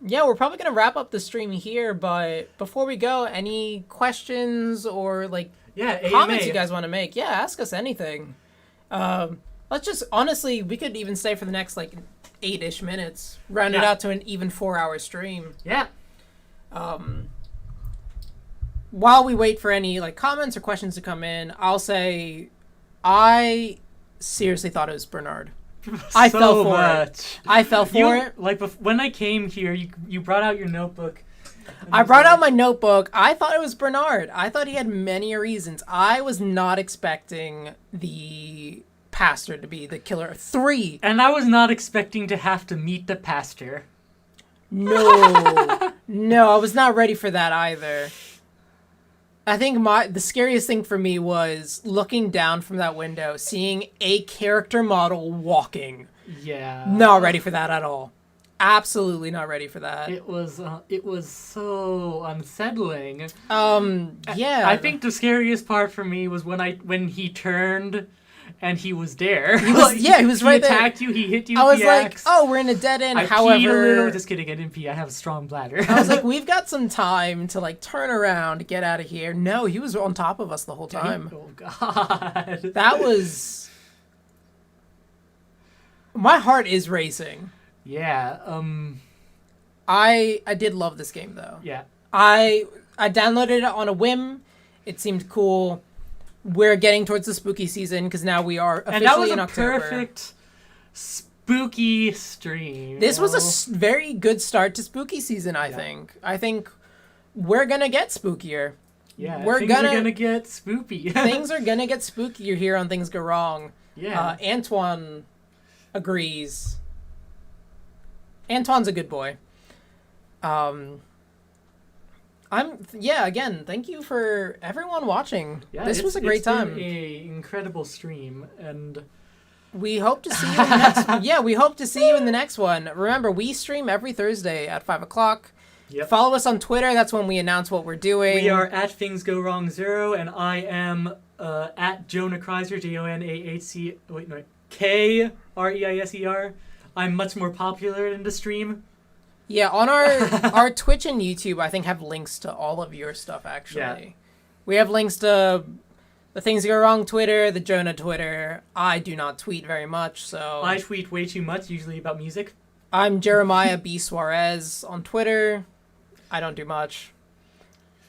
Yeah, we're probably going to wrap up the stream here, but before we go, any questions or, comments you guys want to make? Yeah, ask us anything. Let's just, honestly, we could even stay for the next, 8-ish minutes. Round it out to an even 4-hour stream. Yeah. While we wait for any, comments or questions to come in, I'll say I seriously thought it was Bernard. I fell for it. When I came here, you brought out your notebook. I brought out my notebook. I thought it was Bernard. I thought he had many reasons. I was not expecting the pastor to be the killer. 3. And I was not expecting to have to meet the pastor. No. No, I was not ready for that either. I think the scariest thing for me was looking down from that window, seeing a character model walking. Yeah. Not ready for that at all. Absolutely not ready for that. It was so unsettling. Yeah. I think the scariest part for me was when he turned and he was there. He was right there. He attacked you, he hit you I was with the like, axe. oh, we're in a dead end. I However, peed a little. Just kidding, I didn't pee. I have a strong bladder. I was like, we've got some time to turn around, get out of here. No, he was on top of us the whole time. Oh God. That was. My heart is racing. Yeah. I did love this game though. Yeah. I downloaded it on a whim. It seemed cool. We're getting towards the spooky season because now we are officially in October. And that was a perfect spooky stream. This was a very good start to spooky season, I think. I think we're going to get spookier. Yeah, things are going to get spoopy. Things are going to get spookier here on Things Go Wrong. Yeah. Antoine agrees. Antoine's a good boy. Again, thank you for everyone watching. Yeah, this was a great time. It's been an incredible stream, and we hope to see you in the next we hope to see you in the next one. Remember, we stream every Thursday at 5:00. Yep. Follow us on Twitter. That's when we announce what we're doing. We are at Things Go Wrong 0, and I am at Jonah Kreiser, Kreiser. I'm much more popular in the stream. Yeah, on our Twitch and YouTube, I think, have links to all of your stuff, actually. Yeah. We have links to the Things Go Wrong Twitter, the Jonah Twitter. I do not tweet very much, so... I tweet way too much, usually about music. I'm Jeremiah B. Suarez on Twitter. I don't do much.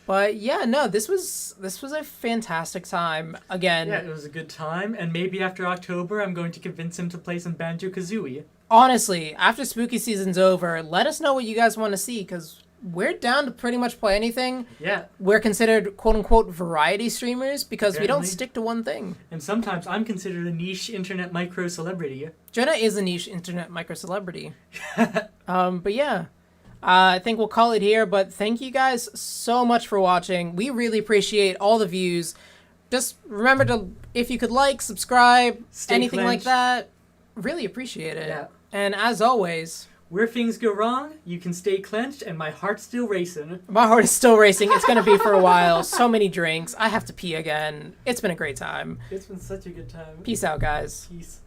But yeah, no, this was a fantastic time. Again, Yeah, it was a good time, and maybe after October, I'm going to convince him to play some Banjo-Kazooie. Honestly, after spooky season's over, let us know what you guys want to see, because we're down to pretty much play anything. Yeah. We're considered quote-unquote variety streamers because we don't Apparently. stick to one thing. And sometimes I'm considered a niche internet micro-celebrity. Jonah is a niche internet micro-celebrity. But yeah, I think we'll call it here, but thank you guys so much for watching. We really appreciate all the views. Just remember to, if you could like, subscribe, Stay anything like clenched. that, really appreciate it. Yeah. And as always, Where things go wrong, you can stay clenched, and my heart's still racing. my heart is still racing. It's going to be for a while. So many drinks. I have to pee again. It's been a great time. It's been such a good time. Peace out, guys. Peace.